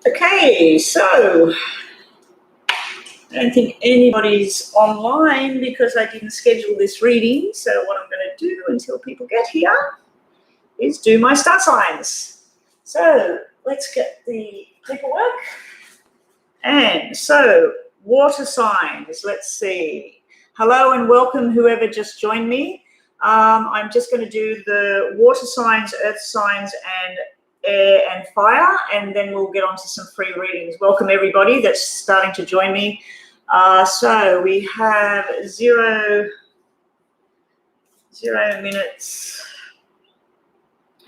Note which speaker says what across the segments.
Speaker 1: Okay, so I don't think anybody's online because I didn't schedule this reading. So what I'm going to do until people get here is do my star signs. So let's get the paperwork. And so water signs, let's see. Hello and welcome whoever just joined me. I'm just going to do the water signs, earth signs, and air and fire, and then we'll get on to some free readings. Welcome everybody that's starting to join me. So we have zero minutes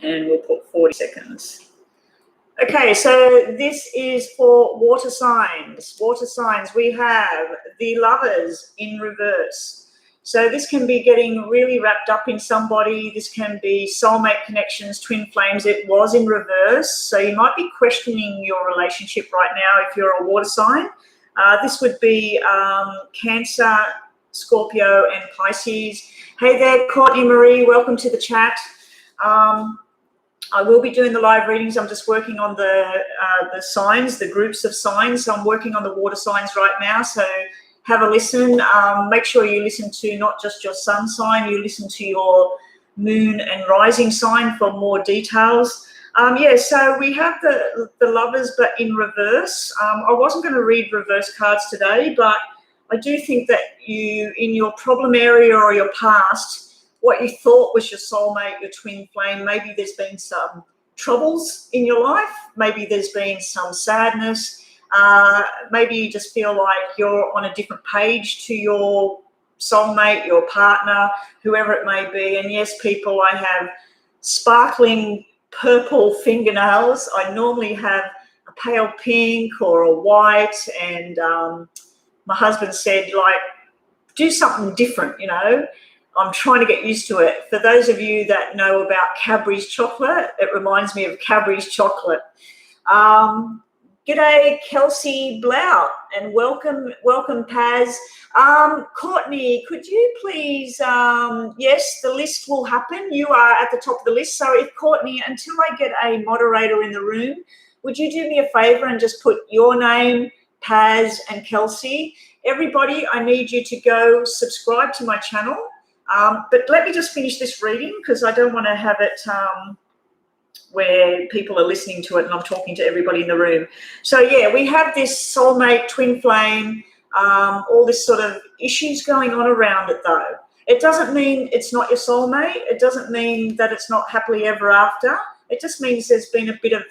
Speaker 1: and we'll put 40 seconds. Okay, so this is for water signs. Water signs, we have the Lovers in reverse. So this can be getting really wrapped up in somebody. This can be soulmate connections, twin flames. It was in reverse. So you might be questioning your relationship right now if you're a water sign. This would be Cancer, Scorpio, and Pisces. Hey there, Courtney Marie. Welcome to the chat. I will be doing the live readings. I'm just working on the signs, the groups of signs. So I'm working on the water signs right now. So have a listen. Make sure you listen to not just your sun sign, you listen to your moon and rising sign for more details. Yeah, so we have the Lovers, but in reverse. I wasn't going to read reverse cards today, but I do think that you, in your problem area or your past, what you thought was your soulmate, your twin flame, maybe there's been some troubles in your life. Maybe there's been some sadness. Maybe you just feel like you're on a different page to your soulmate, your partner, whoever it may be. And yes, people, I have sparkling purple fingernails. I normally have a pale pink or a white, and my husband said, like, do something different, you know. I'm trying to get used to it. For those of you that know about Cadbury's chocolate, it reminds me of Cadbury's chocolate. G'day, Kelsey Blau, and welcome, Paz. Courtney, could you please, yes, the list will happen. You are at the top of the list. So if Courtney, until I get a moderator in the room, would you do me a favor and just put your name, Paz, and Kelsey? Everybody, I need you to go subscribe to my channel. But let me just finish this reading because I don't want to have it where people are listening to it and I'm talking to everybody in the room. So, yeah, we have this soulmate, twin flame, all this sort of issues going on around it, though. It doesn't mean it's not your soulmate. It doesn't mean that it's not happily ever after. It just means there's been a bit of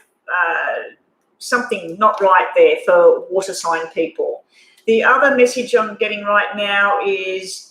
Speaker 1: something not right there for water sign people. The other message I'm getting right now is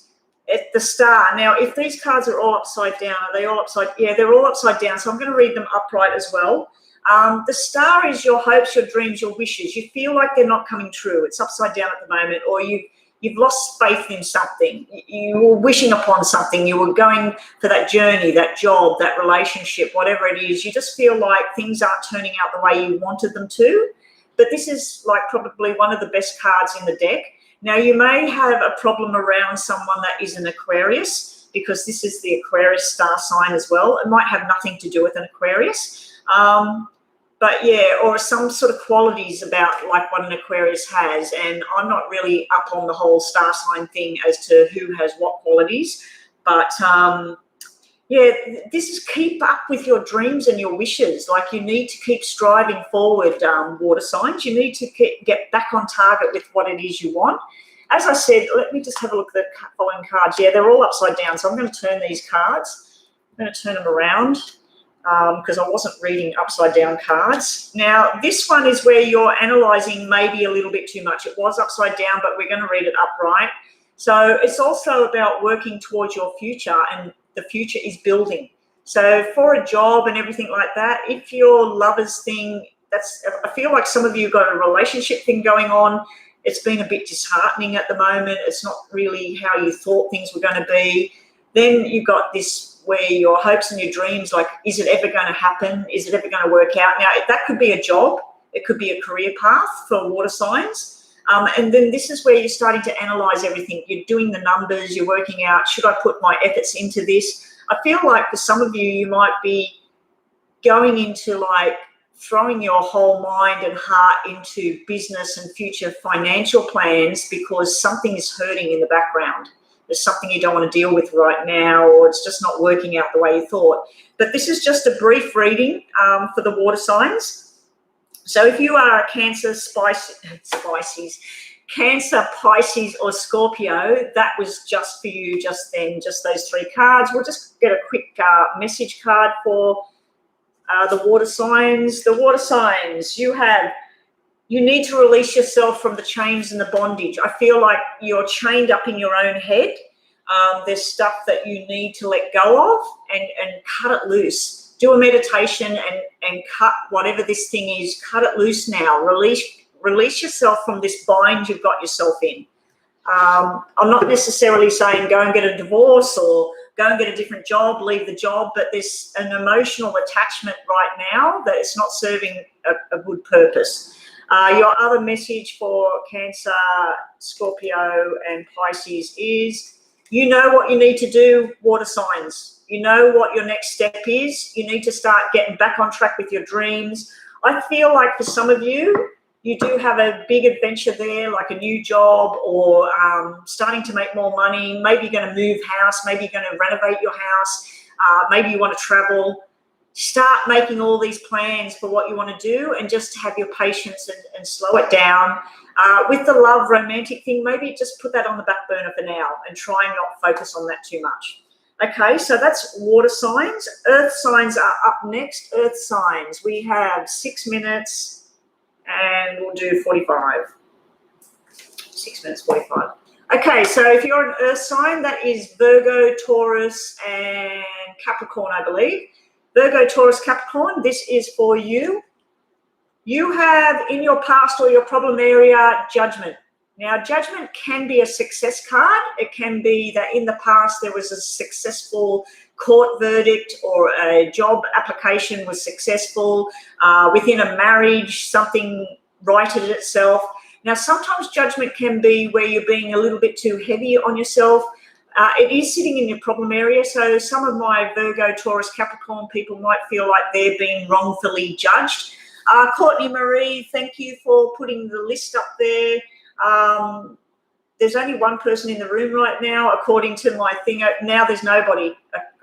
Speaker 1: at the star. Now, if these cards are all upside down, are they all upside? Yeah, they're all upside down. So I'm going to read them upright as well. The star is your hopes, your dreams, your wishes. You feel like they're not coming true. It's upside down at the moment, or you've lost faith in something. You were wishing upon something. You were going for that journey, that job, that relationship, whatever it is. You just feel like things aren't turning out the way you wanted them to. But this is like probably one of the best cards in the deck. Now, you may have a problem around someone that is an Aquarius, because this is the Aquarius star sign as well. It might have nothing to do with an Aquarius. But, yeah, or some sort of qualities about like what an Aquarius has. And I'm not really up on the whole star sign thing as to who has what qualities. But, yeah, this is keep up with your dreams and your wishes. Like, you need to keep striving forward, water signs. You need to get back on target with what it is you want. As I said, let me just have a look at the following cards. Yeah, they're all upside down. So I'm going to turn these cards. I'm going to turn them around because I wasn't reading upside down cards. Now, this one is where you're analysing maybe a little bit too much. It was upside down, but we're going to read it upright. So it's also about working towards your future, and the future is building. So for a job and everything like that, if your lovers thing, I feel like some of you got a relationship thing going on. It's been a bit disheartening at the moment. It's not really how you thought things were going to be. Then you got this where your hopes and your dreams, like, is it ever going to happen? Is it ever going to work out? Now, that could be a job. It could be a career path for water signs. And then this is where you're starting to analyse everything. You're doing the numbers. You're working out, should I put my efforts into this? I feel like for some of you, you might be going into like throwing your whole mind and heart into business and future financial plans because something is hurting in the background. There's something you don't want to deal with right now, or it's just not working out the way you thought. But this is just a brief reading for the water signs. So if you are a Cancer, Cancer, Pisces, or Scorpio, that was just for you just then, just those three cards. We'll just get a quick message card for the water signs. The water signs, you need to release yourself from the chains and the bondage. I feel like you're chained up in your own head. There's stuff that you need to let go of and cut it loose. Do a meditation and cut whatever this thing is. Cut it loose now. Release yourself from this bind you've got yourself in. I'm not necessarily saying go and get a divorce or go and get a different job, leave the job, but there's an emotional attachment right now that it's not serving a good purpose. Your other message for Cancer, Scorpio, and Pisces is you know what you need to do, water signs. You know what your next step is. You need to start getting back on track with your dreams. I feel like for some of you, you do have a big adventure there, like a new job or starting to make more money. Maybe you're going to move house. Maybe you're going to renovate your house. Maybe you want to travel. Start making all these plans for what you want to do and just have your patience and slow it down. With the love romantic thing, maybe just put that on the back burner for now and try and not focus on that too much. Okay, so that's water signs. Earth signs are up next. Earth signs, we have 6 minutes and we'll do 45. 6 minutes, 45. Okay, so if you're an earth sign, that is Virgo, Taurus, and Capricorn, I believe. Virgo, Taurus, Capricorn, this is for you. You have in your past or your problem area judgment. Now, judgment can be a success card. It can be that in the past there was a successful court verdict or a job application was successful. Within a marriage, something righted itself. Now, sometimes judgment can be where you're being a little bit too heavy on yourself. It is sitting in your problem area, so some of my Virgo, Taurus, Capricorn people might feel like they're being wrongfully judged. Courtney Marie, thank you for putting the list up there. There's only one person in the room right now, according to my thing. Now there's nobody.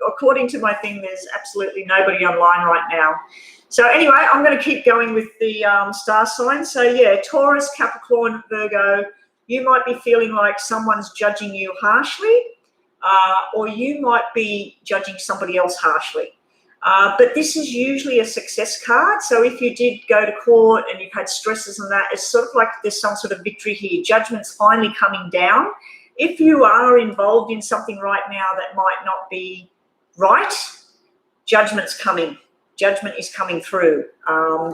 Speaker 1: According to my thing, there's absolutely nobody online right now. So anyway, I'm going to keep going with the star signs. So yeah, Taurus, Capricorn, Virgo, you might be feeling like someone's judging you harshly. Or you might be judging somebody else harshly. But this is usually a success card. So if you did go to court and you've had stresses and that, it's sort of like there's some sort of victory here. Judgment's finally coming down. If you are involved in something right now that might not be right, judgment's coming. Judgment is coming through.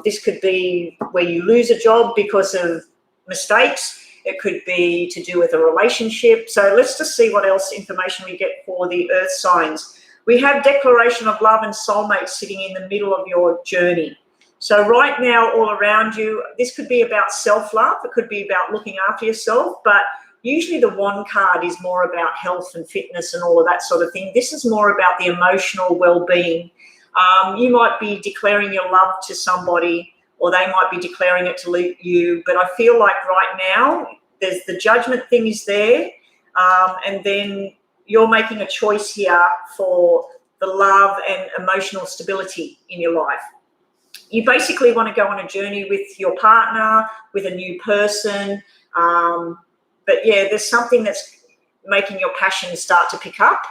Speaker 1: This could be where you lose a job because of mistakes. It could be to do with a relationship. So let's just see what else information we get for the earth signs. We have declaration of love and soulmate sitting in the middle of your journey. So right now, all around you, this could be about self-love. It could be about looking after yourself, but usually the wand card is more about health and fitness and all of that sort of thing. This is more about the emotional well-being. You might be declaring your love to somebody, or they might be declaring it to you. But I feel like right now, there's the judgment thing is there, and then you're making a choice here for the love and emotional stability in your life. You basically want to go on a journey with your partner, with a new person. But yeah, there's something that's making your passion start to pick up.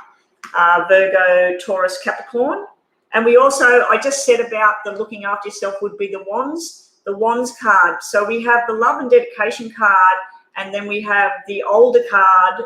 Speaker 1: Virgo, Taurus, Capricorn. And we also, I just said about the looking after yourself would be the wands card. So we have the love and dedication card, and then we have the older card,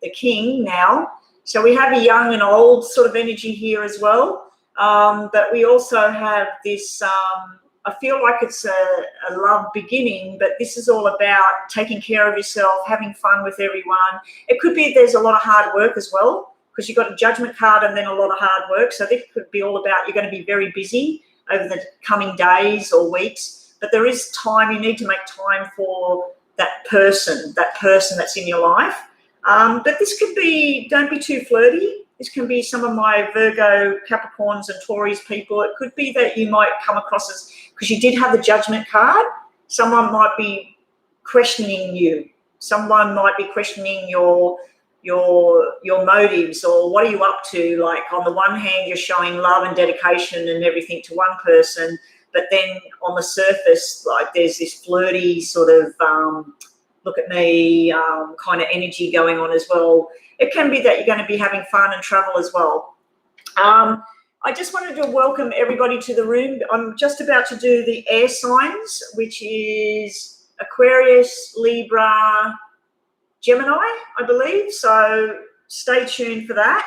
Speaker 1: the king now. So we have a young and old sort of energy here as well. But we also have this, I feel like it's a love beginning, but this is all about taking care of yourself, having fun with everyone. It could be there's a lot of hard work as well, because you've got a judgment card and then a lot of hard work. So this could be all about you're going to be very busy over the coming days or weeks. But there is time, you need to make time for that person that's in your life. But this could be, don't be too flirty. This can be some of my Virgo, Capricorns and Taurus people. It could be that you might come across as, because you did have the Judgment card, someone might be questioning you. Someone might be questioning your motives, or what are you up to? Like, on the one hand, you're showing love and dedication and everything to one person, but then on the surface, like, there's this flirty sort of look at me kind of energy going on as well. It can be that you're going to be having fun and travel as well. I just wanted to welcome everybody to the room. I'm just about to do the air signs, which is Aquarius, Libra, Gemini, I believe. So stay tuned for that.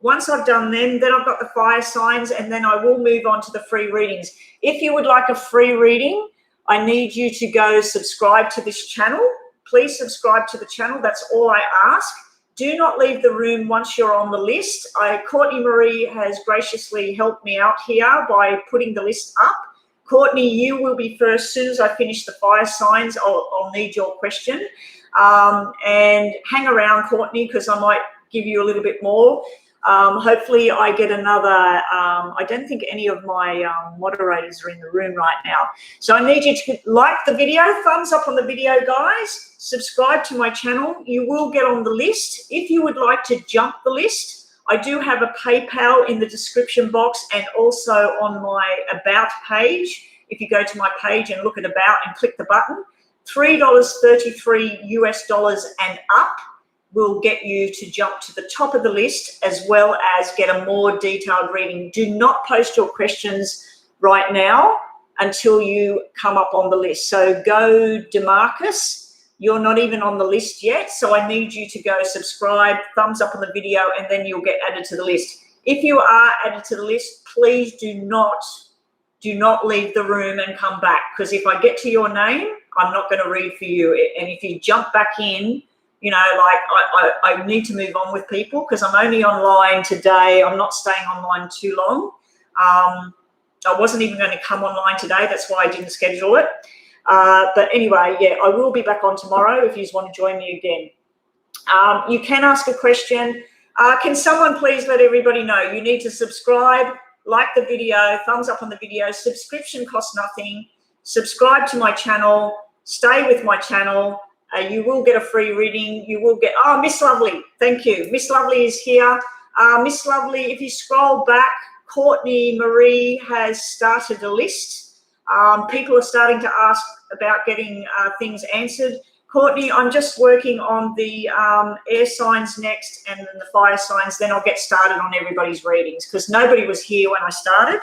Speaker 1: Once I've done them, then I've got the fire signs, and then I will move on to the free readings. If you would like a free reading, I need you to go subscribe to this channel. Please subscribe to the channel. That's all I ask. Do not leave the room once you're on the list. Courtney Marie has graciously helped me out here by putting the list up. Courtney, you will be first. As soon as I finish the fire signs, I'll need your question. And hang around, Courtney, because I might give you a little bit more. Hopefully I get another, I don't think any of my moderators are in the room right now. So I need you to like the video, thumbs up on the video, guys. Subscribe to my channel. You will get on the list. If you would like to jump the list, I do have a PayPal in the description box and also on my About page. If you go to my page and look at About and click the button, $3.33 US and up will get you to jump to the top of the list, as well as get a more detailed reading. Do not post your questions right now until you come up on the list. So go Demarcus. You're not even on the list yet, so I need you to go subscribe, thumbs up on the video, and then you'll get added to the list. If you are added to the list, please do not leave the room and come back, because if I get to your name, I'm not going to read for you. And if you jump back in, you know, like, I need to move on with people, because I'm only online today. I'm not staying online too long. I wasn't even going to come online today. That's why I didn't schedule it. But anyway, yeah, I will be back on tomorrow if you want to join me again. You can ask a question. Can someone please let everybody know you need to subscribe, like the video, thumbs up on the video. Subscription costs nothing. Subscribe to my channel. Stay with my channel. You will get a free reading. You will get, oh, Miss Lovely, thank you. Miss Lovely is here. Miss Lovely, if you scroll back, Courtney Marie has started a list. People are starting to ask about getting things answered. Courtney, I'm just working on the air signs next, and then the fire signs. Then I'll get started on everybody's readings, because nobody was here when I started.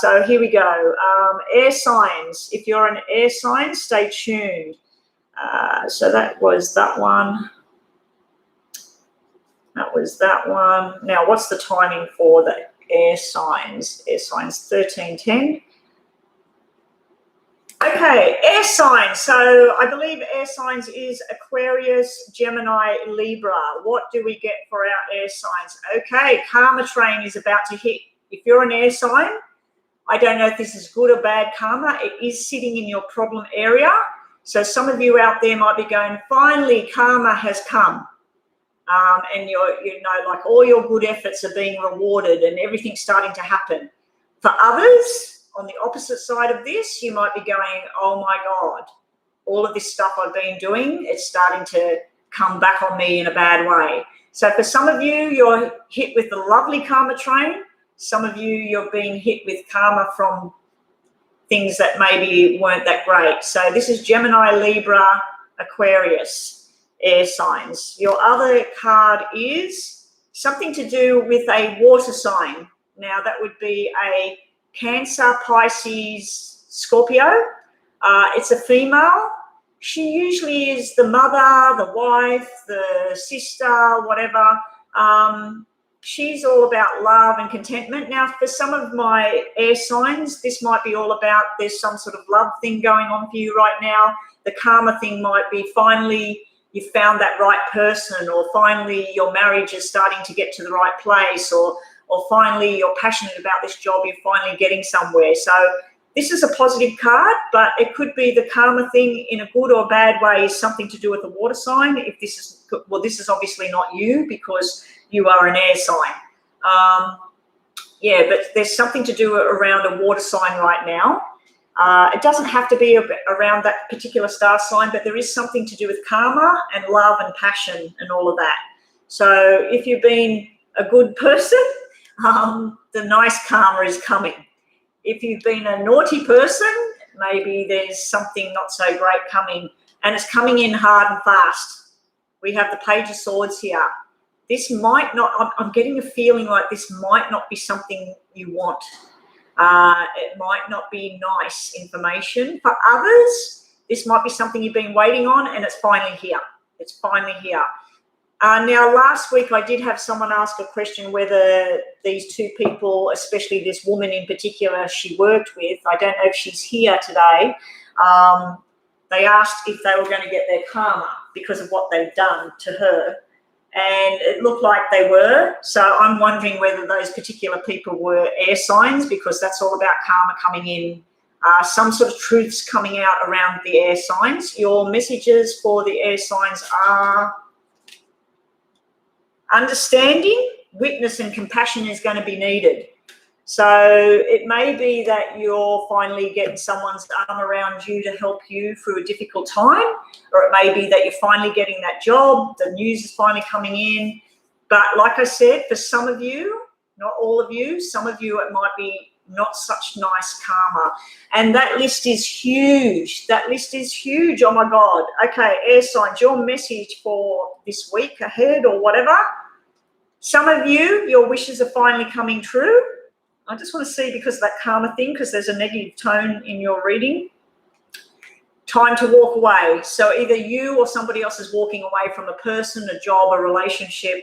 Speaker 1: So here we go. Air signs. If you're an air sign, stay tuned. So that was that one. That was that one. Now, what's the timing for the air signs? Air signs 1310. Okay, air signs. So I believe air signs is Aquarius, Gemini, Libra. What do we get for our air signs? Okay, karma train is about to hit. If you're an air sign, I don't know if this is good or bad karma. It is sitting in your problem area. So some of you out there might be going, finally, karma has come. And you know, like, all your good efforts are being rewarded and everything's starting to happen. For others, on the opposite side of this, you might be going, oh my God, all of this stuff I've been doing, it's starting to come back on me in a bad way. So for some of you, you're hit with the lovely karma train. Some of you, you're being hit with karma from things that maybe weren't that great. So this is Gemini, Libra, Aquarius, air signs. Your other card is something to do with a water sign. Now that would be a Cancer, Pisces, Scorpio. It's a female. She usually is the mother, the wife, the sister, whatever. She's all about love and contentment. Now, for some of my air signs, this might be all about there's some sort of love thing going on for you right now. The karma thing might be finally you found that right person, or finally your marriage is starting to get to the right place, or finally you're passionate about this job, you're finally getting somewhere. So This is a positive card, but it could be the karma thing in a good or bad way is something to do with a water sign. If this is, well, this is obviously not you because you are an air sign. Yeah, but there's something to do around a water sign right now. It doesn't have to be around that particular star sign, but there is something to do with karma and love and passion and all of that. So if you've been a good person, the nice karma is coming. If you've been a naughty person, maybe there's something not so great coming, and it's coming in hard and fast. We have the Page of Swords here. This might not, I'm getting a feeling like this might not be something you want. It might not be nice information. For others, this might be something you've been waiting on, and it's finally here. It's finally here. Now, last week I did have someone ask a question whether these two people, especially this woman in particular she worked with, I don't know if she's here today, they asked if they were going to get their karma because of what they've done to her. And it looked like they were. So I'm wondering whether those particular people were air signs, because that's all about karma coming in. Some sort of truths coming out around the air signs. Your messages for the air signs are understanding, witness and compassion is going to be needed. So it may be that you're finally getting someone's arm around you to help you through a difficult time, or it may be that you're finally getting that job, the news is finally coming in. But like I said, for some of you, not all of you, some of you it might be not such nice karma. And that list is huge. That list is huge. Oh my God. Okay, air signs, your message for this week ahead or whatever. Some of you, your wishes are finally coming true. I just want to see, because of that karma thing, because there's a negative tone in your reading. Time to walk away. So either you or somebody else is walking away from a person, a job, a relationship,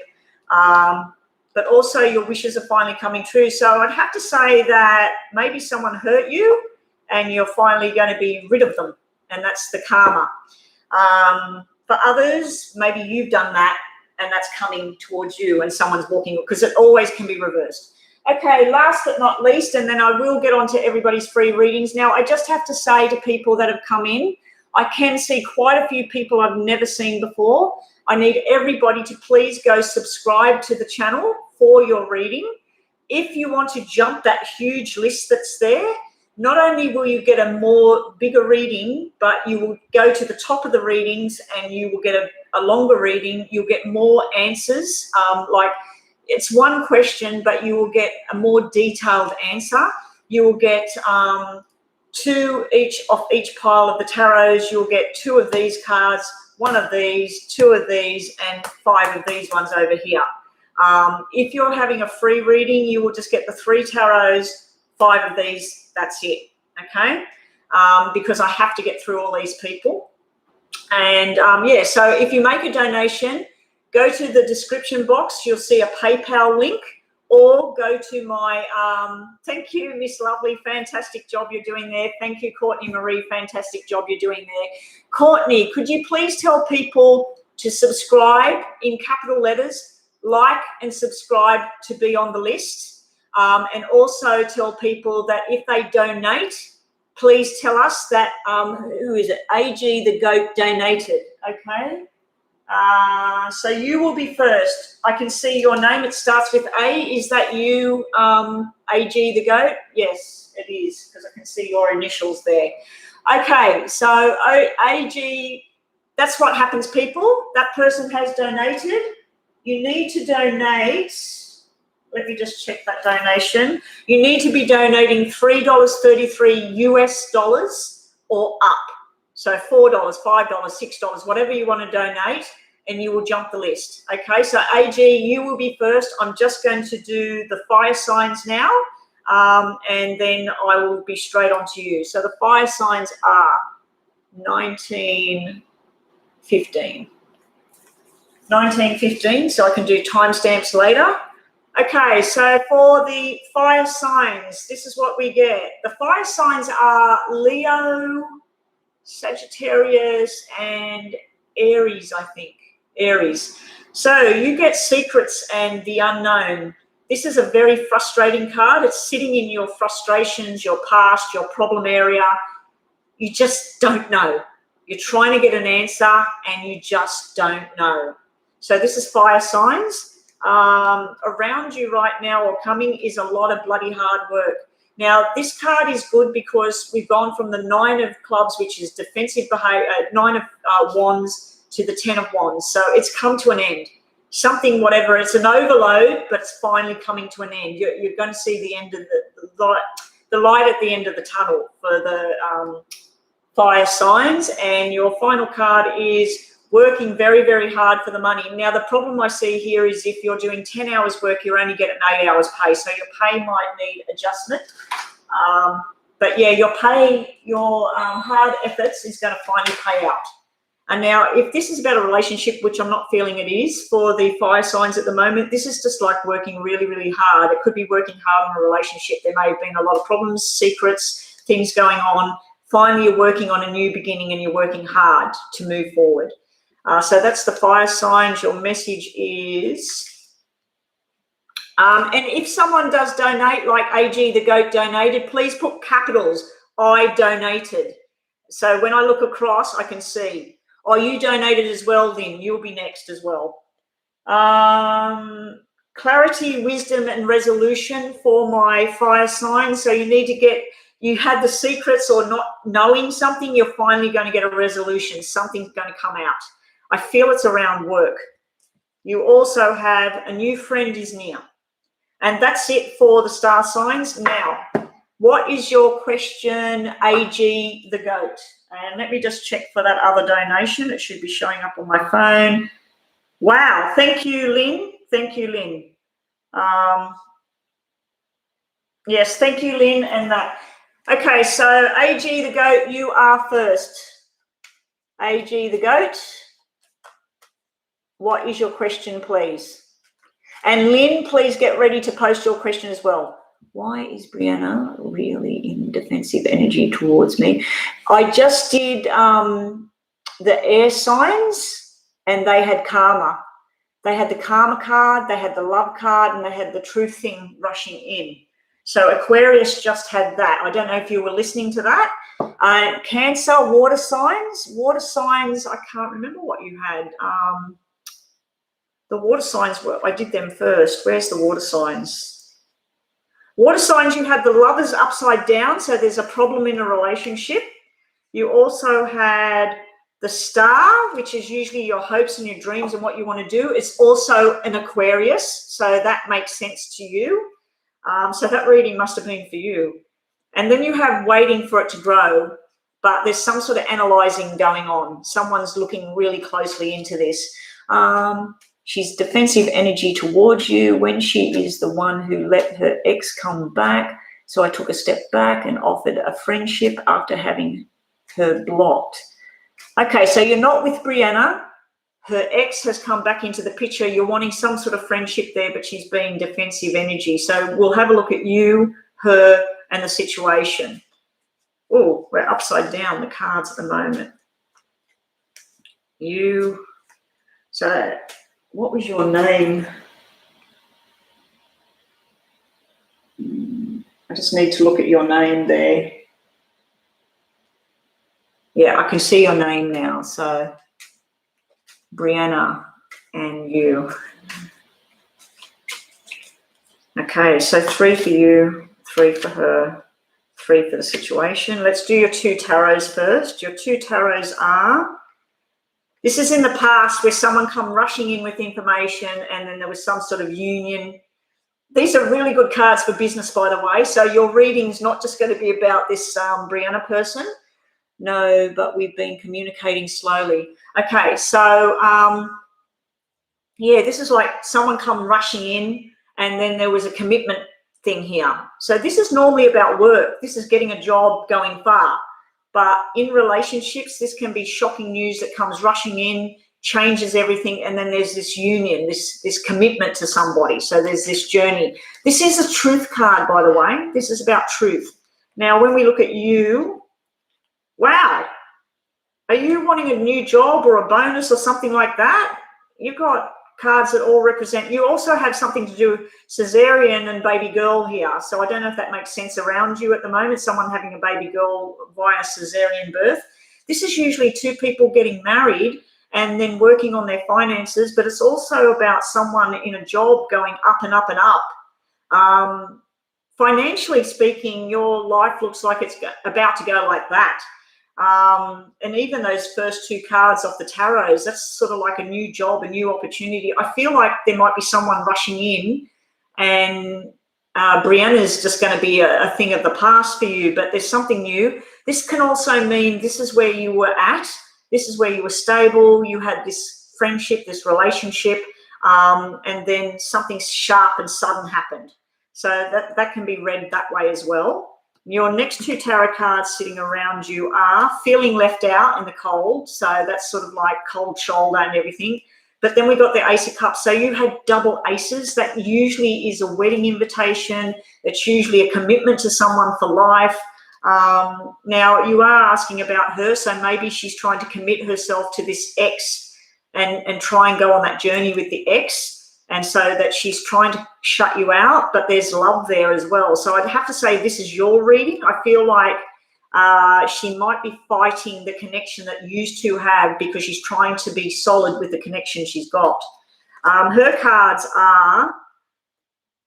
Speaker 1: but also your wishes are finally coming true. So I'd have to say that maybe someone hurt you and you're finally going to be rid of them, and that's the karma. For others, maybe you've done that and that's coming towards you and someone's walking, because it always can be reversed. Okay, last but not least, and then I will get on to everybody's free readings. Now, I just have to say to people that have come in, I can see quite a few people I've never seen before. I need everybody to please go subscribe to the channel for your reading. If you want to jump that huge list that's there, not only will you get a bigger reading, but you will go to the top of the readings and you will get a longer reading. You'll get more answers, like it's one question, but you will get a more detailed answer. You will get two of each pile of the tarots. You'll get 2 of these cards, 1 of these, 2 of these, and 5 of these ones over here. If you're having a free reading, you will just get the 3 tarots, 5 of these, that's it, okay? Because I have to get through all these people. And yeah, so if you make a donation, go to the description box, you'll see a PayPal link, or go to my, thank you, Miss Lovely, fantastic job you're doing there. Thank you, Courtney Marie, fantastic job you're doing there. Courtney, could you please tell people to subscribe in capital letters, like and subscribe to be on the list, and also tell people that if they donate, please tell us that, who is it? AG the Goat donated, okay? So you will be first. I can see your name. It starts with A. Is that you, AG the Goat? Yes, it is, because I can see your initials there. Okay, so AG, that's what happens, people. That person has donated. You need to donate. Let me just check that donation. You need to be donating $3.33 US or up. So $4, $5, $6, whatever you want to donate, and you will jump the list. Okay, so AG, you will be first. I'm just going to do the fire signs now, and then I will be straight on to you. So the fire signs are 1915. 1915, so I can do timestamps later. Okay, so for the fire signs, this is what we get. The fire signs are Leo, Sagittarius, and Aries, I think. Aries. So you get secrets and the unknown. This is a very frustrating card. It's sitting in your frustrations, your past, your problem area. You just don't know. You're trying to get an answer and you just don't know. So this is fire signs. Around you right now or coming is a lot of bloody hard work. Now, this card is good because we've gone from the 9 of clubs, which is defensive behavior, 9 of wands, to the 10 of wands. So it's come to an end. Something, whatever, it's an overload, but it's finally coming to an end. You're going to see the end of the light at the end of the tunnel for the fire signs. And your final card is working very, very hard for the money. Now, the problem I see here is if you're doing 10 hours work, you're only getting 8 hours pay. So your pay might need adjustment. But yeah, your pay, your hard efforts is going to finally pay out. And now, if this is about a relationship, which I'm not feeling it is for the fire signs at the moment, this is just like working really, really hard. It could be working hard on a relationship. There may have been a lot of problems, secrets, things going on. Finally, you're working on a new beginning and you're working hard to move forward. So that's the fire signs. Your message is, and if someone does donate, like AG the Goat donated, please put capitals, I donated. So when I look across, I can see. Oh, you donated as well, then you'll be next as well. Clarity, wisdom, and resolution for my fire sign. So you need to get, you had the secrets or not knowing something, you're finally going to get a resolution. Something's going to come out. I feel it's around work. You also have a new friend is near. And that's it for the star signs. Now, what is your question, AG the Goat? And let me just check for that other donation. It should be showing up on my phone. Wow. Thank you, Lynn. Thank you, Lynn. Yes, thank you, Lynn. And that. Okay, so AG the Goat, you are first. AG the Goat, what is your question, please? And Lynn, please get ready to post your question as well. Why is Brianna really in defensive energy towards me? I just did the air signs and they had karma. They had the karma card, they had the love card, and they had the truth thing rushing in. So Aquarius just had that. I don't know if you were listening to that. Cancer, water signs. Water signs, I can't remember what you had. The water signs were, I did them first. Where's the water signs? Water signs, you have the lovers upside down, so there's a problem in a relationship. You also had the star, which is usually your hopes and your dreams and what you want to do. It's also an Aquarius, so that makes sense to you. So that reading must have been for you. And then you have waiting for it to grow, but there's some sort of analyzing going on. Someone's looking really closely into this. She's defensive energy towards you when she is the one who let her ex come back. So I took a step back and offered a friendship after having her blocked. Okay, so you're not with Brianna. Her ex has come back into the picture. You're wanting some sort of friendship there, but she's being defensive energy. So we'll have a look at you, her, and the situation. Oh, we're upside down, the cards at the moment. You. So what was your name? I just need to look at your name there. Yeah, I can see your name now. So Brianna and you. Okay, so 3 for you, 3 for her, 3 for the situation. Let's do your 2 tarots first. Your 2 tarots are, this is in the past where someone come rushing in with information and then there was some sort of union. These are really good cards for business, by the way. So your reading's not just going to be about this Brianna person. No, but we've been communicating slowly. Okay, so yeah, this is like someone come rushing in and then there was a commitment thing here. So this is normally about work. This is getting a job going far. But in relationships, this can be shocking news that comes rushing in, changes everything, and then there's this union, this commitment to somebody. So there's this journey. This is a truth card, by the way. This is about truth. Now, when we look at you, wow, are you wanting a new job or a bonus or something like that? You've got cards that all represent, you also have something to do with cesarean and baby girl here. So I don't know if that makes sense around you at the moment, someone having a baby girl via cesarean birth. This is usually two people getting married and then working on their finances, but it's also about someone in a job going up and up and up. Financially speaking, your life looks like it's about to go like that. And even those first two cards off the tarots, that's sort of like a new job, a new opportunity. I feel like there might be someone rushing in, and Brianna's just going to be a thing of the past for you, but there's something new. This can also mean this is where you were at, this is where you were stable, you had this friendship, this relationship, and then something sharp and sudden happened. So that can be read that way as well. Your next two tarot cards sitting around you are feeling left out in the cold. So that's sort of like cold shoulder and everything. But then we got the Ace of Cups. So you had double aces. That usually is a wedding invitation. It's usually a commitment to someone for life. Now, you are asking about her. So maybe she's trying to commit herself to this ex and try and go on that journey with the ex. And so that she's trying to shut you out, but there's love there as well. So I'd have to say this is your reading. I feel like she might be fighting the connection that you two have because she's trying to be solid with the connection she's got. Her cards are,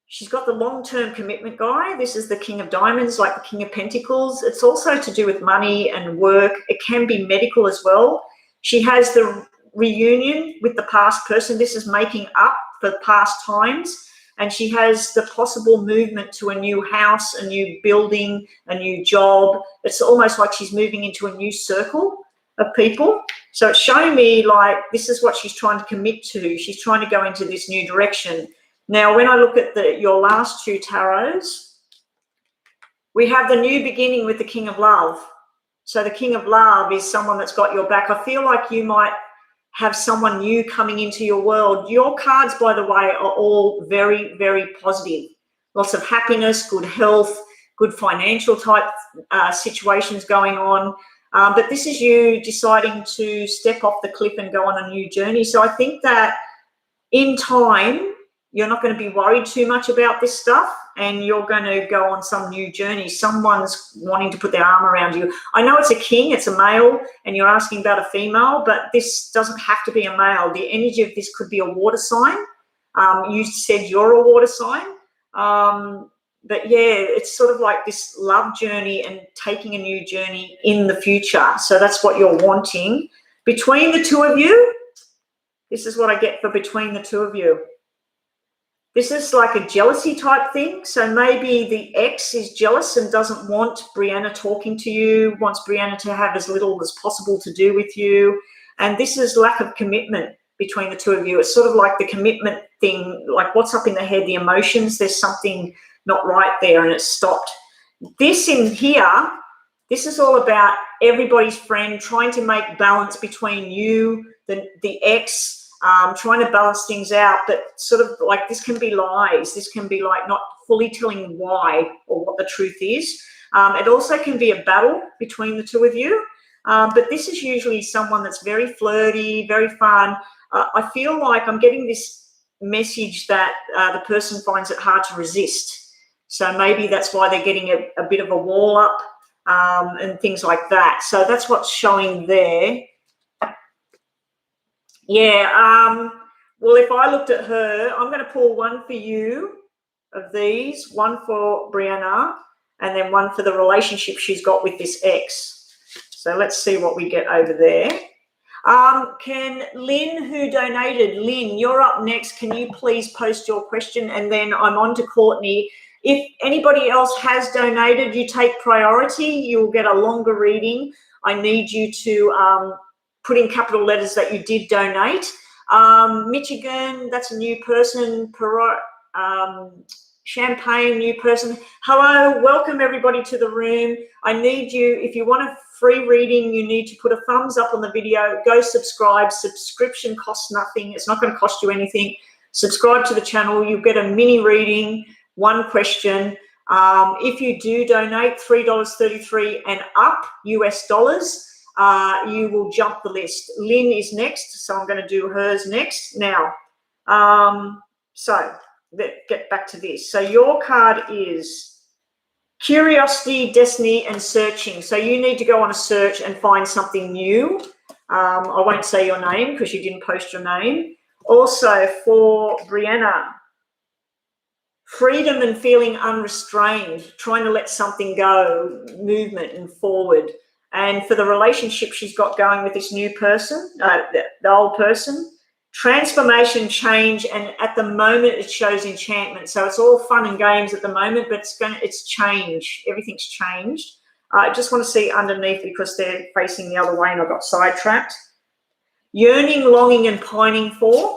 Speaker 1: she's got the long-term commitment guy. This is the King of Diamonds, like the King of Pentacles. It's also to do with money and work. It can be medical as well. She has the reunion with the past person. This is making up for past times, and she has the possible movement to a new house, a new building, a new job. It's almost like she's moving into a new circle of people. So it's showing me like this is what she's trying to commit to. She's trying to go into this new direction. Now, when I look at your last two tarots, we have the new beginning with the King of Love. So the King of Love is someone that's got your back. I feel like you might have someone new coming into your world. Your cards, by the way, are all very, very positive. Lots of happiness, good health, good financial type situations going on. But this is you deciding to step off the cliff and go on a new journey. So I think that in time, you're not going to be worried too much about this stuff, and you're going to go on some new journey. Someone's wanting to put their arm around you. I know it's a king, it's a male, and you're asking about a female, but this doesn't have to be a male. The energy of this could be a water sign. You said you're a water sign. But yeah, it's sort of like this love journey and taking a new journey in the future. So that's what you're wanting. Between the two of you, this is what I get for between the two of you. This is like a jealousy type thing. So maybe the ex is jealous and doesn't want Brianna talking to you, wants Brianna to have as little as possible to do with you. And this is lack of commitment between the two of you. It's sort of like the commitment thing, like what's up in the head, the emotions, there's something not right there and it's stopped. This in here, this is all about everybody's friend, trying to make balance between you, the ex, trying to balance things out, but sort of like this can be lies. This can be like not fully telling why or what the truth is. It also can be a battle between the two of you, but this is usually someone that's very flirty, very fun. I feel like I'm getting this message that the person finds it hard to resist. So maybe that's why they're getting a bit of a wall up and things like that. So that's what's showing there. Yeah, well, if I looked at her, I'm going to pull one for you of these, one for Brianna, and then one for the relationship she's got with this ex. So let's see what we get over there. Can Lynn, who donated, Lynn, you're up next. Can you please post your question? And then I'm on to Courtney. If anybody else has donated, you take priority. You'll get a longer reading. I need you to put in capital letters that you did donate. Michigan, that's a new person. Champagne, new person. Hello, welcome everybody to the room. I need you, if you want a free reading, you need to put a thumbs up on the video. Go subscribe. Subscription costs nothing. It's not going to cost you anything. Subscribe to the channel. You'll get a mini reading, one question. If you do donate $3.33 and up US dollars, you will jump the list. Lynn is next, so I'm going to do hers next. Now, So let's get back to this. So your card is curiosity, destiny, and searching. So you need to go on a search and find something new. I won't say your name because you didn't post your name. Also for Brianna, freedom and feeling unrestrained, trying to let something go, movement and forward. And for the relationship she's got going with this new person, the old person, transformation, change, and at the moment it shows enchantment. So it's all fun and games at the moment, but it's change. Everything's changed. I just want to see underneath because they're facing the other way and I got sidetracked. Yearning, longing, and pining for.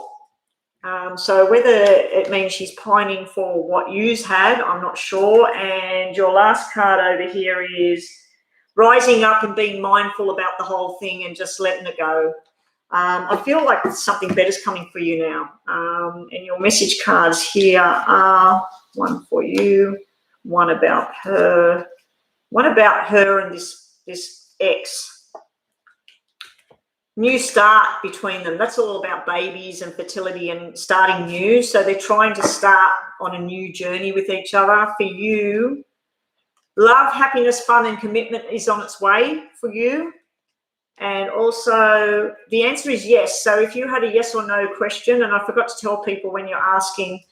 Speaker 1: So whether it means she's pining for what you've had, I'm not sure. And your last card over here is rising up and being mindful about the whole thing and just letting it go. I feel like something better's coming for you now. And your message cards here are one for you, one about her and this ex. New start between them. That's all about babies and fertility and starting new. So they're trying to start on a new journey with each other. For you, love, happiness, fun, and commitment is on its way for you. And also the answer is yes. So if you had a yes or no question, and I forgot to tell people when you're asking,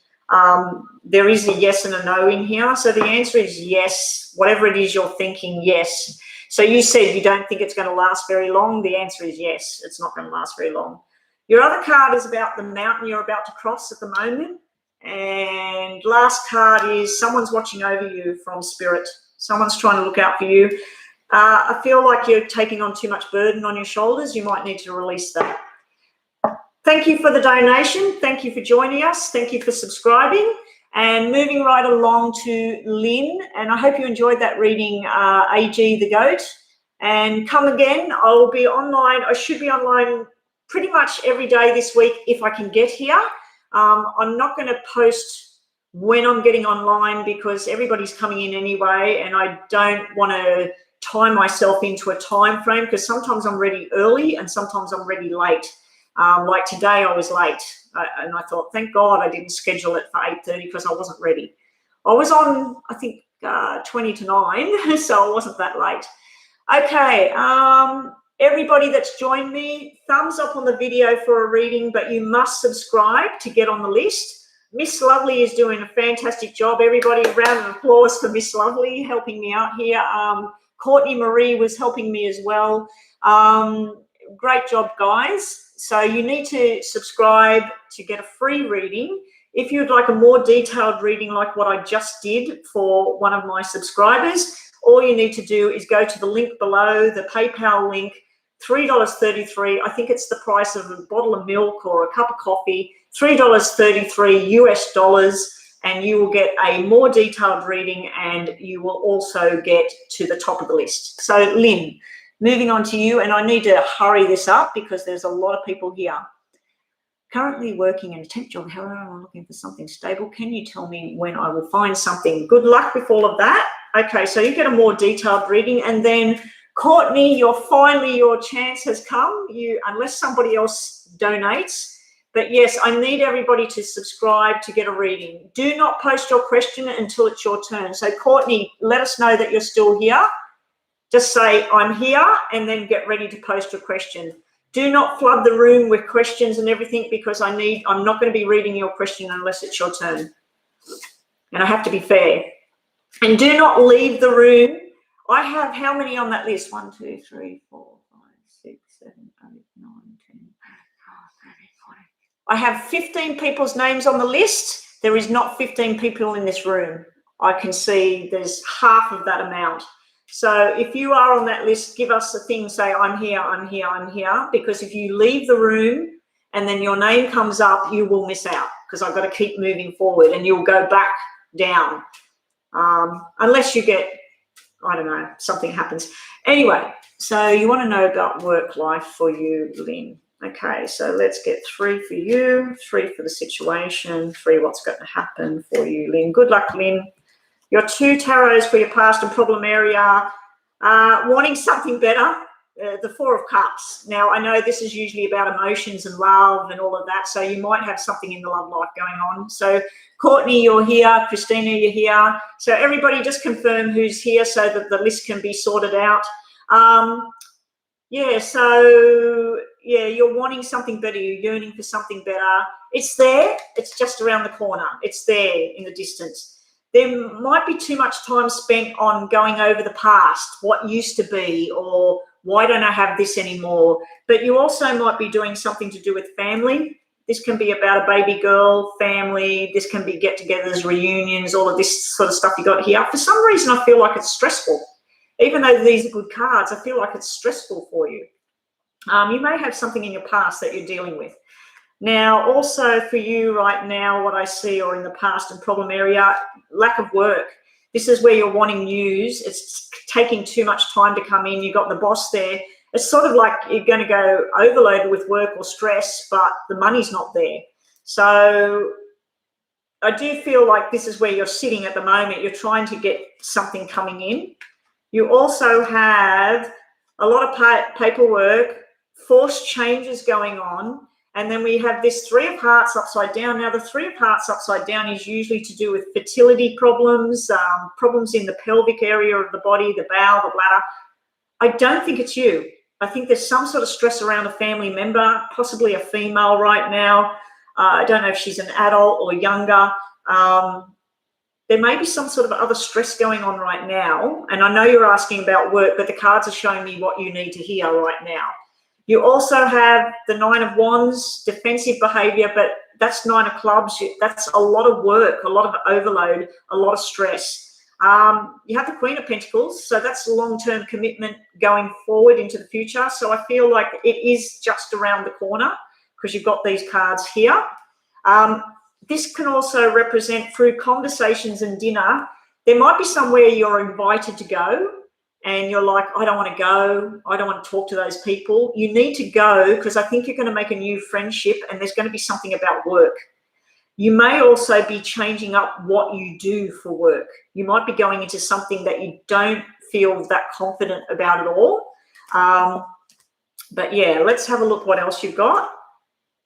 Speaker 1: there is a yes and a no in here. So the answer is yes. Whatever it is you're thinking, yes. So you said you don't think it's going to last very long. The answer is yes, it's not going to last very long. Your other card is about the mountain you're about to cross at the moment. And last card is someone's watching over you from spirit. Someone's trying to look out for you. I feel like you're taking on too much burden on your shoulders. You might need to release that. Thank you for the donation. Thank you for joining us. Thank you for subscribing. And moving right along to Lynn, and I hope you enjoyed that reading, AG the Goat. And come again, I'll be online. I should be online pretty much every day this week if I can get here. I'm not going to post when I'm getting online because everybody's coming in anyway, and I don't want to tie myself into a time frame because sometimes I'm ready early and sometimes I'm ready late. Like today I was late. And I thought, thank God I didn't schedule it for 8:30 because I wasn't ready. I was on, I think, 20 to 9, so I wasn't that late. Okay, everybody that's joined me, thumbs up on the video for a reading, but you must subscribe to get on the list. Miss Lovely is doing a fantastic job. Everybody, round of applause for Miss Lovely helping me out here. Courtney Marie was helping me as well. Great job, guys. So you need to subscribe to get a free reading. If you'd like a more detailed reading like what I just did for one of my subscribers, all you need to do is go to the link below, the PayPal link, $3.33. I think it's the price of a bottle of milk or a cup of coffee, $3.33 US, and you will get a more detailed reading and you will also get to the top of the list. So Lynn, moving on to you, and I need to hurry this up because there's a lot of people here. Currently working in a temp job, however, I'm looking for something stable. Can you tell me when I will find something? Good luck with all of that. Okay, so you get a more detailed reading, and then Courtney, your chance has come. Unless somebody else donates. But yes, I need everybody to subscribe to get a reading. Do not post your question until it's your turn. So Courtney, let us know that you're still here. Just say, I'm here, and then get ready to post your question. Do not flood the room with questions and everything because I'm not going to be reading your question unless it's your turn. And I have to be fair. And do not leave the room. I have how many on that list? 1, 2, 3, 4, 5, 6, 7, 8, 9, 10, 11, 12, 13, 14. I have 15 people's names on the list. There is not 15 people in this room. I can see there's half of that amount. So if you are on that list, give us a thing, say, I'm here, I'm here, I'm here, because if you leave the room and then your name comes up, you will miss out because I've got to keep moving forward and you'll go back down unless you get, I don't know, something happens. Anyway, so you want to know about work life for you, Lynn. Okay, so let's get 3 for you, 3 for the situation, 3 what's going to happen for you, Lynn. Good luck, Lynn. Your 2 tarots for your past and problem area, wanting something better. the Four of Cups. Now, I know this is usually about emotions and love and all of that, so you might have something in the love life going on. So, Courtney, you're here. Christina, you're here. So, everybody just confirm who's here so that the list can be sorted out. Yeah, so, yeah, you're wanting something better. You're yearning for something better. It's there. It's just around the corner. It's there in the distance. There might be too much time spent on going over the past, what used to be, or why don't I have this anymore? But you also might be doing something to do with family. This can be about a baby girl, family. This can be get-togethers, reunions, all of this sort of stuff you got here. For some reason, I feel like it's stressful. Even though these are good cards, I feel like it's stressful for you. You may have something in your past that you're dealing with. Now, also for you right now, what I see, or in the past and problem area, lack of work. This is where you're wanting news. It's taking too much time to come in. You've got the boss there. It's sort of like you're going to go overloaded with work or stress, but the money's not there. So I do feel like this is where you're sitting at the moment. You're trying to get something coming in. You also have a lot of paperwork, forced changes going on. And then we have this Three of Hearts upside down. Now, the Three of Hearts upside down is usually to do with fertility problems, problems in the pelvic area of the body, the bowel, the bladder. I don't think it's you. I think there's some sort of stress around a family member, possibly a female right now. I don't know if she's an adult or younger. There may be some sort of other stress going on right now. And I know you're asking about work, but the cards are showing me what you need to hear right now. You also have the Nine of Wands, defensive behavior, but that's Nine of Clubs. That's a lot of work, a lot of overload, a lot of stress. You have the Queen of Pentacles, so that's long-term commitment going forward into the future. So I feel like it is just around the corner because you've got these cards here. This can also represent through conversations and dinner. There might be somewhere you're invited to go and you're like, I don't want to go. I don't want to talk to those people. You need to go because I think you're going to make a new friendship and there's going to be something about work. You may also be changing up what you do for work. You might be going into something that you don't feel that confident about at all. But yeah, let's have a look what else you've got.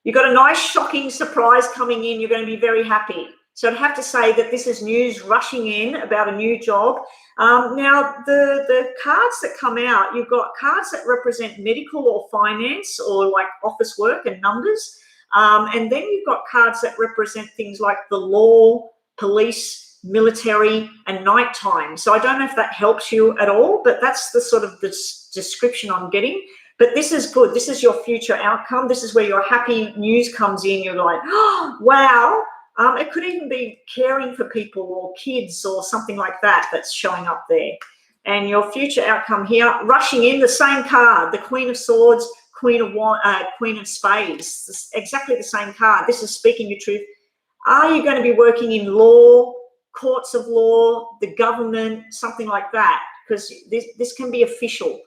Speaker 1: You've got a nice shocking surprise coming in. You're going to be very happy. So I'd have to say that this is news rushing in about a new job. Now, the cards that come out, you've got cards that represent medical or finance or like office work and numbers. And then you've got cards that represent things like the law, police, military, and nighttime. So I don't know if that helps you at all, but that's the sort of the description I'm getting. But this is good. This is your future outcome. This is where your happy news comes in. You're like, oh, wow. It could even be caring for people or kids or something like that that's showing up there. And your future outcome here, rushing in, the same card, the Queen of Swords, Queen of Spades. It's exactly the same card. This is speaking your truth. Are you going to be working in law, courts of law, the government, something like that? Because this can be official.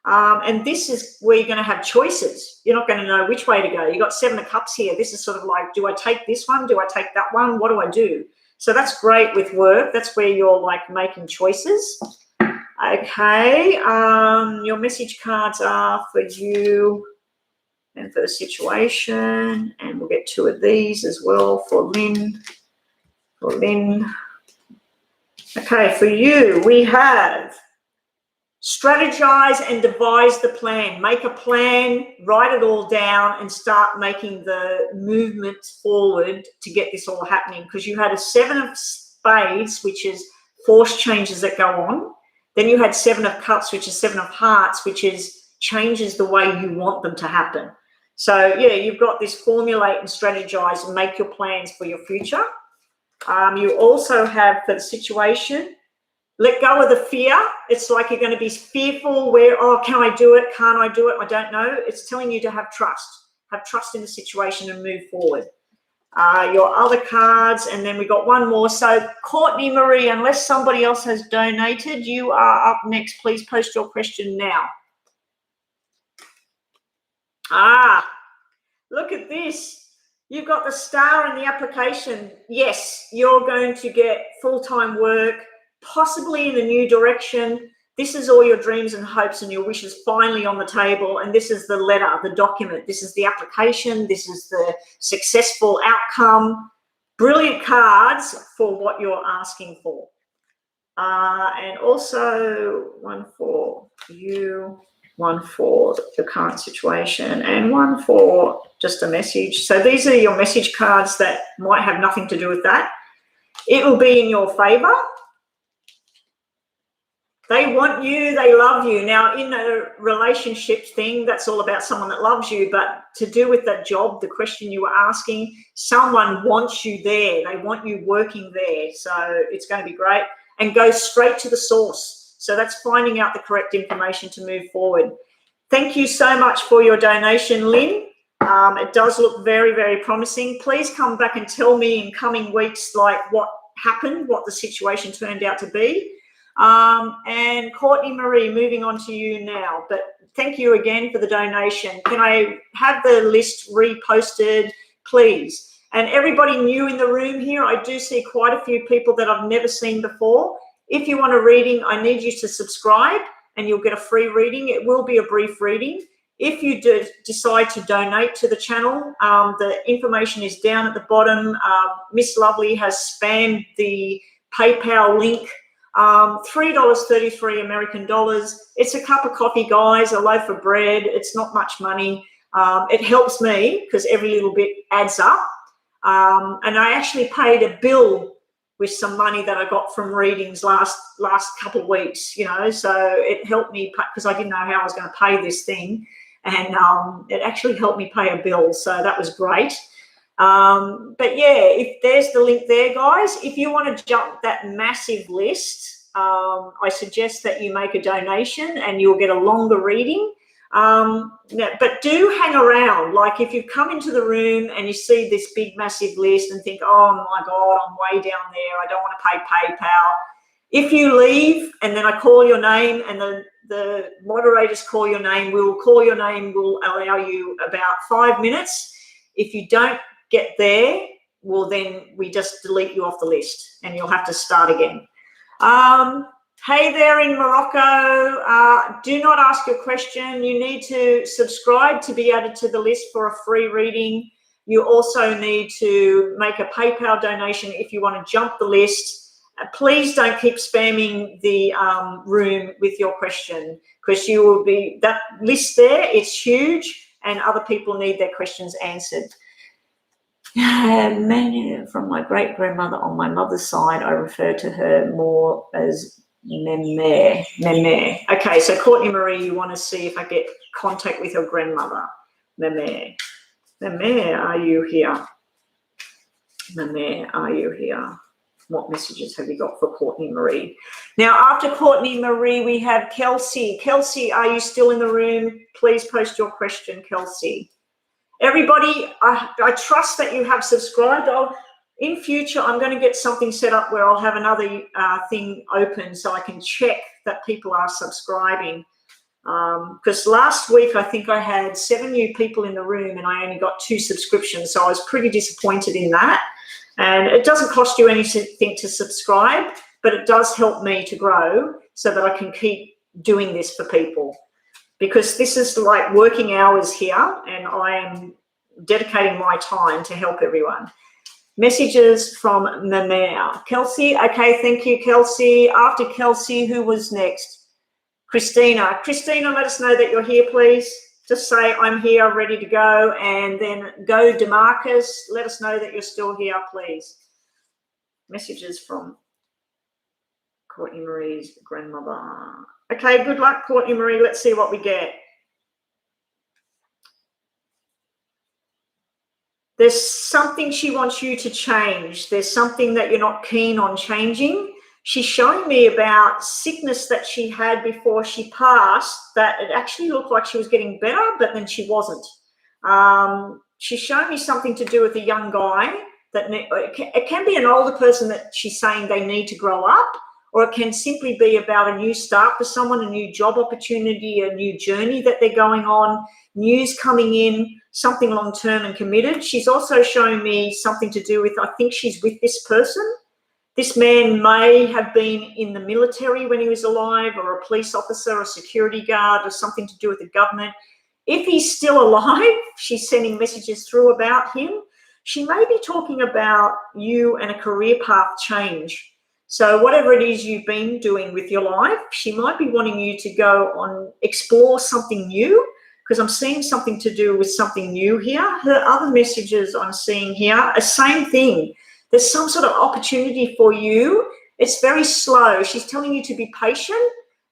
Speaker 1: And this is where you're going to have choices. You're not going to know which way to go. You've got Seven of Cups here. This is sort of like, do I take this one? Do I take that one? What do I do? So that's great with work. That's where you're like making choices. Okay. Your message cards are for you and for the situation. And we'll get two of these as well for Lynn. Okay, for you, we have strategize and devise the plan. Make a plan, write it all down, and start making the movements forward to get this all happening. Because you had a Seven of Spades, which is force changes that go on. Then you had Seven of Cups, which is Seven of Hearts, which is changes the way you want them to happen. So, yeah, you've got this formulate and strategize and make your plans for your future. You also have for the situation, let go of the fear. It's like you're going to be fearful where, oh, can I do it? Can't I do it? I don't know. It's telling you to have trust. Have trust in the situation and move forward. Your other cards, and then we got one more. So, Courtney Marie, unless somebody else has donated, you are up next. Please post your question now. Look at this. You've got the star in the application. Yes, you're going to get full-time work, possibly in a new direction. This is all your dreams and hopes and your wishes finally on the table. And this is the letter, the document. This is the application. This is the successful outcome. Brilliant cards for what you're asking for. And also one for you, one for the current situation, and one for just a message. So these are your message cards that might have nothing to do with that. It will be in your favor. They want you, they love you. Now, in a relationship thing, that's all about someone that loves you, but to do with that job, the question you were asking, someone wants you there. They want you working there. So it's going to be great. And go straight to the source. So that's finding out the correct information to move forward. Thank you so much for your donation, Lynn. It does look very, very promising. Please come back and tell me in coming weeks, like what happened, what the situation turned out to be. And Courtney Marie, moving on to you now. But thank you again for the donation. Can I have the list reposted, please? And everybody new in the room here, I do see quite a few people that I've never seen before. If you want a reading, I need you to subscribe and you'll get a free reading. It will be a brief reading. If you do decide to donate to the channel, the information is down at the bottom. Miss Lovely has spammed the PayPal link. $3.33 American dollars. It's a cup of coffee, guys, a loaf of bread. It's not much money. It helps me because every little bit adds up. And I actually paid a bill with some money that I got from readings last couple of weeks, you know, so it helped me because I didn't know how I was going to pay this thing, and it actually helped me pay a bill, so that was great. But yeah, if there's the link there, guys, if you want to jump that massive list, I suggest that you make a donation and you'll get a longer reading. But do hang around. Like if you come into the room and you see this big massive list and think, oh my God, I'm way down there, I don't want to pay PayPal. If you leave and then I call your name and the moderators call your name, we'll call your name, we'll allow you about 5 minutes. If you don't get there, well then we just delete you off the list and you'll have to start again. Hey there in Morocco, do not ask your question. You need to subscribe to be added to the list for a free reading. You also need to make a PayPal donation if you want to jump the list. Please don't keep spamming the room with your question, because you will be, that list there, it's huge and other people need their questions answered. From my great-grandmother on my mother's side, I refer to her more as Meme. Okay, so Courtney Marie, you want to see if I get contact with your grandmother. Meme, are you here? Meme, are you here? What messages have you got for Courtney Marie? Now, after Courtney Marie, we have Kelsey. Kelsey, are you still in the room? Please post your question, Kelsey. Everybody, I trust that you have subscribed. In future, I'm going to get something set up where I'll have another thing open so I can check that people are subscribing. Because last week, I think I had 7 new people in the room and I only got 2 subscriptions. So I was pretty disappointed in that. And it doesn't cost you anything to subscribe, but it does help me to grow so that I can keep doing this for people. Because this is like working hours here and I am dedicating my time to help everyone. Messages from Mamere. Kelsey, okay, thank you, Kelsey. After Kelsey, who was next? Christina. Christina, let us know that you're here, please. Just say, I'm here, ready to go. And then go DeMarcus. Let us know that you're still here, please. Messages from Courtney Marie's grandmother. Okay, good luck, Courtney Marie. Let's see what we get. There's something she wants you to change. There's something that you're not keen on changing. She's showing me about sickness that she had before she passed, that it actually looked like she was getting better, but then she wasn't. She's showing me something to do with a young guy. It can be an older person that she's saying they need to grow up, or it can simply be about a new start for someone, a new job opportunity, a new journey that they're going on, news coming in, something long-term and committed. She's also showing me something to do with, I think she's with this person, This man may have been in the military when he was alive, or a police officer, a security guard, or something to do with the government. If he's still alive, she's sending messages through about him. She may be talking about you and a career path change. So whatever it is you've been doing with your life, she might be wanting you to go on, explore something new, because I'm seeing something to do with something new here. Her other messages I'm seeing here are same thing. There's some sort of opportunity for you. It's very slow. She's telling you to be patient,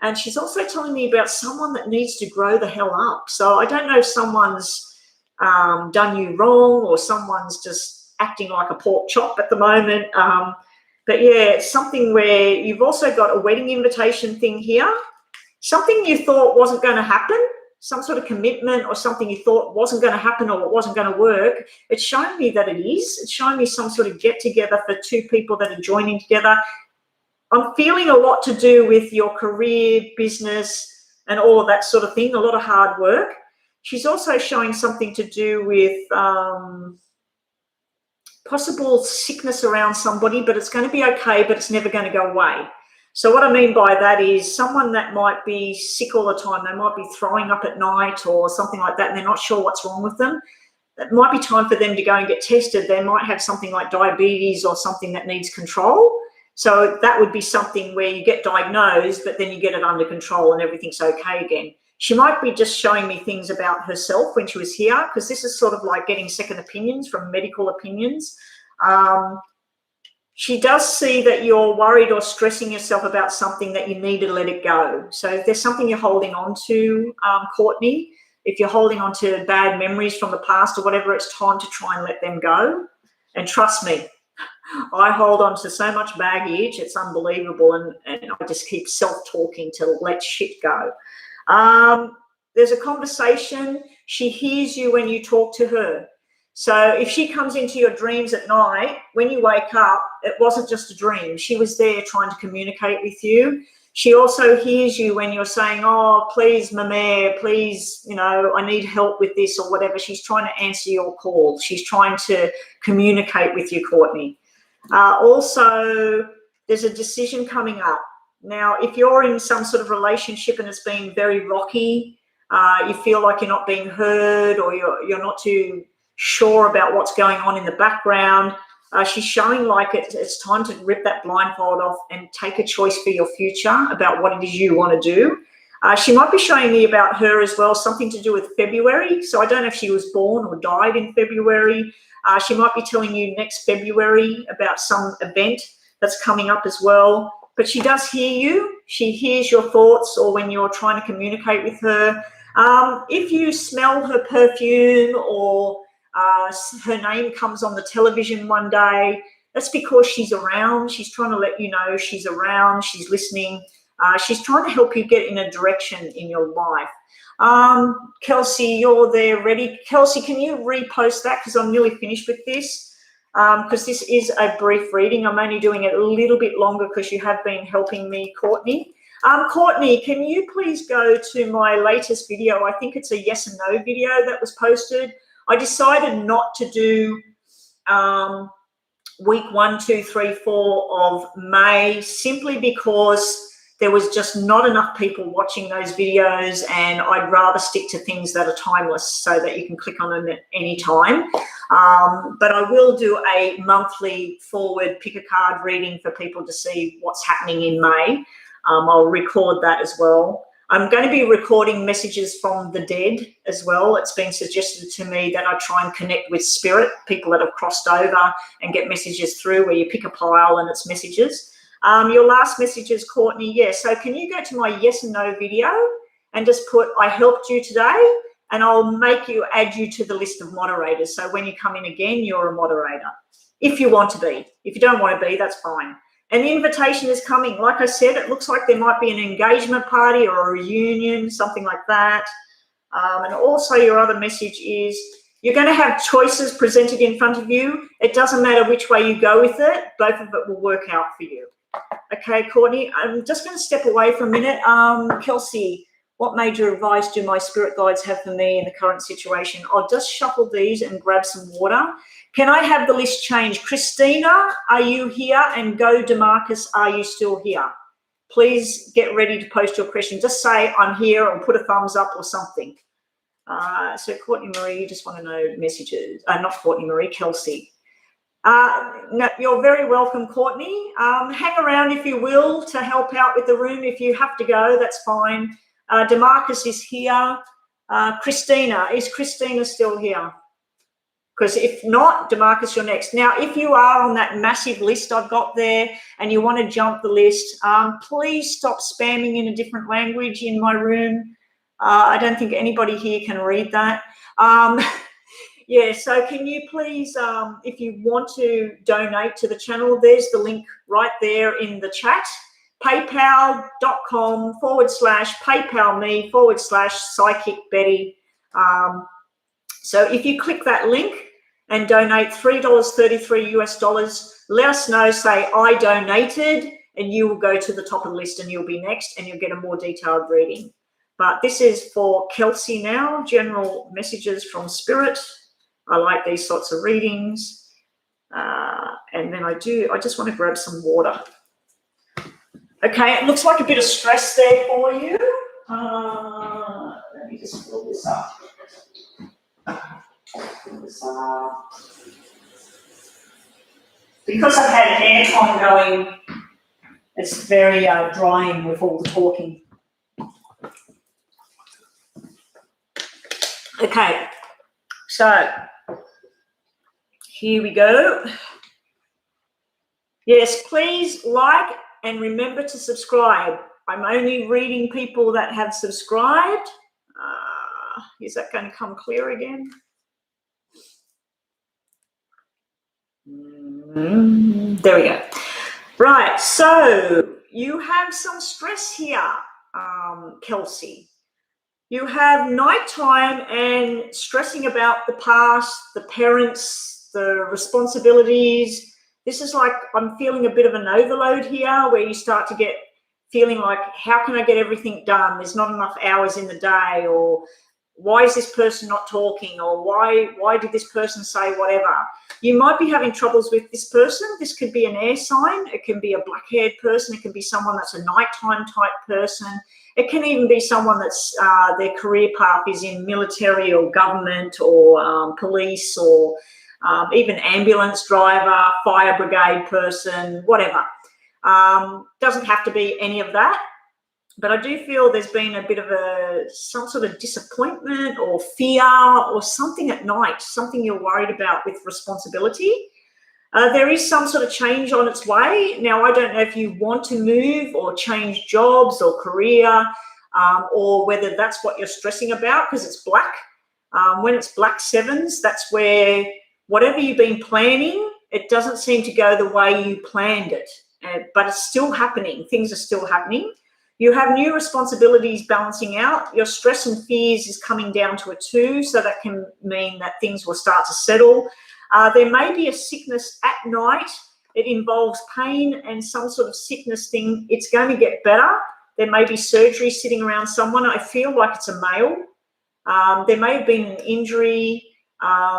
Speaker 1: and she's also telling me about someone that needs to grow the hell up. So I don't know if someone's done you wrong, or someone's just acting like a pork chop at the moment. But yeah, it's something where you've also got a wedding invitation thing here. Something you thought wasn't going to happen, some sort of commitment, or something you thought wasn't going to happen, or it wasn't going to work. It's showing me that it is. It's showing me some sort of get together for two people that are joining together. I'm feeling a lot to do with your career, business, and all of that sort of thing, a lot of hard work. She's also showing something to do with possible sickness around somebody, but it's going to be okay, but it's never going to go away. So what I mean by that is someone that might be sick all the time. They might be throwing up at night or something like that, and they're not sure what's wrong with them. It might be time for them to go and get tested. They might have something like diabetes or something that needs control. So that would be something where you get diagnosed, but then you get it under control and everything's okay again. She might be just showing me things about herself when she was here, because this is sort of like getting second opinions from medical opinions. She does see that you're worried or stressing yourself about something that you need to let it go. So if there's something you're holding on to, Courtney, if you're holding on to bad memories from the past or whatever, it's time to try and let them go. And trust me, I hold on to so much baggage, it's unbelievable, and I just keep self-talking to let shit go. There's a conversation. She hears you when you talk to her. So if she comes into your dreams at night, when you wake up, it wasn't just a dream. She was there trying to communicate with you. She also hears you when you're saying, oh, please, Mama, please, you know, I need help with this or whatever. She's trying to answer your call. She's trying to communicate with you, Courtney. Also, there's a decision coming up. Now, if you're in some sort of relationship and it's been very rocky, you feel like you're not being heard, or you're not too sure about what's going on in the background, she's showing like it's time to rip that blindfold off and take a choice for your future about what it is you want to do. She might be showing me about her as well, something to do with February. So I don't know if she was born or died in February. She might be telling you next February about some event that's coming up as well. But she does hear you. She hears your thoughts, or when you're trying to communicate with her. If you smell her perfume, or her name comes on the television one day, that's because she's around. She's trying to let you know she's around, she's listening. She's trying to help you get in a direction in your life. Kelsey, you're there ready. Kelsey, can you repost that, because I'm nearly finished with this? Because this is a brief reading. I'm only doing it a little bit longer because you have been helping me, Courtney. Courtney, can you please go to my latest video? I think it's a yes and no video that was posted. I decided not to do week 1, 2, 3, 4 of May, simply because there was just not enough people watching those videos, and I'd rather stick to things that are timeless so that you can click on them at any time. But I will do a monthly forward pick a card reading for people to see what's happening in May. I'll record that as well. I'm going to be recording messages from the dead as well. It's been suggested to me that I try and connect with spirit, people that have crossed over, and get messages through where you pick a pile and it's messages. Your last message is, Courtney, yes. So can you go to my yes and no video and just put, I helped you today, and I'll add you to the list of moderators. So when you come in again, you're a moderator, if you want to be. If you don't want to be, that's fine. An invitation is coming. Like I said, it looks like there might be an engagement party or a reunion, something like that. And also your other message is, you're going to have choices presented in front of you. It doesn't matter which way you go with it. Both of it will work out for you. Okay, Courtney, I'm just going to step away for a minute. Kelsey, What major advice do my spirit guides have for me in the current situation? I'll just shuffle these and grab some water. Can I have the list changed? Christina, are you here? And Go Demarcus, are you still here? Please get ready to post your question. Just say I'm here or put a thumbs up or something. So Courtney Marie, you just want to know messages. Not Courtney Marie, Kelsey. No, you're very welcome, Courtney. Hang around if you will to help out with the room. If you have to go, that's fine. Demarcus is here. Christina, is Christina still here? Because if not, Demarcus, you're next. Now, if you are on that massive list I've got there and you want to jump the list, please stop spamming in a different language in my room. I don't think anybody here can read that. Yeah, so can you please, if you want to donate to the channel, there's the link right there in the chat, paypal.com/paypalme/Psychic Betty. So if you click that link and donate $3.33 US, let us know, say I donated, and you will go to the top of the list and you'll be next and you'll get a more detailed reading. But this is for Kelsey now, general messages from Spirit. I like these sorts of readings. And then I just want to grab some water. Okay, it looks like a bit of stress there for you. Let me just fill this up. Because I've had aircon going, it's very drying with all the talking. Okay, so here we go. Yes, please like and remember to subscribe. I'm only reading people that have subscribed. Is that going to come clear again? There we go. Right, so you have some stress here, Kelsey. You have nighttime and stressing about the past, the parents, the responsibilities. This is like, I'm feeling a bit of an overload here where you start to get feeling like, how can I get everything done? There's not enough hours in the day, or why is this person not talking, or why did this person say whatever? You might be having troubles with this person. This could be an air sign. It can be a black-haired person. It can be someone that's a nighttime type person. It can even be someone that's their career path is in military or government or police or even ambulance driver, fire brigade person, whatever. Doesn't have to be any of that. But I do feel there's been a bit of some sort of disappointment or fear or something at night, something you're worried about with responsibility. There is some sort of change on its way. Now, I don't know if you want to move or change jobs or career, or whether that's what you're stressing about, because it's black. When it's black sevens, that's where whatever you've been planning, it doesn't seem to go the way you planned it. But it's still happening. Things are still happening. You have new responsibilities balancing out. Your stress and fears is coming down to a 2, so that can mean that things will start to settle. There may be a sickness at night. It involves pain and some sort of sickness thing. It's going to get better. There may be surgery sitting around someone. I feel like it's a male. There may have been an injury,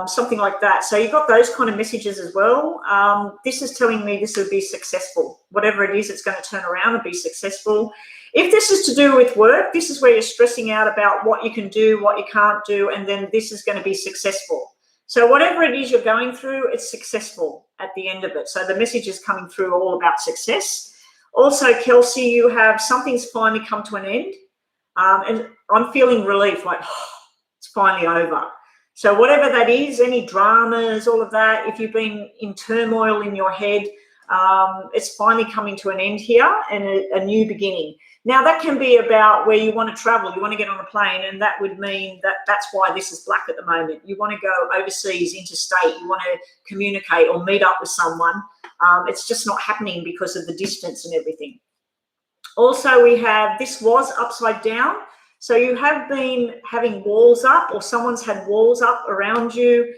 Speaker 1: something like that. So you've got those kind of messages as well. This is telling me this will be successful. Whatever it is, it's going to turn around and be successful. If this is to do with work, this is where you're stressing out about what you can do, what you can't do, and then this is going to be successful. So whatever it is you're going through, it's successful at the end of it. So the message is coming through all about success. Also, Kelsey, you have something's finally come to an end. And I'm feeling relief, like, oh, it's finally over. So whatever that is, any dramas, all of that, if you've been in turmoil in your head, it's finally coming to an end here and a new beginning. Now, that can be about where you want to travel. You want to get on a plane, and that would mean that that's why this is black at the moment. You want to go overseas, interstate. You want to communicate or meet up with someone. It's just not happening because of the distance and everything. Also, we have this was upside down. So you have been having walls up, or someone's had walls up around you.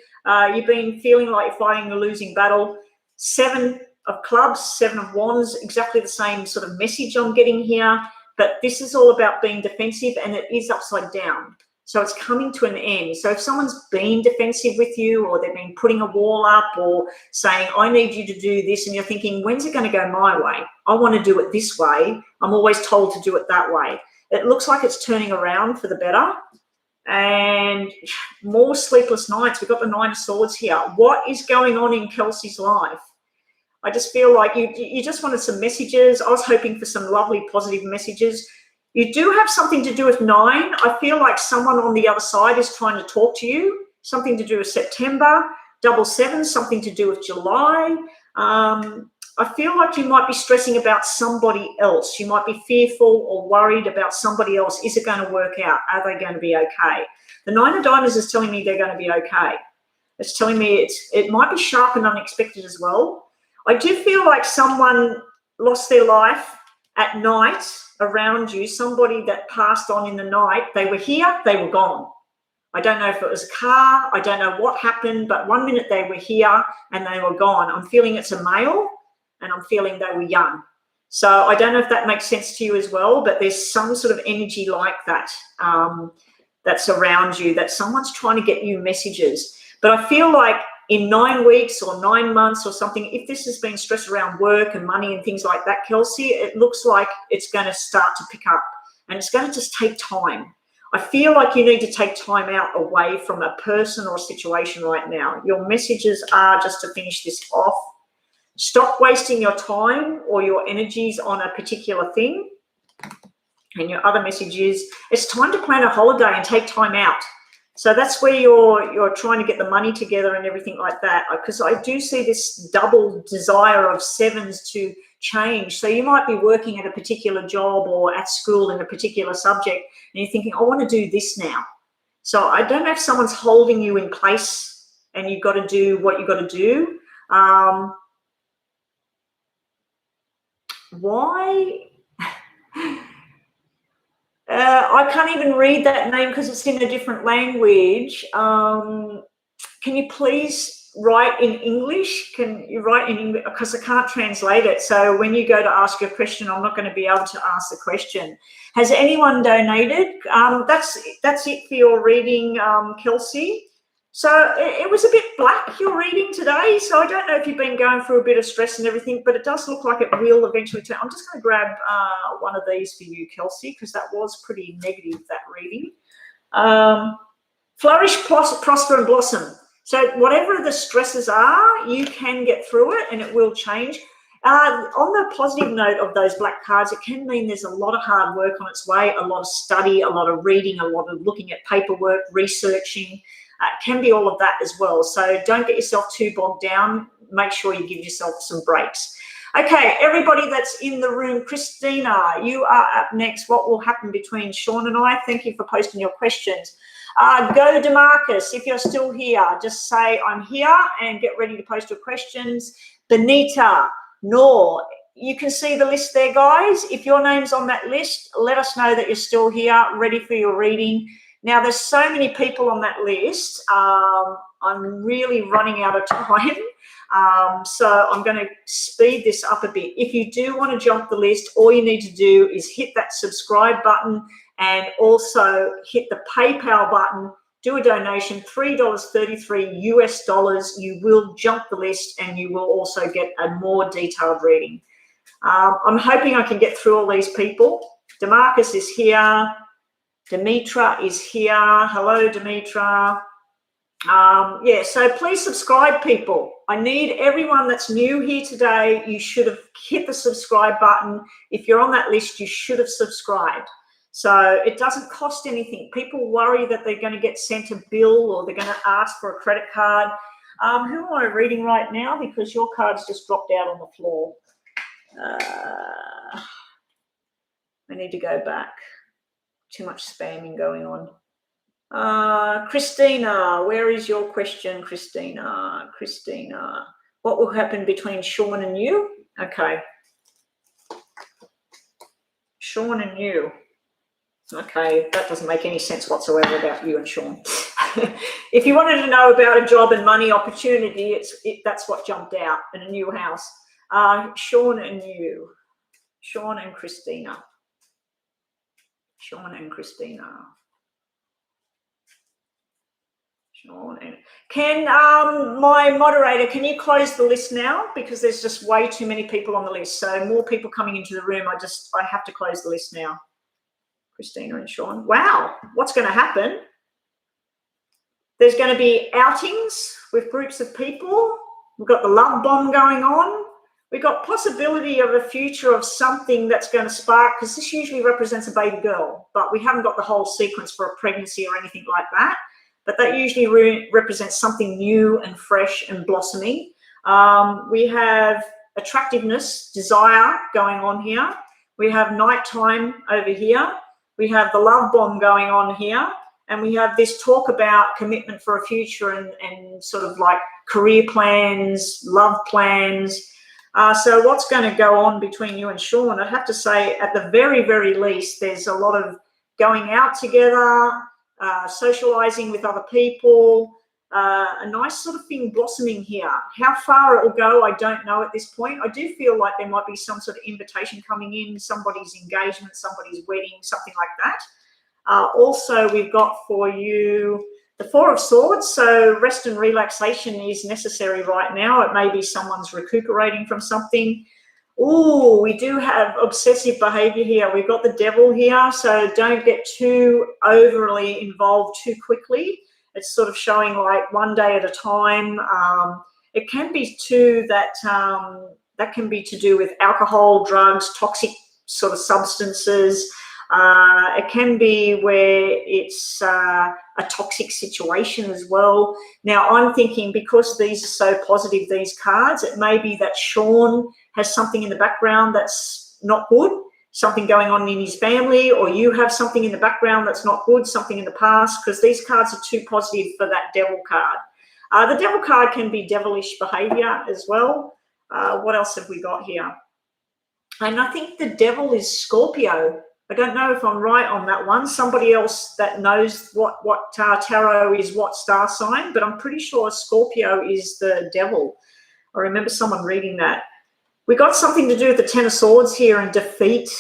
Speaker 1: You've been feeling like you're fighting a losing battle. 7 of clubs, 7 of wands, exactly the same sort of message I'm getting here. but this is all about being defensive, and it is upside down. So it's coming to an end. So if someone's been defensive with you, or they've been putting a wall up or saying, I need you to do this, and you're thinking, when's it going to go my way? I want to do it this way. I'm always told to do it that way. It looks like it's turning around for the better. And more sleepless nights. We've got the Nine of Swords here. What is going on in Kelsey's life? I just feel like you just wanted some messages. I was hoping for some lovely positive messages. You do have something to do with 9. I feel like someone on the other side is trying to talk to you. Something to do with September. 7, something to do with July. I feel like you might be stressing about somebody else. You might be fearful or worried about somebody else. Is it going to work out? Are they going to be okay? The 9 of Diamonds is telling me they're going to be okay. It's telling me it might be sharp and unexpected as well. I do feel like someone lost their life at night around you, somebody that passed on in the night. They were here, they were gone. I don't know if it was a car, I don't know what happened, but one minute they were here and they were gone. I'm feeling it's a male, and I'm feeling they were young. So I don't know if that makes sense to you as well, but there's some sort of energy like that that's around you, that someone's trying to get you messages. But I feel like in 9 weeks or 9 months or something, if this has been stress around work and money and things like that, Kelsey, it looks like it's going to start to pick up, and it's going to just take time. I feel like you need to take time out away from a person or a situation right now. Your messages are, just to finish this off, stop wasting your time or your energies on a particular thing. And your other message is, it's time to plan a holiday and take time out. So that's where you're trying to get the money together and everything like that, because I do see this double desire of 7s to change. So you might be working at a particular job or at school in a particular subject, and you're thinking, I want to do this now. So I don't know if someone's holding you in place and you've got to do what you've got to do. Why? I can't even read that name because it's in a different language. Can you please write in English? Can you write in English? Because I can't translate it. So when you go to ask your question, I'm not going to be able to ask the question. Has anyone donated? That's it for your reading, Kelsey. So it was a bit black, your reading today. So I don't know if you've been going through a bit of stress and everything, but it does look like it will eventually turn. I'm just going to grab one of these for you, Kelsey, because that was pretty negative, that reading. Flourish, prosper, and blossom. So whatever the stresses are, you can get through it and it will change. On the positive note of those black cards, it can mean there's a lot of hard work on its way, a lot of study, a lot of reading, a lot of looking at paperwork, researching. It can be all of that as well. So don't get yourself too bogged down. Make sure you give yourself some breaks. Okay, everybody that's in the room, Christina, you are up next. What will happen between Sean and I? Thank you for posting your questions. Go DeMarcus, if you're still here, just say I'm here and get ready to post your questions. Benita, Noor, you can see the list there, guys. If your name's on that list, let us know that you're still here, ready for your reading. Now, there's so many people on that list. I'm really running out of time. So I'm going to speed this up a bit. If you do want to jump the list, all you need to do is hit that subscribe button and also hit the PayPal button, do a donation, $3.33 US. You will jump the list and you will also get a more detailed reading. I'm hoping I can get through all these people. DeMarcus is here. Demetra is here. Hello, Demetra. Yeah, so please subscribe, people. I need everyone that's new here today. You should have hit the subscribe button. If you're on that list, you should have subscribed. So it doesn't cost anything. People worry that they're going to get sent a bill or they're going to ask for a credit card. Who am I reading right now? Because your card's just dropped out on the floor. I need to go back. Too much spamming going on. Christina, where is your question, Christina? Christina, what will happen between Sean and you? Okay. Sean and you. Okay, that doesn't make any sense whatsoever about you and Sean. If you wanted to know about a job and money opportunity, that's what jumped out in a new house. Sean and you. Sean and Christina. Sean and Christina. Sean and... Can my moderator, can you close the list now? Because there's just way too many people on the list. So more people coming into the room. I have to close the list now. Christina and Sean. Wow, what's going to happen? There's going to be outings with groups of people. We've got the love bomb going on. We've got possibility of a future of something that's going to spark, because this usually represents a baby girl, but we haven't got the whole sequence for a pregnancy or anything like that. But that usually represents something new and fresh and blossoming. We have attractiveness, desire going on here. We have nighttime over here. We have the love bomb going on here. And we have this talk about commitment for a future and sort of like career plans, love plans. So what's going to go on between you and Sean? I'd have to say at the very, very least, there's a lot of going out together, socializing with other people, a nice sort of thing blossoming here. How far it will go, I don't know at this point. I do feel like there might be some sort of invitation coming in, somebody's engagement, somebody's wedding, something like that. Also, we've got for you the Four of Swords. So rest and relaxation is necessary right now. It may be someone's recuperating from something. Oh, we do have obsessive behavior here. We've got the Devil here. So don't get too overly involved too quickly. It's sort of showing like one day at a time. It can be too that can be to do with alcohol, drugs, toxic sort of substances. It can be where it's a toxic situation as well. Now, I'm thinking because these are so positive, these cards, it may be that Sean has something in the background that's not good, something going on in his family, or you have something in the background that's not good, something in the past, because these cards are too positive for that Devil card. The Devil card can be devilish behavior as well. What else have we got here? And I think the Devil is Scorpio. I don't know if I'm right on that one. Somebody else that knows what tarot is, what star sign, but I'm pretty sure Scorpio is the Devil. I remember someone reading that. We got something to do with the Ten of Swords here and defeat.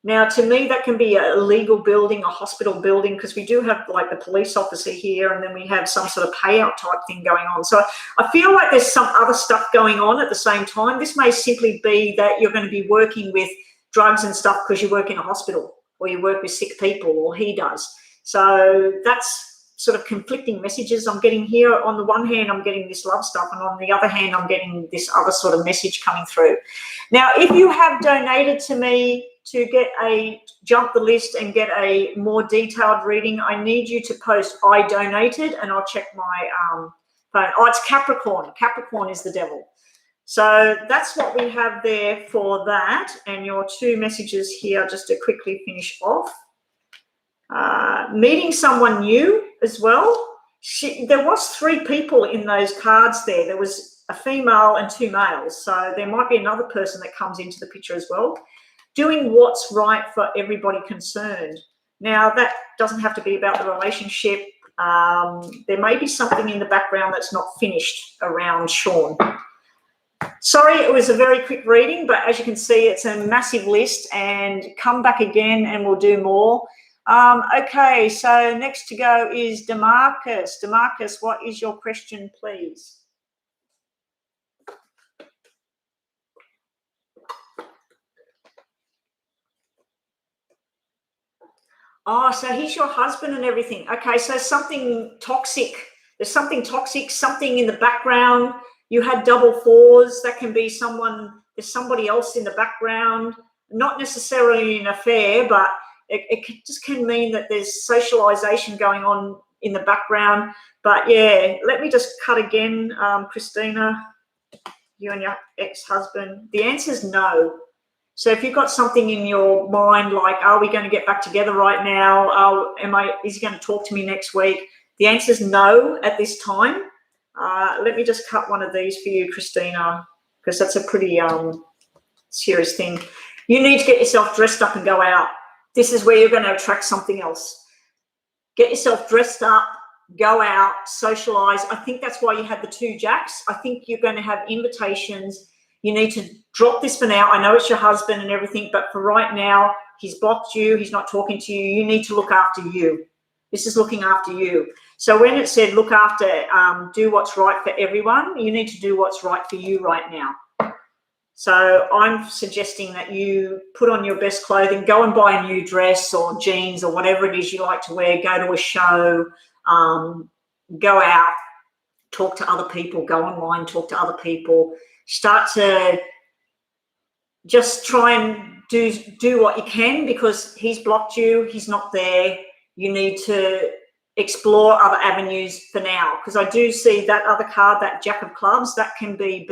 Speaker 1: Now, to me, that can be a legal building, a hospital building, because we do have like the police officer here, and then we have some sort of payout type thing going on. So I feel like there's some other stuff going on at the same time. This may simply be that you're going to be working with drugs and stuff because you work in a hospital, or you work with sick people, or he does. So that's sort of conflicting messages I'm getting here. On the one hand, I'm getting this love stuff, and on the other hand, I'm getting this other sort of message coming through. Now, if you have donated to me to jump the list and get a more detailed reading, I need you to post I donated, and I'll check my phone. Oh, it's Capricorn. Capricorn is the Devil. So that's what we have there for that. And your two messages here, just to quickly finish off. Meeting someone new as well. There was 3 people in those cards there. There was a female and 2 males. So there might be another person that comes into the picture as well. Doing what's right for everybody concerned. Now, that doesn't have to be about the relationship. There may be something in the background that's not finished around Sean. Sorry, it was a very quick reading, but as you can see, it's a massive list, and come back again and we'll do more. Okay, so next to go is Demarcus. Demarcus, what is your question, please? Oh, so he's your husband and everything. Okay, so something toxic. There's something toxic, something in the background. You had double 4s. That can be there's somebody else in the background, not necessarily an affair, but it just can mean that there's socialization going on in the background. But yeah, let me just cut again, Christina, you and your ex-husband. The answer is no. So if you've got something in your mind like, are we going to get back together right now? Is he going to talk to me next week? The answer is no at this time. Let me just cut one of these for you, Christina, because that's a pretty serious thing. You need to get yourself dressed up and go out. This is where you're going to attract something else. Get yourself dressed up, go out, socialize. I think that's why you had the 2 jacks. I think you're going to have invitations. You need to drop this for now. I know it's your husband and everything, but for right now, He's blocked you. He's not talking to you. You need to look after you. This is looking after you. So when it said look after, do what's right for everyone, you need to do what's right for you right now. So I'm suggesting that you put on your best clothing, go and buy a new dress or jeans or whatever it is you like to wear, go to a show, go out, talk to other people, go online, talk to other people, start to just try and do what you can, because he's blocked you, he's not there. You need to explore other avenues for now, because I do see that other card, that Jack of Clubs, that can be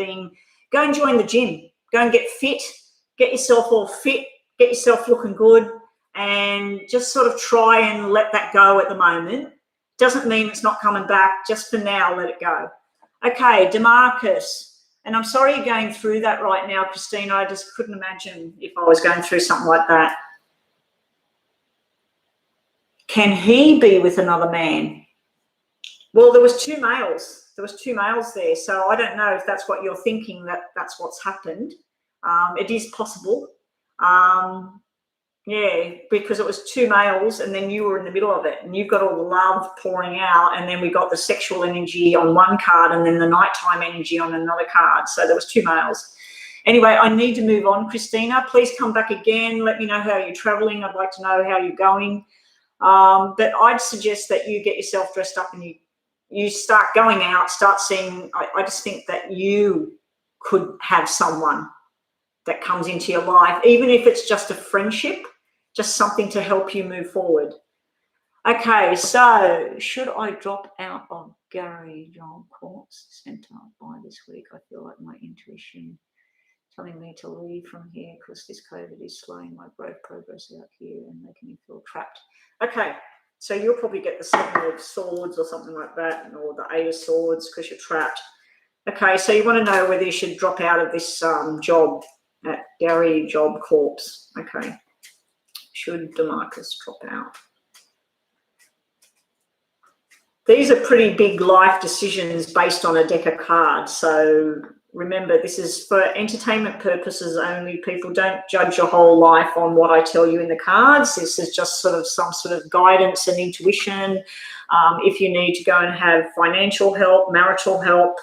Speaker 1: go and join the gym, go and get fit, get yourself all fit, get yourself looking good, and just sort of try and let that go at the moment. Doesn't mean it's not coming back. Just for now, let it go. Okay, Demarcus. And I'm sorry you're going through that right now, Christina. I just couldn't imagine if I was going through something like that. Can he be with another man? Well, there was two males. There was two males there. So I don't know if that's what you're thinking, that's what's happened. It is possible. Yeah, because it was two males and then you were in the middle of it and you've got all the love pouring out, and then we got the sexual energy on one card and then the nighttime energy on another card. So there was two males. Anyway, I need to move on, Christina. Please come back again. Let me know how you're traveling. I'd like to know how you're going. But I'd suggest that you get yourself dressed up and you start going out, start seeing. I just think that you could have someone that comes into your life, even if it's just a friendship, just something to help you move forward. Okay, so should I drop out of Gary John Courts Centre by this week? I feel like my intuition telling me to leave from here because this COVID is slowing my growth progress out here and making me feel trapped. Okay, so you'll probably get the Seven of Swords or something like that, or the Eight of Swords because you're trapped. Okay, so you want to know whether you should drop out of this job at Gary Job Corps. Okay, should Demarcus drop out? These are pretty big life decisions based on a deck of cards. So remember, this is for entertainment purposes only. People, don't judge your whole life on what I tell you in the cards. This is just sort of some sort of guidance and intuition. If you need to go and have financial help, marital help,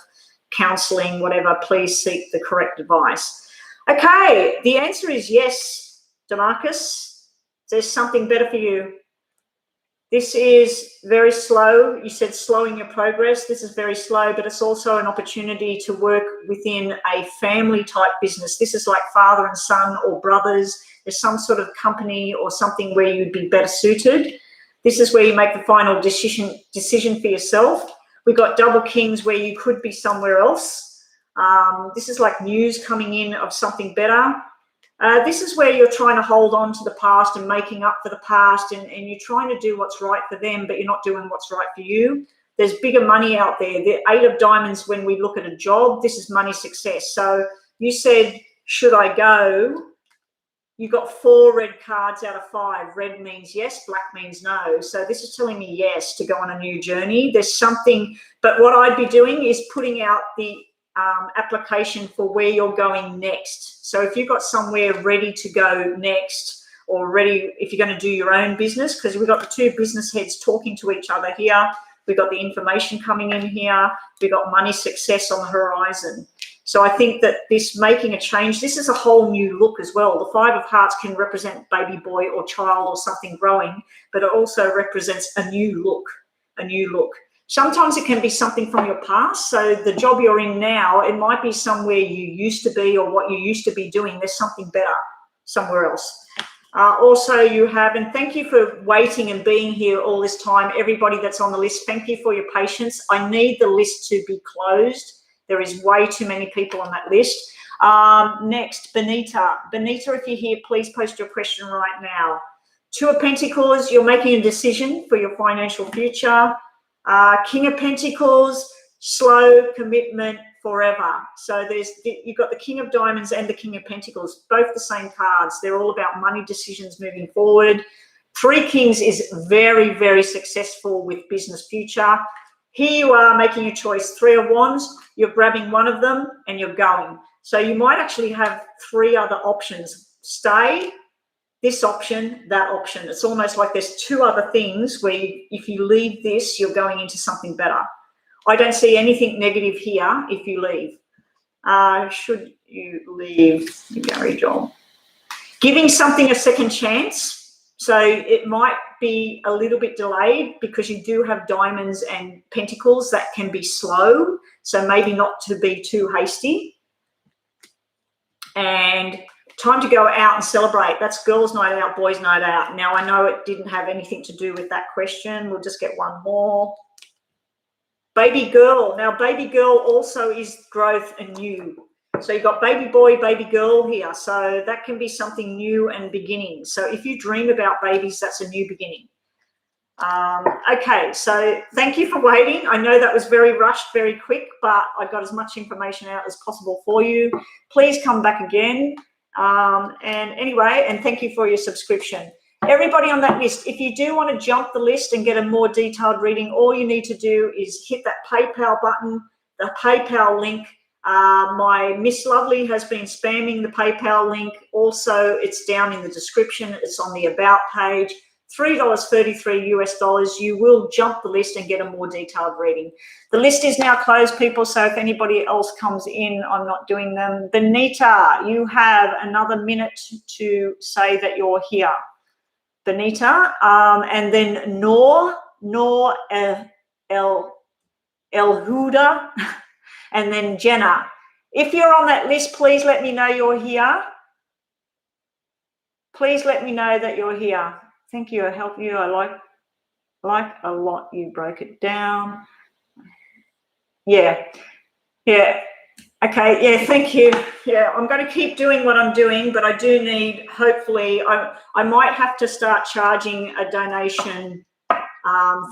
Speaker 1: counseling, whatever, please seek the correct advice. Okay, the answer is yes, Demarcus. There's something better for you. This is very slow. You said slowing your progress. This is very slow, but it's also an opportunity to work within a family type business. This is like father and son or brothers. There's some sort of company or something where you'd be better suited. This is where you make the final decision for yourself. We've got double kings where you could be somewhere else. This is like news coming in of something better. This is where you're trying to hold on to the past and making up for the past, and you're trying to do what's right for them, but you're not doing what's right for you. There's bigger money out there. The Eight of Diamonds, when we look at a job, this is money success. So you said, should I go? You got 4 red cards out of 5. Red means yes, black means no. So this is telling me yes to go on a new journey. There's something, but what I'd be doing is putting out the application for where you're going next. So if you've got somewhere ready to go next, or ready if you're going to do your own business, because we've got the two business heads talking to each other here. We've got the information coming in here. We've got money success on the horizon. So I think that this making a change, this is a whole new look as well. The 5 of Hearts can represent baby boy or child or something growing, but it also represents a new look, a new look. Sometimes it can be something from your past. So the job you're in now, it might be somewhere you used to be or what you used to be doing. There's something better somewhere else. Also you have, and thank you for waiting and being here all this time. Everybody that's on the list, thank you for your patience. I need the list to be closed. There is way too many people on that list. Next, Benita. Benita, if you're here, please post your question right now. 2 of Pentacles, you're making a decision for your financial future. King of Pentacles, slow commitment forever. So you've got the King of Diamonds and the King of Pentacles, both the same cards. They're all about money decisions moving forward. 3 Kings is very, very successful with business future. Here you are making a choice. 3 of Wands, you're grabbing one of them and you're going. So you might actually have 3 other options. Stay. this option, that option. It's almost like there's two other things where if you leave this, you're going into something better. I don't see anything negative here if you leave. Should you leave the Gary job? Giving something a second chance. So it might be a little bit delayed because you do have diamonds and pentacles that can be slow. So maybe not to be too hasty. And time to go out and celebrate. That's girls' night out, boys' night out. Now, I know it didn't have anything to do with that question. We'll just get one more. Baby girl. Now, baby girl also is growth and new. So you've got baby boy, baby girl here. So that can be something new and beginning. So if you dream about babies, that's a new beginning. Okay, so thank you for waiting. I know that was very rushed, very quick, but I got as much information out as possible for you. Please come back again. And thank you for your subscription. Everybody on that list, if you do want to jump the list and get a more detailed reading, all you need to do is hit that PayPal button, the PayPal link. My Miss Lovely has been spamming the PayPal link. Also, it's down in the description. It's on the About page. $3.33 US. You will jump the list and get a more detailed reading. The list is now closed, people, so if anybody else comes in, I'm not doing them. Benita, you have another minute to say that you're here. Benita, and then Noor El Huda, and then Jenna. If you're on that list, please let me know you're here. Please let me know that you're here. Thank you. I help you. I like a lot. You broke it down. Yeah. Okay. Yeah. Thank you. Yeah. I'm going to keep doing what I'm doing, but I do need, hopefully, I might have to start charging a donation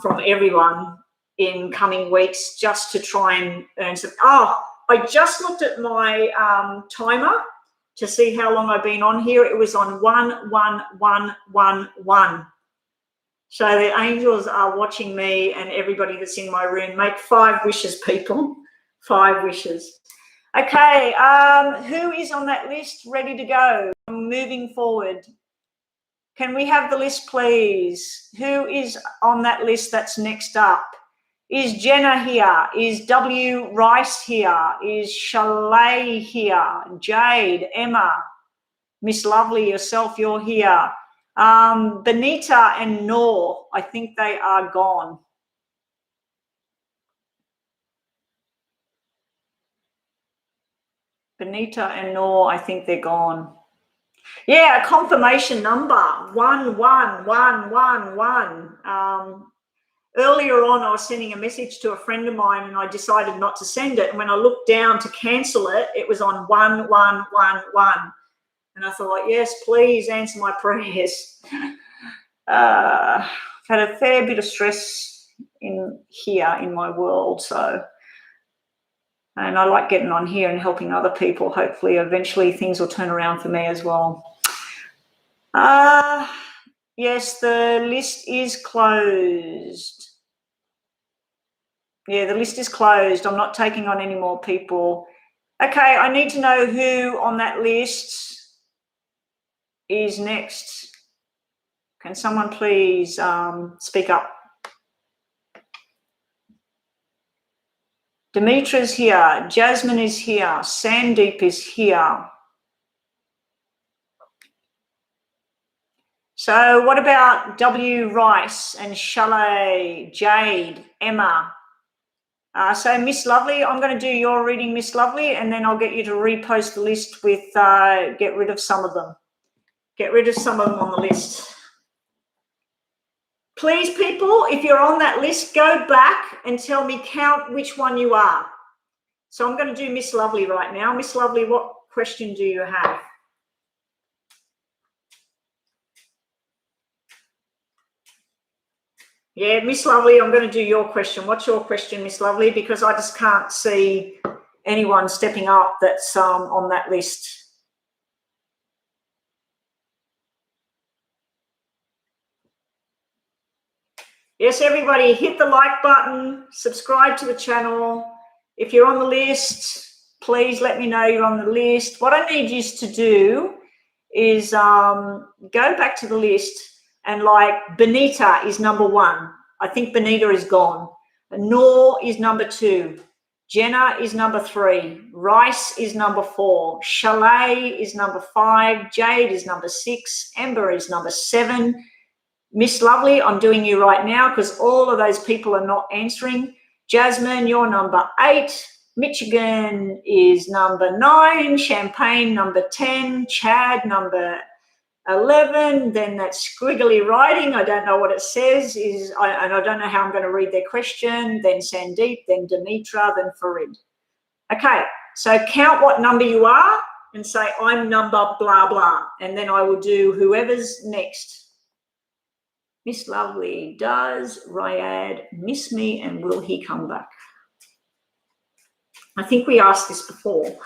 Speaker 1: from everyone in coming weeks just to try and earn some. Oh, I just looked at my timer to see how long I've been on here. It was on 11111. So the angels are watching me and everybody that's in my room. Make 5 wishes, people. 5 wishes. Okay, who is on that list ready to go? I'm moving forward. Can we have the list, please? Who is on that list that's next up? Is Jenna here? Is W. Rice here? Is Chalet here? Jade, Emma, Miss Lovely, yourself, you're here. Benita and Noor, I think they are gone. Benita and Noor, I think they're gone. Yeah, a confirmation number, 11111. Earlier on, I was sending a message to a friend of mine and I decided not to send it. And when I looked down to cancel it, it was on 1111. And I thought, yes, please answer my prayers. I've had a fair bit of stress in here in my world. And I like getting on here and helping other people. Hopefully, eventually things will turn around for me as well. Yes, the list is closed. Yeah, the list is closed. I'm not taking on any more people. Okay, I need to know who on that list is next. Can someone please speak up? Demetra's here. Jasmine is here. Sandeep is here. So what about W. Rice and Chalet, Jade, Emma? So Miss Lovely, I'm going to do your reading, Miss Lovely, and then I'll get you to repost the list with get rid of some of them. Get rid of some of them on the list. Please, people, if you're on that list, go back and tell me, count which one you are. So I'm going to do Miss Lovely right now. Miss Lovely, what question do you have? Yeah, Miss Lovely, I'm going to do your question. What's your question, Miss Lovely? Because I just can't see anyone stepping up that's on that list. Yes, everybody, hit the like button, subscribe to the channel. If you're on the list, please let me know you're on the list. What I need you to do is go back to the list and like Benita is number 1. I think Benita is gone. Noor is number 2. Jenna is number 3. Rice is number 4. Chalet is number 5. Jade is number 6. Ember is number 7. Miss Lovely, I'm doing you right now because all of those people are not answering. Jasmine, you're number 8. Michigan is number 9. Champagne, number 10. Chad, number 11. Then that squiggly writing, I don't know what it says, and I don't know how I'm going to read their question. Then Sandeep, then Demetra, then Farid. Okay, so count what number you are and say, I'm number blah, blah. And then I will do whoever's next. Miss Lovely, does Ryad miss me and will he come back? I think we asked this before.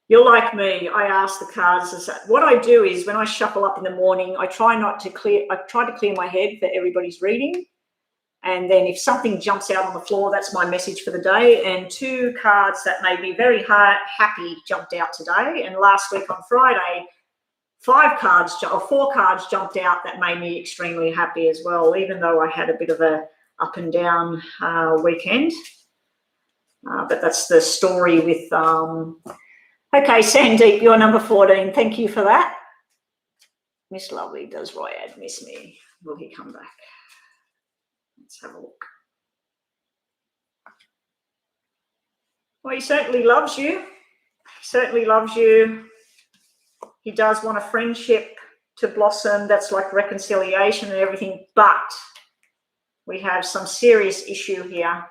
Speaker 1: You're like me. I ask the cards. What I do is when I shuffle up in the morning, I try to clear my head for everybody's reading. And then if something jumps out on the floor, that's my message for the day. And 2 cards that made me very happy jumped out today. And last week on Friday, 4 cards jumped out that made me extremely happy as well, even though I had a bit of a up and down weekend. But that's the story with, okay, Sandeep, you're number 14. Thank you for that. Miss Lovely, does Ryad miss me? Will he come back? Let's have a look. Well, he certainly loves you. He certainly loves you. He does want a friendship to blossom. That's like reconciliation and everything. But we have some serious issue here.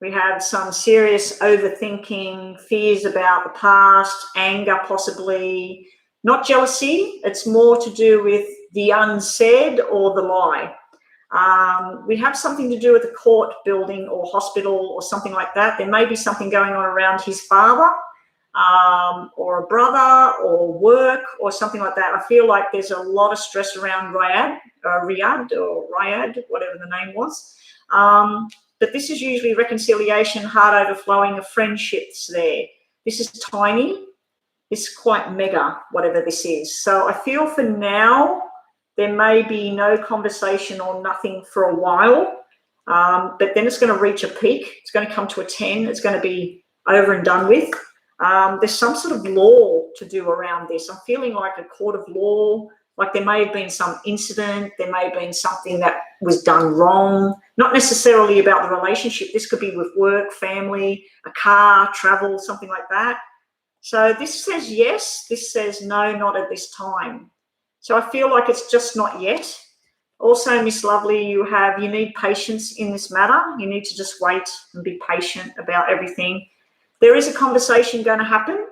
Speaker 1: We have some serious overthinking, fears about the past, anger possibly, not jealousy. It's more to do with the unsaid or the lie. We have something to do with a court building or hospital or something like that. There may be something going on around his father or a brother or work or something like that. I feel like there's a lot of stress around Ryad, whatever the name was. But this is usually reconciliation, heart overflowing of friendships there. This is tiny. This is quite mega, whatever this is. So I feel for now, there may be no conversation or nothing for a while, but then it's going to reach a peak. It's going to come to a 10. It's going to be over and done with. There's some sort of law to do around this. I'm feeling like a court of law, like there may have been some incident. There may have been something that was done wrong, not necessarily about the relationship. This could be with work, family, a car, travel, something like that. So this says yes. This says no, not at this time. So I feel like it's just not yet. Also, Miss Lovely, you need patience in this matter. You need to just wait and be patient about everything. There is a conversation going to happen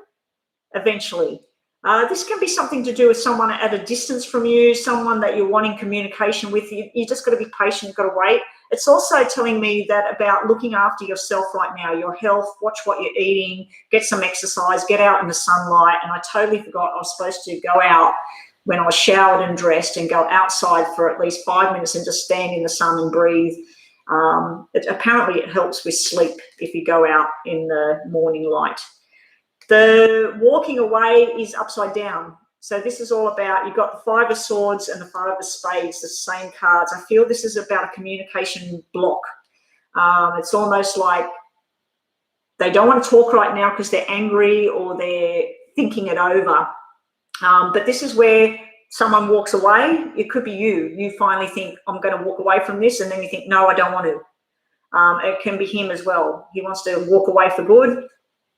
Speaker 1: eventually. This can be something to do with someone at a distance from you, someone that you're wanting communication with. You just got to be patient. You've got to wait. It's also telling me that about looking after yourself right now, your health, watch what you're eating, get some exercise, get out in the sunlight. And I totally forgot I was supposed to go out when I was showered and dressed and go outside for at least 5 minutes and just stand in the sun and breathe. Apparently it helps with sleep if you go out in the morning light. The walking away is upside down. So this is all about, you've got the 5 of Swords and the 5 of Spades, the same cards. I feel this is about a communication block. It's almost like they don't want to talk right now because they're angry or they're thinking it over. But this is where someone walks away. It could be you. You finally think, I'm going to walk away from this. And then you think, no, I don't want to. It can be him as well. He wants to walk away for good.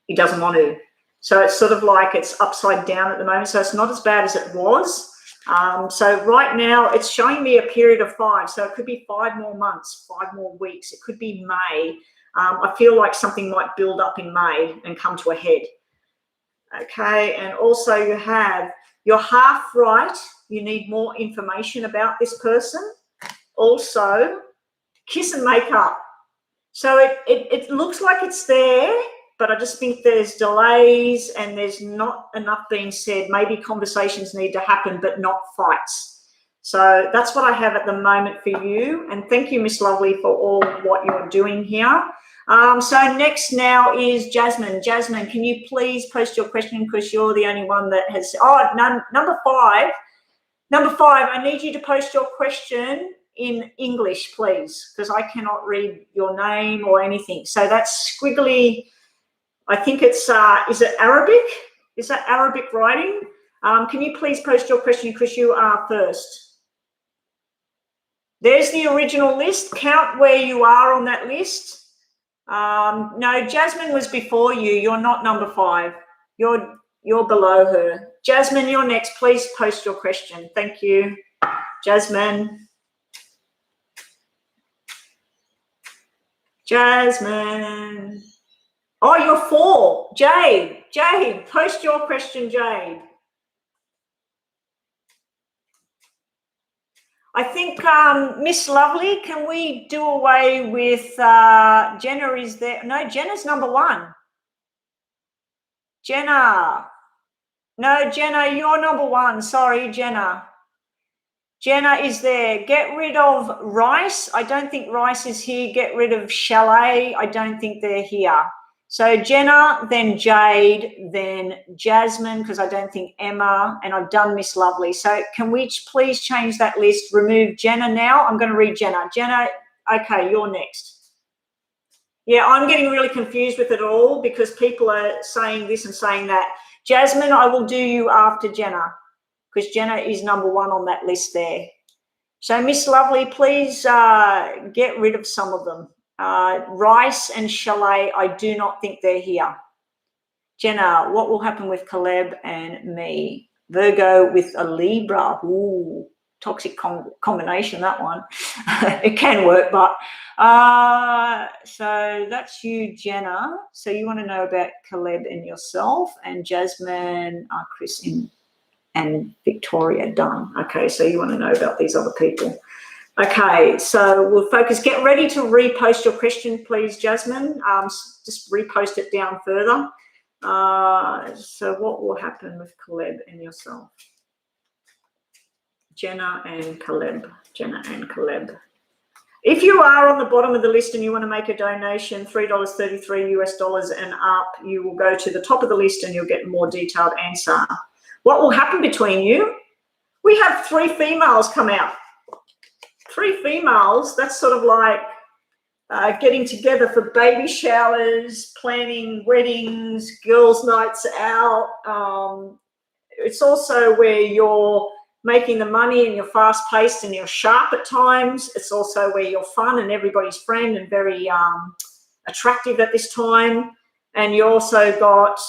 Speaker 1: He doesn't want to. So it's sort of like it's upside down at the moment. So it's not as bad as it was. So right now it's showing me a period of 5. So it could be 5 more months, 5 more weeks. It could be May. I feel like something might build up in May and come to a head. Okay, and also you're half right. You need more information about this person. Also, kiss and make up. So it looks like it's there, but I just think there's delays and there's not enough being said. Maybe conversations need to happen, but not fights. So that's what I have at the moment for you. And thank you, Miss Lovely, for all what you're doing here. So next now is Jasmine. Jasmine, can you please post your question because you're the only one that has, number five. Number five, I need you to post your question in English, please, because I cannot read your name or anything. So that's squiggly, I think it's, is it Arabic? Is that Arabic writing? Can you please post your question because you are first? There's the original list. Count where you are on that list. No, Jasmine was before you. You're not number five. You're below her. Jasmine, you're next. Please post your question. Thank you, Jasmine. Jasmine. Oh, you're four. Jade. Jade, post your question, Jade. I think Miss Lovely, can we do away with Jenna is there? No, Jenna's number one. Jenna. No, Jenna, you're number one. Sorry, Jenna. Jenna is there. Get rid of Rice. I don't think Rice is here. Get rid of Chalet. I don't think they're here. So Jenna, then Jade, then Jasmine, because I don't think Emma, and I've done Miss Lovely. So can we please change that list? Remove Jenna now. I'm going to read Jenna. Jenna, okay, you're next. Yeah, I'm getting really confused with it all because people are saying this and saying that. Jasmine, I will do you after Jenna because Jenna is number one on that list there. So Miss Lovely, please get rid of some of them. Rice and Chalet, I do not think they're here. Jenna, what will happen with Caleb and me? Virgo with a Libra. Ooh, toxic combination, that one. It can work, but so that's you, Jenna. So you want to know about Caleb and yourself, and Jasmine, Chris and Victoria done. Okay, so you want to know about these other people. Okay, so we'll focus. Get ready to repost your question, please, Jasmine. Just repost it down further. So what will happen with Caleb and yourself? Jenna and Caleb. Jenna and Caleb. If you are on the bottom of the list and you want to make a donation, $3.33 US and up, you will go to the top of the list and you'll get a more detailed answer. What will happen between you? We have 3 females come out. 3 females, that's sort of like getting together for baby showers, planning weddings, girls' nights out. It's also where you're making the money and you're fast-paced and you're sharp at times. It's also where you're fun and everybody's friend and very attractive at this time. And you also got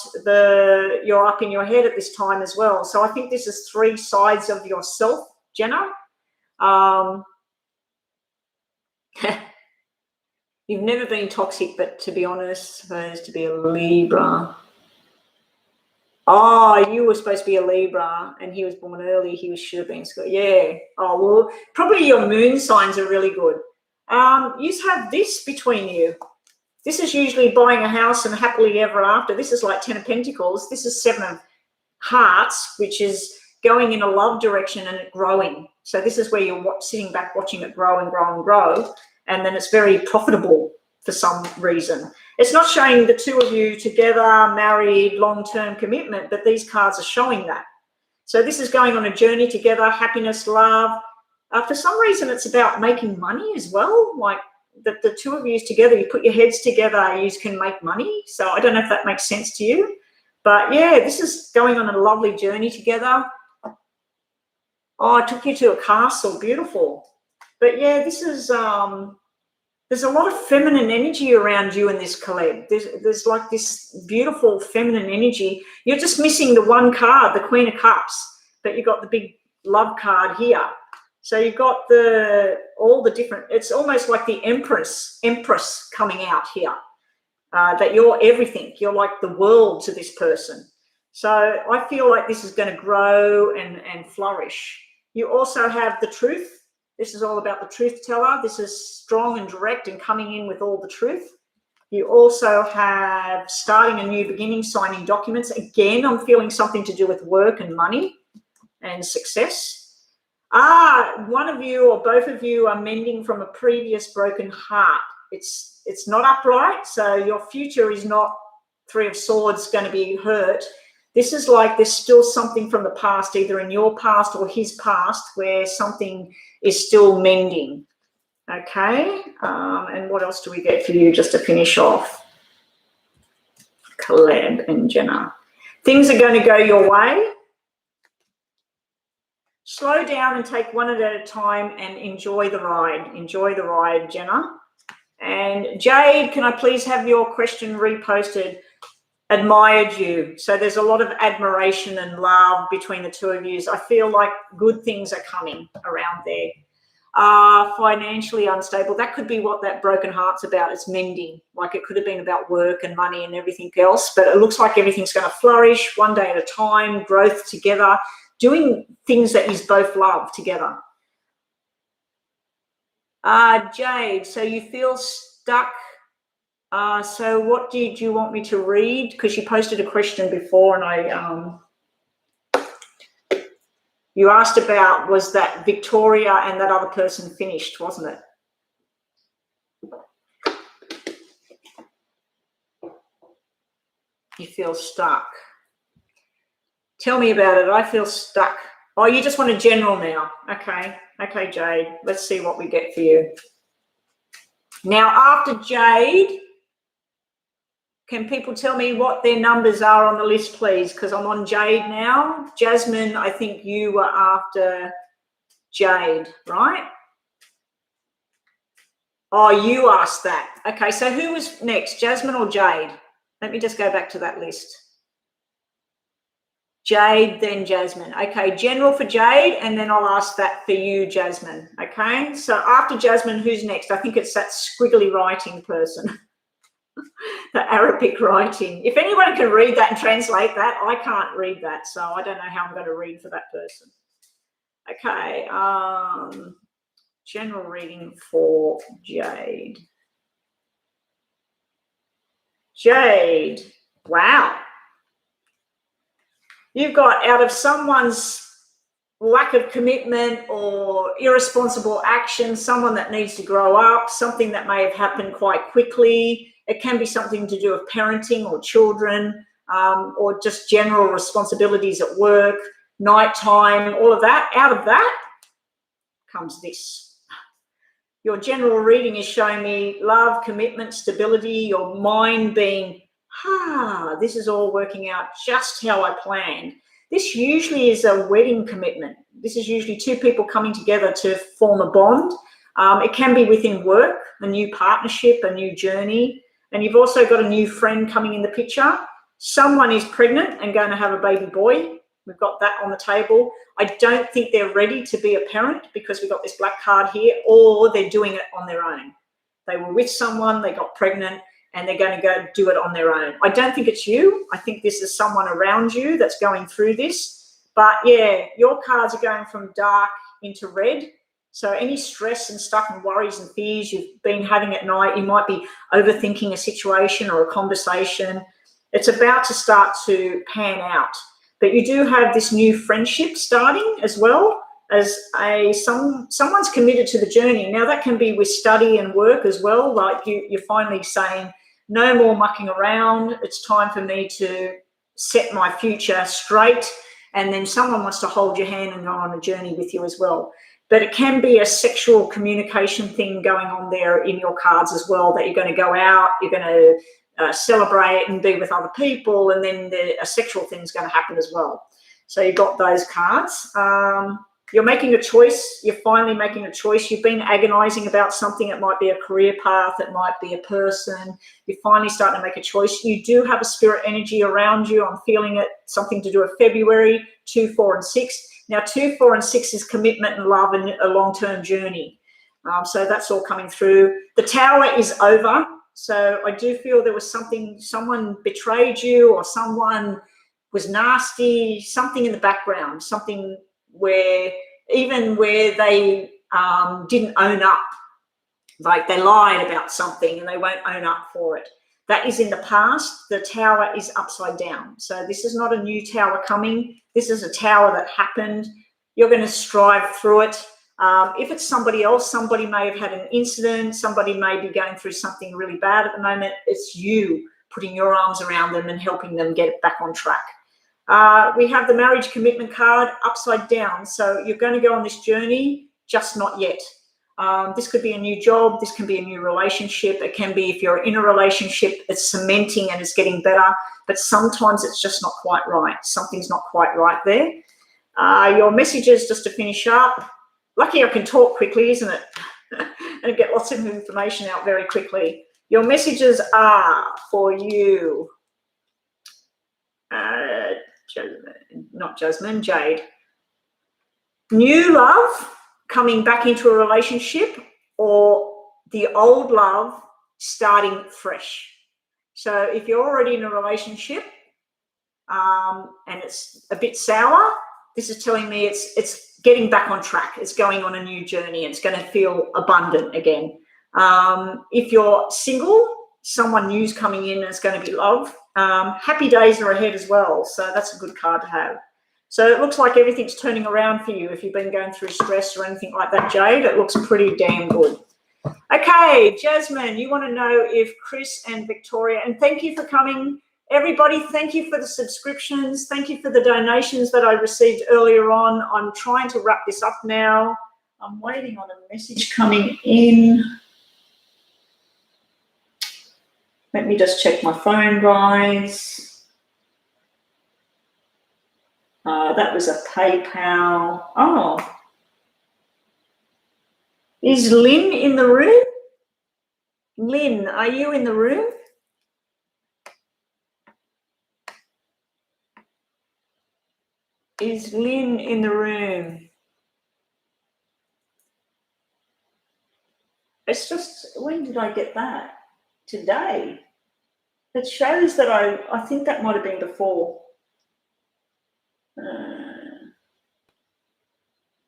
Speaker 1: you're up in your head at this time as well. So I think this is 3 sides of yourself, Jenna. You've never been toxic, but to be honest, supposed to be a Libra. Oh, you were supposed to be a Libra and he was born early. He should have been school. Yeah. Oh, well, probably your moon signs are really good. You have this between you. This is usually buying a house and happily ever after. This is like 10 of Pentacles. This is 7 of Hearts, which is going in a love direction and it growing. So this is where you're sitting back watching it grow and grow and grow. And then it's very profitable for some reason. It's not showing the 2 of you together, married, long-term commitment, but these cards are showing that. So this is going on a journey together, happiness, love. For some reason, it's about making money as well. Like the 2 of you together, you put your heads together, you can make money. So I don't know if that makes sense to you. But yeah, this is going on a lovely journey together. Oh, I took you to a castle. Beautiful. But yeah, this is, there's a lot of feminine energy around you in this, Caleb. There's like this beautiful feminine energy. You're just missing the one card, the Queen of Cups, but you got the big love card here. So you've got all the different, it's almost like the Empress coming out here, that you're everything. You're like the world to this person. So I feel like this is going to grow and flourish. You also have the Truth. This is all about the truth teller. This is strong and direct and coming in with all the truth. You also have starting a new beginning, signing documents. Again, I'm feeling something to do with work and money and success. One of you or both of you are mending from a previous broken heart. It's not upright, so your future is not Three of Swords going to be hurt. This is like there's still something from the past, either in your past or his past, where something is still mending. Okay, and what else do we get for you just to finish off? Caleb and Jenna. Things are going to go your way. Slow down and take one at a time and enjoy the ride. Enjoy the ride, Jenna. And Jade, can I please have your question reposted? Admired you. So there's a lot of admiration and love between the two of you. I feel like good things are coming around there. Financially unstable. That could be what that broken heart's about. It's mending. Like it could have been about work and money and everything else, but it looks like everything's going to flourish one day at a time, growth together, doing things that you both love together. Jade, so you feel stuck. So what did you want me to read? Because you posted a question before and you asked about, was that Victoria and that other person finished, wasn't it? You feel stuck. Tell me about it. I feel stuck. Oh, you just want a general now. Okay. Okay, Jade. Let's see what we get for you. Now, after Jade, can people tell me what their numbers are on the list, please? Because I'm on Jade now. Jasmine, I think you were after Jade, right? Oh, you asked that. Okay, so who was next, Jasmine or Jade? Let me just go back to that list. Jade, then Jasmine. Okay, general for Jade, and then I'll ask that for you, Jasmine. Okay, so after Jasmine, who's next? I think it's that squiggly writing person. The Arabic writing. If anyone can read that and translate that, I can't read that, so I don't know how I'm going to read for that person. Okay, general reading for Jade. Jade, wow. You've got, out of someone's lack of commitment or irresponsible action, someone that needs to grow up, something that may have happened quite quickly. It can be something to do with parenting or children, or just general responsibilities at work, nighttime, all of that. Out of that comes this. Your general reading is showing me love, commitment, stability, your mind being, this is all working out just how I planned. This usually is a wedding commitment. This is usually two people coming together to form a bond. It can be within work, a new partnership, a new journey. And you've also got a new friend coming in the picture. Someone is pregnant and going to have a baby boy. We've got that on the table. I don't think they're ready to be a parent because we've got this black card here, or they're doing it on their own. They were with someone, they got pregnant, and they're going to go do it on their own. I don't think it's you. I think this is someone around you that's going through this. But yeah, your cards are going from dark into red. So any stress and stuff and worries and fears you've been having at night, you might be overthinking a situation or a conversation. It's about to start to pan out. But you do have this new friendship starting as well, as someone's committed to the journey. Now that can be with study and work as well. Like you're finally saying, no more mucking around. It's time for me to set my future straight. And then someone wants to hold your hand and go on a journey with you as well. But it can be a sexual communication thing going on there in your cards as well, that you're going to go out, you're going to celebrate and be with other people, and then a sexual thing is going to happen as well. So you've got those cards. You're making a choice. You're finally making a choice. You've been agonizing about something. It might be a career path. It might be a person. You're finally starting to make a choice. You do have a spirit energy around you. I'm feeling it, something to do with February, 2, 4, and 6. Now, 2, 4, and 6 is commitment and love and a long-term journey. So that's all coming through. The Tower is over. So I do feel there was someone betrayed you, or someone was nasty, something in the background, something where they didn't own up, like they lied about something and they won't own up for it. That is in the past. The Tower is upside down. So this is not a new tower coming. This is a tower that happened. You're going to strive through it. If it's somebody else, somebody may have had an incident, somebody may be going through something really bad at the moment. It's you putting your arms around them and helping them get it back on track. We have the marriage commitment card upside down. So you're going to go on this journey, just not yet. This could be a new job. This can be a new relationship. It can be, if you're in a relationship, it's cementing and it's getting better, but sometimes it's just not quite right. Something's not quite right there. Your messages, just to finish up. Lucky I can talk quickly, isn't it? And get lots of information out very quickly. Your messages are for you. Jade. New love coming back into a relationship, or the old love starting fresh. So if you're already in a relationship and it's a bit sour, this is telling me it's getting back on track. It's going on a new journey. It's going to feel abundant again. If you're single, someone new's coming in and it's going to be love. Happy days are ahead as well. So that's a good card to have. So it looks like everything's turning around for you. If you've been going through stress or anything like that, Jade, it looks pretty damn good. Okay, Jasmine, you want to know if Chris and Victoria, and thank you for coming. Everybody, thank you for the subscriptions. Thank you for the donations that I received earlier on. I'm trying to wrap this up now. I'm waiting on a message coming in. Let me just check my phone, guys. That was a PayPal. Oh. Is Lynn in the room? Lynn, are you in the room? Is Lynn in the room? It's just, when did I get that? Today. It shows that I think that might have been before.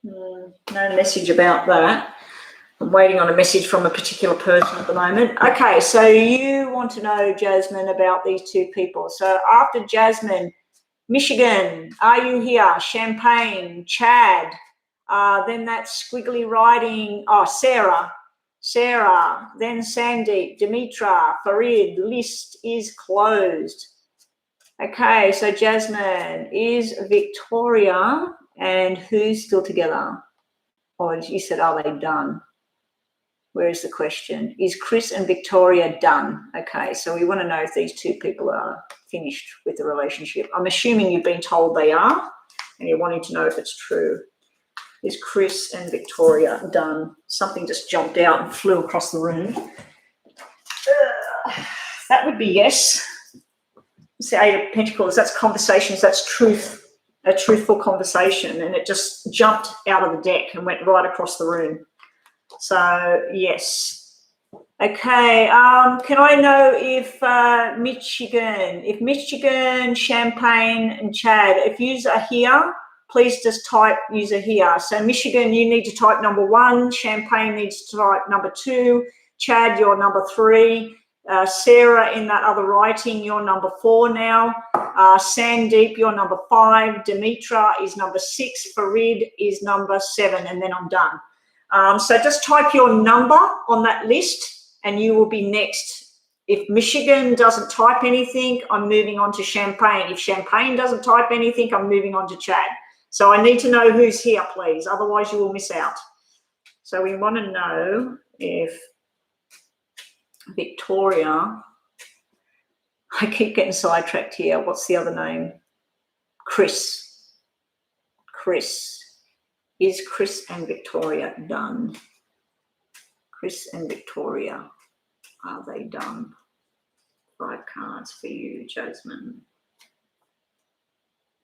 Speaker 1: No message about that. I'm waiting on a message from a particular person at the moment. Okay, so you want to know, Jasmine, about these two people. So after Jasmine, Michigan, are you here? Champagne, Chad, then that squiggly writing, Sarah, then Sandeep, Dimitra, Farid, list is closed. Okay, so Jasmine, is Victoria and who's still together? Oh, you said, are they done? Where is the question? Is Chris and Victoria done? Okay, so we want to know if these two people are finished with the relationship. I'm assuming you've been told they are, and you're wanting to know if it's true. Is Chris and Victoria done? Something just jumped out and flew across the room. That would be yes. It's the Eight of Pentacles. That's conversations. That's truth, a truthful conversation. And it just jumped out of the deck and went right across the room. So, yes. Okay. Can I know if Michigan, Champagne, and Chad, if yous are here, please just type user here. So Michigan, you need to type number 1. Champagne needs to type number 2. Chad, you're number 3. Sarah, in that other writing, you're number 4 now. Sandeep, you're number 5. Dimitra is number 6. Farid is number 7. And then I'm done. So just type your number on that list and you will be next. If Michigan doesn't type anything, I'm moving on to Champagne. If Champagne doesn't type anything, I'm moving on to Chad. So I need to know who's here, please. Otherwise, you will miss out. So we want to know if Victoria, I keep getting sidetracked here. What's the other name? Chris. Is Chris and Victoria done? Chris and Victoria, are they done? 5 cards for you, Jasmine.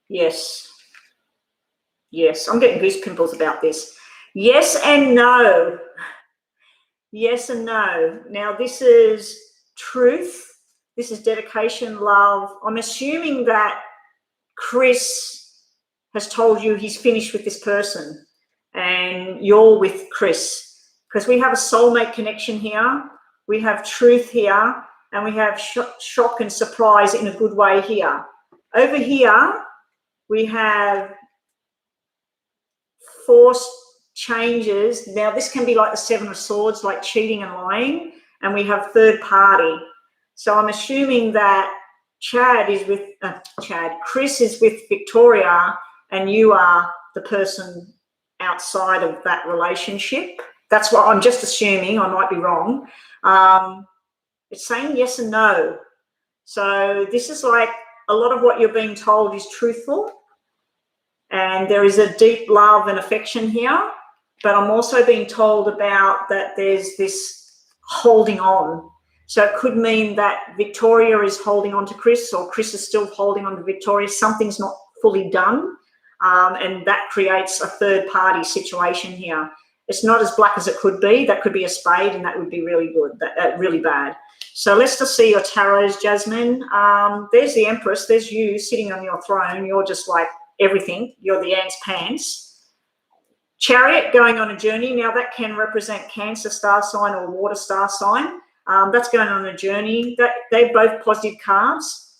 Speaker 1: Yes. Yes, I'm getting goose pimples about this. Yes and no. Yes and no. Now, this is truth. This is dedication, love. I'm assuming that Chris has told you he's finished with this person and you're with Chris, because we have a soulmate connection here. We have truth here, and we have shock and surprise in a good way here. Over here, we have forced changes. Now, this can be like the Seven of Swords, like cheating and lying, and we have third party. So I'm assuming that Chris is with Victoria, and you are the person outside of that relationship. That's what I'm just assuming. I might be wrong. It's saying yes and no. So this is like a lot of what you're being told is truthful, and there is a deep love and affection here. But I'm also being told about that there's this holding on. So it could mean that Victoria is holding on to Chris, or Chris is still holding on to Victoria. Something's not fully done, and that creates a third-party situation here. It's not as black as it could be. That could be a spade, and that would be really good, really bad. So let's just see your tarots, Jasmine. There's the Empress. There's you sitting on your throne. You're just like everything. You're the ant's pants. Chariot, going on a journey. Now, that can represent Cancer star sign or water star sign. That's going on a journey. They're both positive cards.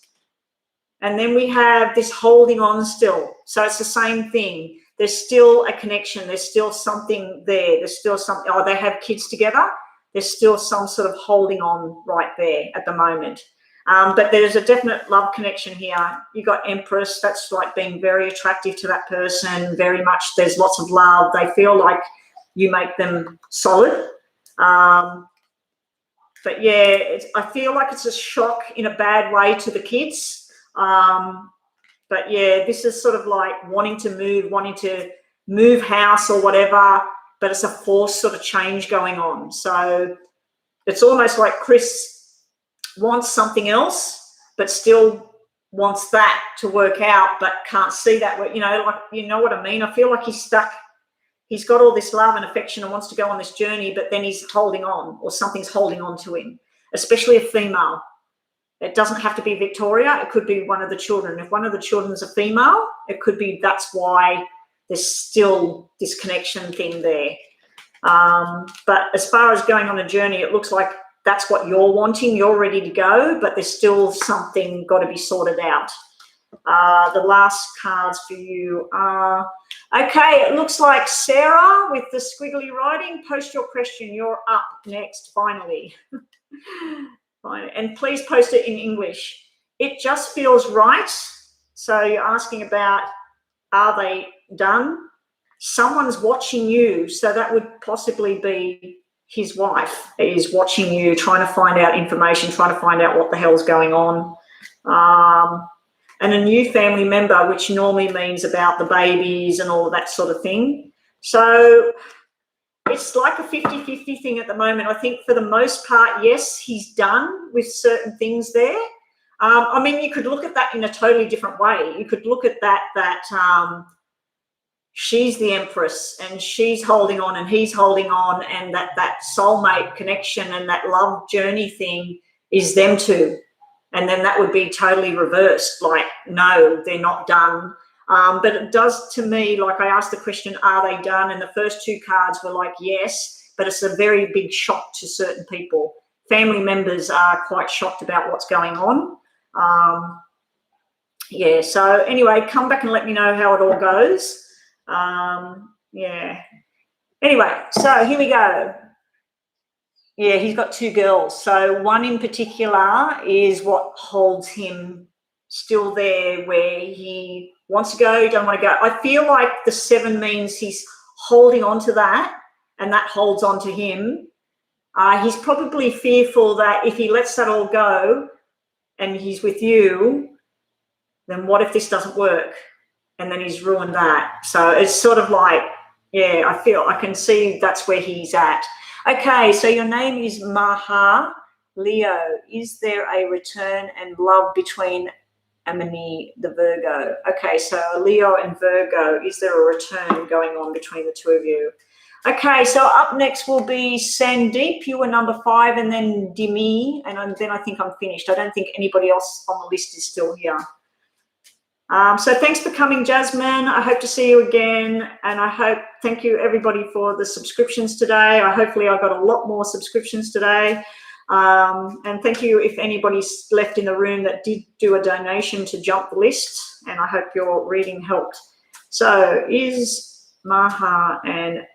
Speaker 1: And then we have this holding on still. So it's the same thing. There's still a connection. There's still something there. There's still something. Oh, they have kids together. There's still some sort of holding on right there at the moment. But there's a definite love connection here. You got Empress. That's like being very attractive to that person. Very much. There's lots of love. They feel like you make them solid. But yeah, I feel like it's a shock in a bad way to the kids. But yeah, this is sort of like wanting to move house or whatever, but it's a forced sort of change going on. So it's almost like Chris wants something else, but still wants that to work out, but can't see that. You know, like, you know what I mean? I feel like he's stuck. He's got all this love and affection and wants to go on this journey, but then he's holding on, or something's holding on to him, especially a female. It doesn't have to be Victoria. It could be one of the children. If one of the children's a female, it could be that's why there's still this connection thing there. But as far as going on a journey, it looks like that's what you're wanting. You're ready to go, but there's still something got to be sorted out. The last cards for you are, okay, it looks like Sarah with the squiggly writing. Post your question. You're up next, finally. And please post it in English. It just feels right. So you're asking about, are they done? Someone's watching you. So that would possibly be his wife is watching you, trying to find out information, trying to find out what the hell's going on. And a new family member, which normally means about the babies and all of that sort of thing. So it's like a 50-50 thing at the moment. I think for the most part, yes, he's done with certain things there. I mean, you could look at that in a totally different way. You could look at that she's the Empress and she's holding on and he's holding on, and that soulmate connection and that love journey thing is them two. And then that would be totally reversed, like, no, they're not done. But it does to me, like I asked the question, are they done? And the first two cards were like, yes, but it's a very big shock to certain people. Family members are quite shocked about what's going on. Yeah, so anyway, come back and let me know how it all goes. Yeah. Anyway, so here we go. Yeah, he's got two girls. So one in particular is what holds him still there, where he wants to go, don't want to go. I feel like the 7 means he's holding on to that, and that holds on to him. He's probably fearful that if he lets that all go and he's with you, then what if this doesn't work? And then he's ruined that. So it's sort of like, yeah, I can see that's where he's at. Okay, so your name is Maha. Leo, is there a return and love between Amini, the Virgo? Okay, so Leo and Virgo, is there a return going on between the two of you? Okay, so up next will be Sandeep. You were number 5, and then Dimi, and then I think I'm finished. I don't think anybody else on the list is still here. So thanks for coming, Jasmine. I hope to see you again, and thank you everybody for the subscriptions today. Hopefully I got a lot more subscriptions today. And thank you if anybody's left in the room that did do a donation to jump the list, and I hope your reading helped. So is Maha and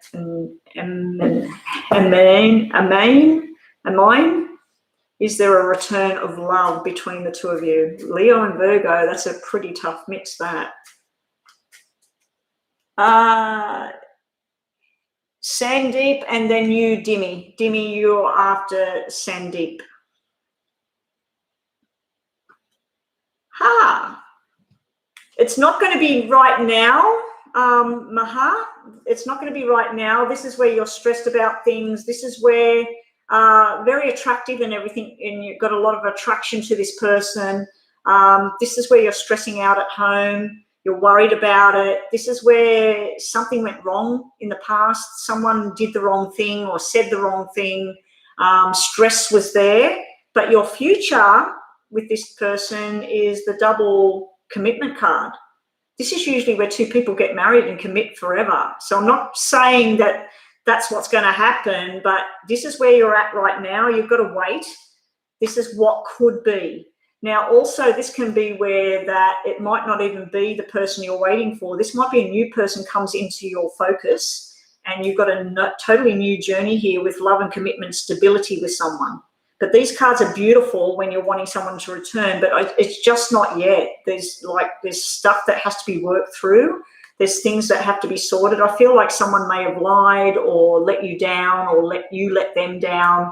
Speaker 1: Amain. Is there a return of love between the two of you? Leo and Virgo, that's a pretty tough mix, that. Sandeep, and then you, Dimmy. Dimmy, you're after Sandeep. It's not going to be right now, Maha. It's not going to be right now. This is where you're stressed about things. This is where very attractive and everything, and you've got a lot of attraction to this person. This is where you're stressing out at home. You're worried about it. This is where something went wrong in the past. Someone did the wrong thing or said the wrong thing. Stress was there. But your future with this person is the double commitment card. This is usually where two people get married and commit forever. So I'm not saying that that's what's going to happen, but this is where you're at right now. You've got to wait. This is what could be. Now, also, this can be where that it might not even be the person you're waiting for. This might be a new person comes into your focus, and you've got a totally new journey here with love and commitment, stability with someone. But these cards are beautiful when you're wanting someone to return, but it's just not yet. There's stuff that has to be worked through. There's things that have to be sorted. I feel like someone may have lied or let you down or let them down.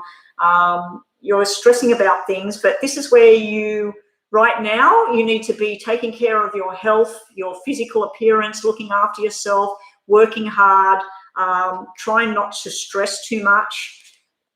Speaker 1: You're stressing about things, but this is where right now, you need to be taking care of your health, your physical appearance, looking after yourself, working hard, trying not to stress too much.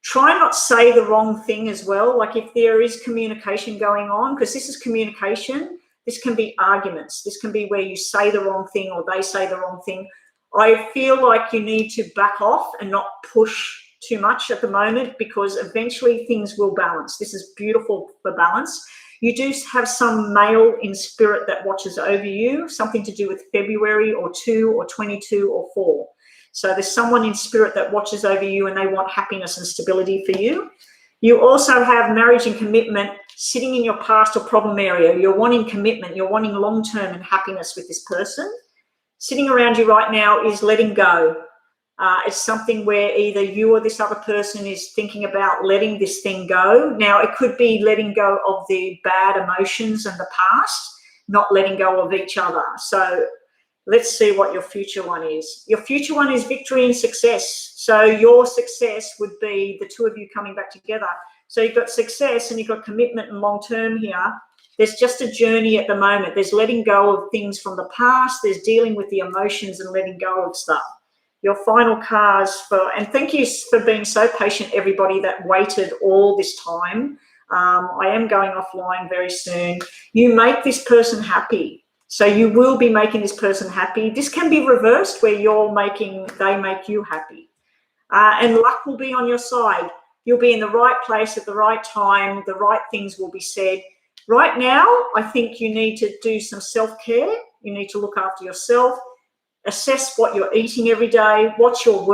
Speaker 1: Try not to say the wrong thing as well. Like if there is communication going on, because this is communication, this can be arguments. This can be where you say the wrong thing or they say the wrong thing. I feel like you need to back off and not push too much at the moment, because eventually things will balance. This is beautiful for balance. You do have some male in spirit that watches over you, something to do with February or 2 or 22 or 4. So there's someone in spirit that watches over you and they want happiness and stability for you. You also have marriage and commitment sitting in your past or problem area. You're wanting commitment. You're wanting long-term and happiness with this person. Sitting around you right now is letting go. It's something where either you or this other person is thinking about letting this thing go. Now, it could be letting go of the bad emotions and the past, not letting go of each other. So let's see what your future one is. Your future one is victory and success. So your success would be the two of you coming back together. So you've got success and you've got commitment and long-term here. There's just a journey at the moment. There's letting go of things from the past. There's dealing with the emotions and letting go of stuff. Your final cards and thank you for being so patient, everybody that waited all this time. I am going offline very soon. You make this person happy. So you will be making this person happy. This can be reversed where they make you happy. And luck will be on your side. You'll be in the right place at the right time. The right things will be said. Right now, I think you need to do some self-care. You need to look after yourself. Assess what you're eating every day. What's your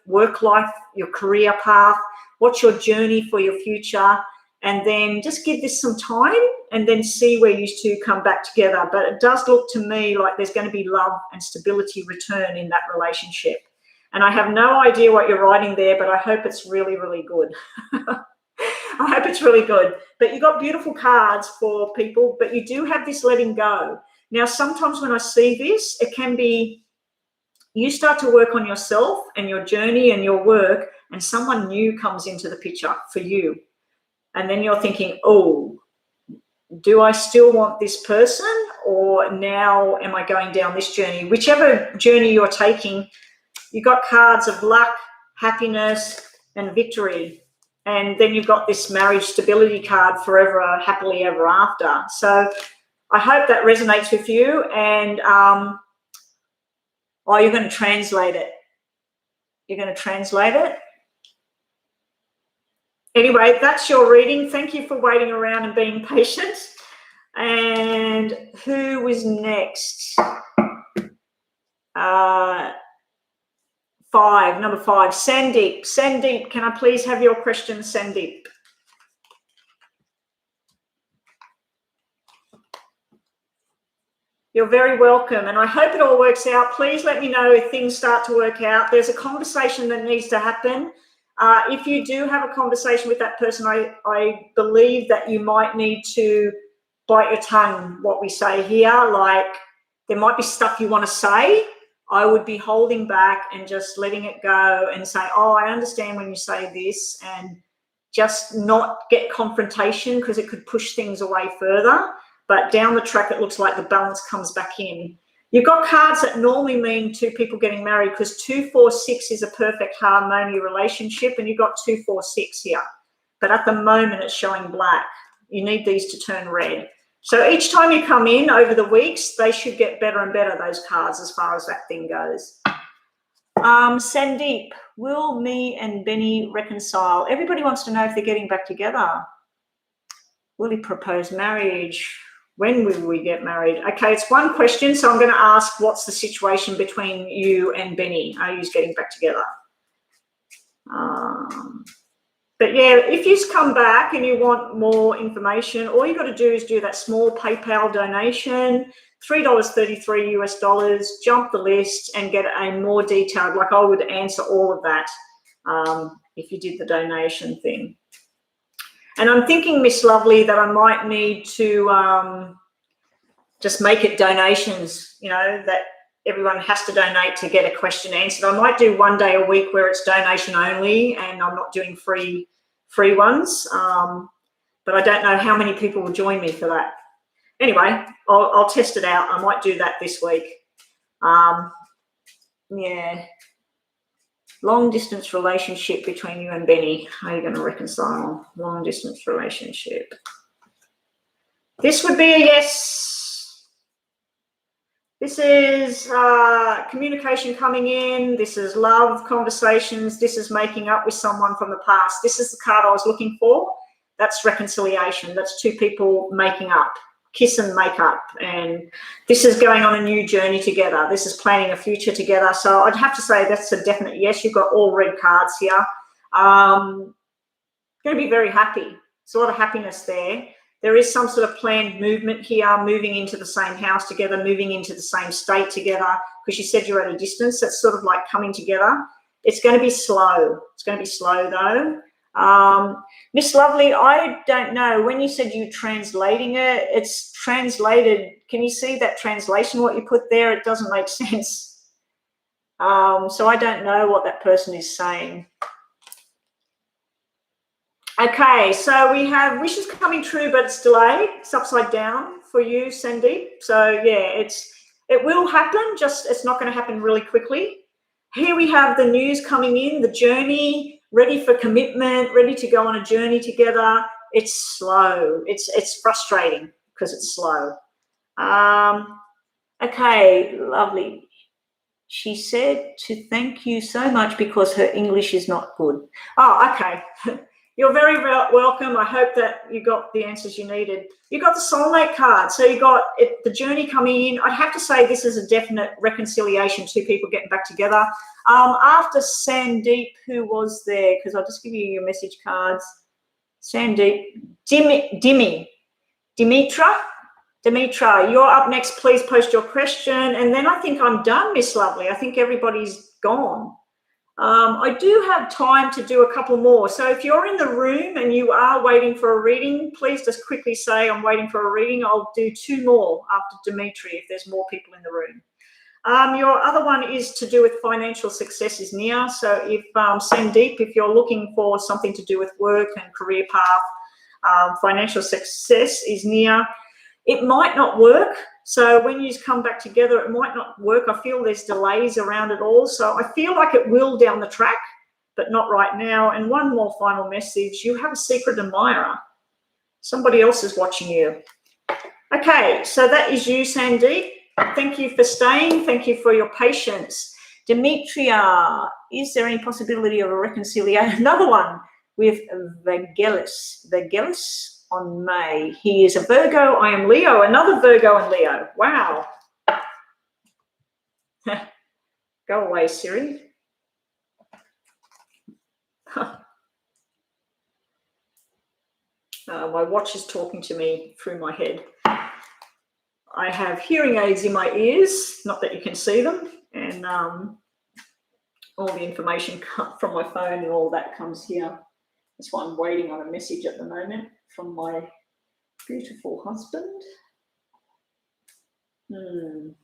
Speaker 1: work life, your career path? What's your journey for your future? And then just give this some time and then see where you two come back together. But it does look to me like there's going to be love and stability return in that relationship. And I have no idea what you're writing there, but I hope it's really, really good. I hope it's really good. But you've got beautiful cards for people, but you do have this letting go. Now, sometimes when I see this, it can be you start to work on yourself and your journey and your work, and someone new comes into the picture for you. And then you're thinking, oh, do I still want this person, or now am I going down this journey? Whichever journey you're taking, you've got cards of luck, happiness, and victory. And then you've got this marriage stability card, forever, happily ever after. So I hope that resonates with you. And you're going to translate it. You're going to translate it. Anyway, that's your reading. Thank you for waiting around and being patient. And who was next? Number 5, Sandeep. Sandeep, can I please have your question, Sandeep? You're very welcome, and I hope it all works out. Please let me know if things start to work out. There's a conversation that needs to happen. If you do have a conversation with that person, I believe that you might need to bite your tongue, what we say here. Like, there might be stuff you want to say. I would be holding back and just letting it go and say, oh, I understand when you say this, and just not get confrontation, because it could push things away further. But down the track, it looks like the balance comes back in. You've got cards that normally mean two people getting married, because 2, 4, 6 is a perfect harmony relationship, and you've got 2, 4, 6 here. But at the moment, it's showing black. You need these to turn red. So each time you come in over the weeks, they should get better and better, those cards, as far as that thing goes. Sandeep, will me and Benny reconcile? Everybody wants to know if they're getting back together. Will he propose marriage? When will we get married? Okay, it's one question, so I'm going to ask, what's the situation between you and Benny? Are you getting back together? But yeah, if you come back and you want more information, all you got to do is do that small PayPal donation, $3.33 US, jump the list and get a more detailed, like I would answer all of that if you did the donation thing. And I'm thinking, Miss Lovely, that I might need to just make it donations, you know, that everyone has to donate to get a question answered. I might do one day a week where it's donation only and I'm not doing free ones. But I don't know how many people will join me for that. Anyway, I'll test it out. I might do that this week. Yeah. Long distance relationship between you and Benny. How are you going to reconcile long distance relationship? This would be a yes. This is communication coming in. This is love conversations. This is making up with someone from the past. This is the card I was looking for. That's reconciliation. That's two people making up. Kiss and make up, and this is going on a new journey together. This is planning a future together. So I'd have to say that's a definite yes. You've got all red cards here. Going to be very happy. There's a lot of happiness there. There is some sort of planned movement here, moving into the same house together, moving into the same state together, because you said you're at a distance. That's sort of like coming together. It's going to be slow. It's going to be slow though. Miss Lovely, I don't know, when you said you're translating it, it's translated. Can you see that translation, what you put there? It doesn't make sense. So I don't know what that person is saying. Okay, so we have wishes coming true, but it's delayed. It's upside down for you, Sandeep. So yeah, it will happen, just it's not going to happen really quickly. Here we have the news coming in, the journey, ready for commitment, ready to go on a journey together. It's slow. It's frustrating because it's slow. Okay, lovely. She said to thank you so much because her English is not good. Oh, okay. You're very welcome. I hope that you got the answers you needed. You got the soulmate card. So you got the journey coming in. I'd have to say this is a definite reconciliation, two people getting back together. After Sandeep, who was there? Because I'll just give you your message cards. Sandeep, Dimitra, you're up next. Please post your question. And then I think I'm done, Miss Lovely. I think everybody's gone. I do have time to do a couple more. So if you're in the room and you are waiting for a reading, please just quickly say I'm waiting for a reading. I'll do 2 more after Dimitri if there's more people in the room. Your other one is to do with financial success is near. So if Sandeep, if you're looking for something to do with work and career path, financial success is near. It might not work. So when you come back together, it might not work. I feel there's delays around it all. So I feel like it will down the track, but not right now. And one more final message. You have a secret admirer. Somebody else is watching you. Okay, so that is you, Sandeep. Thank you for staying. Thank you for your patience. Demetria, is there any possibility of a reconciliation? Another one with Vagelis on May. He is a Virgo. I am Leo. Another Virgo and Leo. Wow. Go away, Siri. My watch is talking to me through my head. I have hearing aids in my ears, not that you can see them, and all the information from my phone and all that comes here. That's why I'm waiting on a message at the moment from my beautiful husband.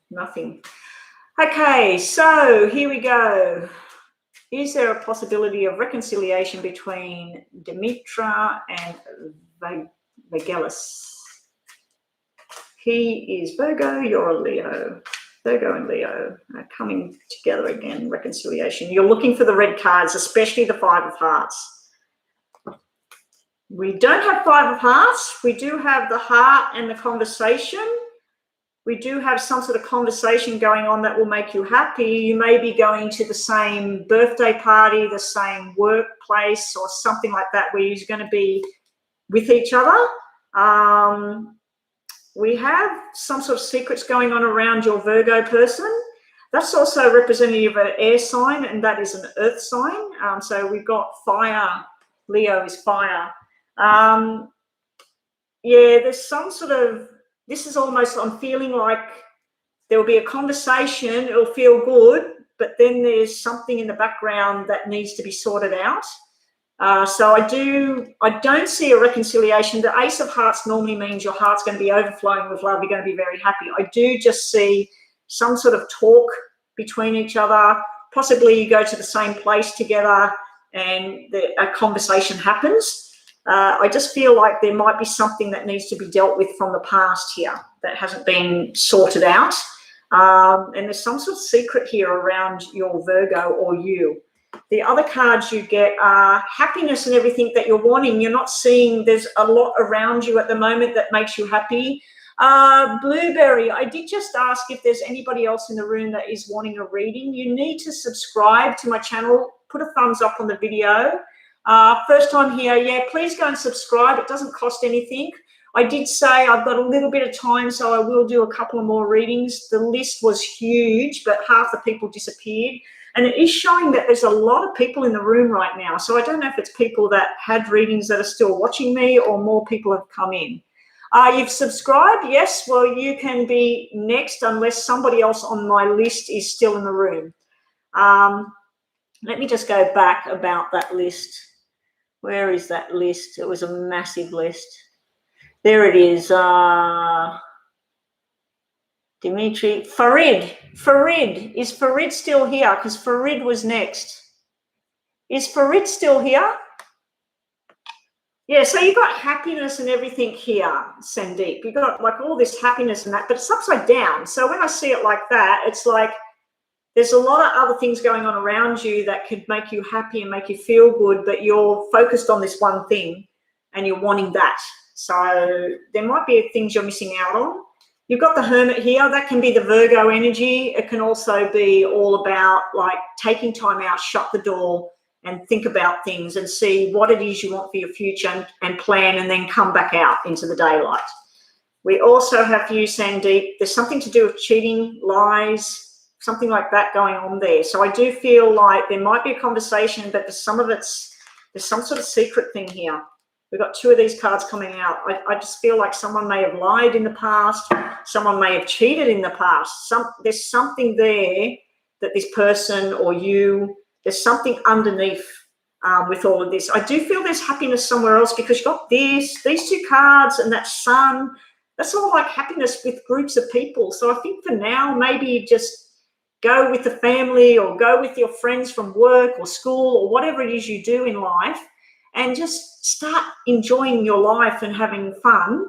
Speaker 1: Nothing. Okay, so here we go. Is there a possibility of reconciliation between Dimitra and Vagelis? He is Virgo, you're a Leo. Virgo and Leo are coming together again, reconciliation. You're looking for the red cards, especially the Five of Hearts. We don't have Five of Hearts. We do have the heart and the conversation. We do have some sort of conversation going on that will make you happy. You may be going to the same birthday party, the same workplace or something like that where you're going to be with each other. We have some sort of secrets going on around your Virgo person. That's also representative of an air sign, and that is an earth sign. So we've got fire. Leo is fire. Yeah, there's some sort of, this is almost, I'm feeling like there will be a conversation, it'll feel good, but then there's something in the background that needs to be sorted out. So I don't see a reconciliation. The Ace of Hearts normally means your heart's going to be overflowing with love. You're going to be very happy. I do just see some sort of talk between each other. Possibly you go to the same place together and a conversation happens. I just feel like there might be something that needs to be dealt with from the past here that hasn't been sorted out. And there's some sort of secret here around your Virgo or you. The other cards you get are happiness and everything that you're wanting. You're not seeing there's a lot around you at the moment that makes you happy. Blueberry, I did just ask if there's anybody else in the room that is wanting a reading. You need to subscribe to my channel. Put a thumbs up on the video. First time here, yeah, please go and subscribe. It doesn't cost anything. I did say I've got a little bit of time, so I will do a couple of more readings. The list was huge, but half the people disappeared. And it is showing that there's a lot of people in the room right now. So I don't know if it's people that had readings that are still watching me or more people have come in. You've subscribed? Yes. Well, you can be next unless somebody else on my list is still in the room. Let me just go back about that list. Where is that list? It was a massive list. There it is. Dimitri. Farid. Farid. Is Farid still here? Because Farid was next. Is Farid still here? Yeah, so you got happiness and everything here, Sandeep. You got like all this happiness and that, but it's upside down. So when I see it like that, it's like there's a lot of other things going on around you that could make you happy and make you feel good, but you're focused on this one thing and you're wanting that. So there might be things you're missing out on. You've got the Hermit here. That can be the Virgo energy. It can also be all about like taking time out, shut the door and think about things and see what it is you want for your future and plan and then come back out into the daylight. We also have you, Sandeep. There's something to do with cheating, lies, something like that going on there. So I do feel like there might be a conversation, but there's some sort of secret thing here. We've got two of these cards coming out. I just feel like someone may have lied in the past. Someone may have cheated in the past. There's something there that this person or you, there's something underneath with all of this. I do feel there's happiness somewhere else because you've got these two cards and that sun. That's all like happiness with groups of people. So I think for now, maybe just go with the family or go with your friends from work or school or whatever it is you do in life and just start enjoying your life and having fun.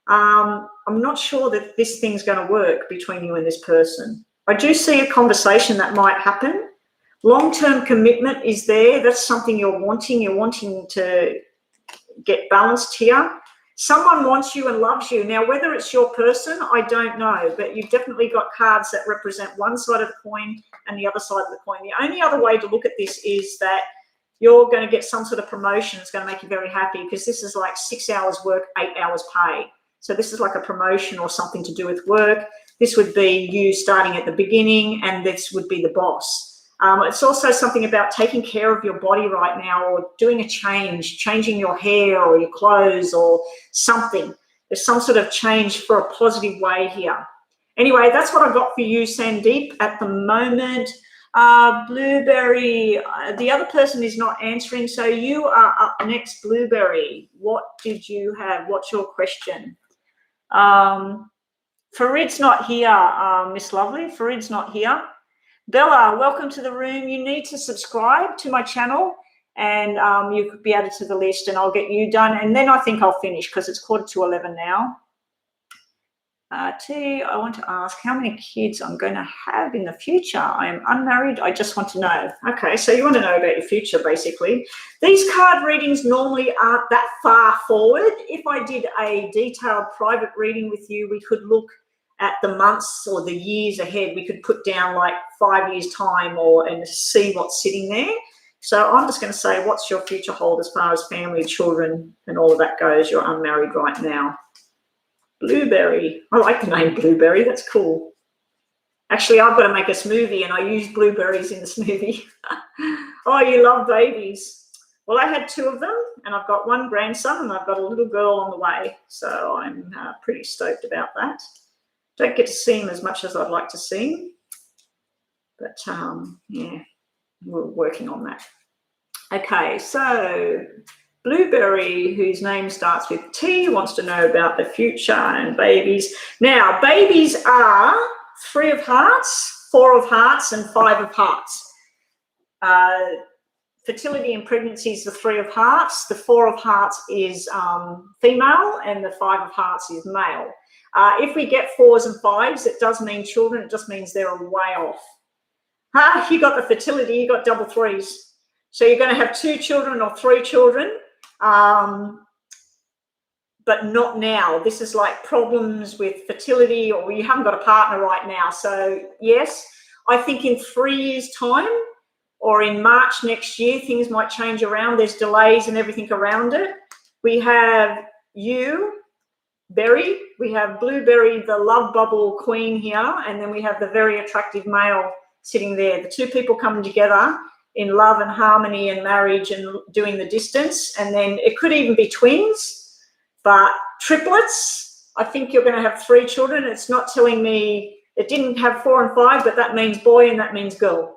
Speaker 1: I'm not sure that this thing's going to work between you and this person. I do see a conversation that might happen. Long-term commitment is there. That's something you're wanting. You're wanting to get balanced here. Someone wants you and loves you. Now, whether it's your person, I don't know, but you've definitely got cards that represent one side of the coin and the other side of the coin. The only other way to look at this is that you're going to get some sort of promotion. It's going to make you very happy because this is like 6 hours work, 8 hours pay. So this is like a promotion or something to do with work. This would be you starting at the beginning and this would be the boss. It's also something about taking care of your body right now or doing a change, changing your hair or your clothes or something. There's some sort of change for a positive way here. Anyway, that's what I've got for you, Sandeep, at the moment. Blueberry, the other person is not answering, so you are up next, Blueberry. What did you have? What's your question? Farid's not here, Miss Lovely. Farid's not here. Bella, welcome to the room. You need to subscribe to my channel, and you could be added to the list, and I'll get you done, and then I think I'll finish because it's 11:15 now. T, I want to ask how many kids I'm going to have in the future. I am unmarried. I just want to know. Okay, so you want to know about your future, basically. These card readings normally aren't that far forward. If I did a detailed private reading with you, we could look at the months or the years ahead. We could put down like 5 years' time and see what's sitting there. So I'm just going to say, what's your future hold as far as family, children, and all of that goes? You're unmarried right now. Blueberry. I like the name Blueberry. That's cool. Actually, I've got to make a smoothie, and I use blueberries in the smoothie. Oh, you love babies. Well, I had 2 of them, and I've got 1 grandson, and I've got a little girl on the way. So I'm pretty stoked about that. Don't get to see him as much as I'd like to see him. But, yeah, we're working on that. Okay, so Blueberry, whose name starts with T, wants to know about the future and babies. Now, babies are 3 of hearts, 4 of hearts, and 5 of hearts. Fertility and pregnancy is the 3 of hearts. The 4 of hearts is female, and the 5 of hearts is male. If we get 4s and 5s, it does mean children. It just means they're a way off. You got the fertility, you got double 3s. So you're going to have 2 children or 3 children. But not now. This is like problems with fertility, or you haven't got a partner right now. So yes, I think in 3 years' time or in March next year, things might change around. There's delays and everything around it. We have you, Berry. We have Blueberry, the love bubble queen here. And then we have the very attractive male sitting there. The 2 people coming together in love and harmony and marriage and doing the distance. And then it could even be twins, but triplets. I think you're going to have 3 children. It's not telling me, it didn't have 4 and 5, but that means boy and that means girl.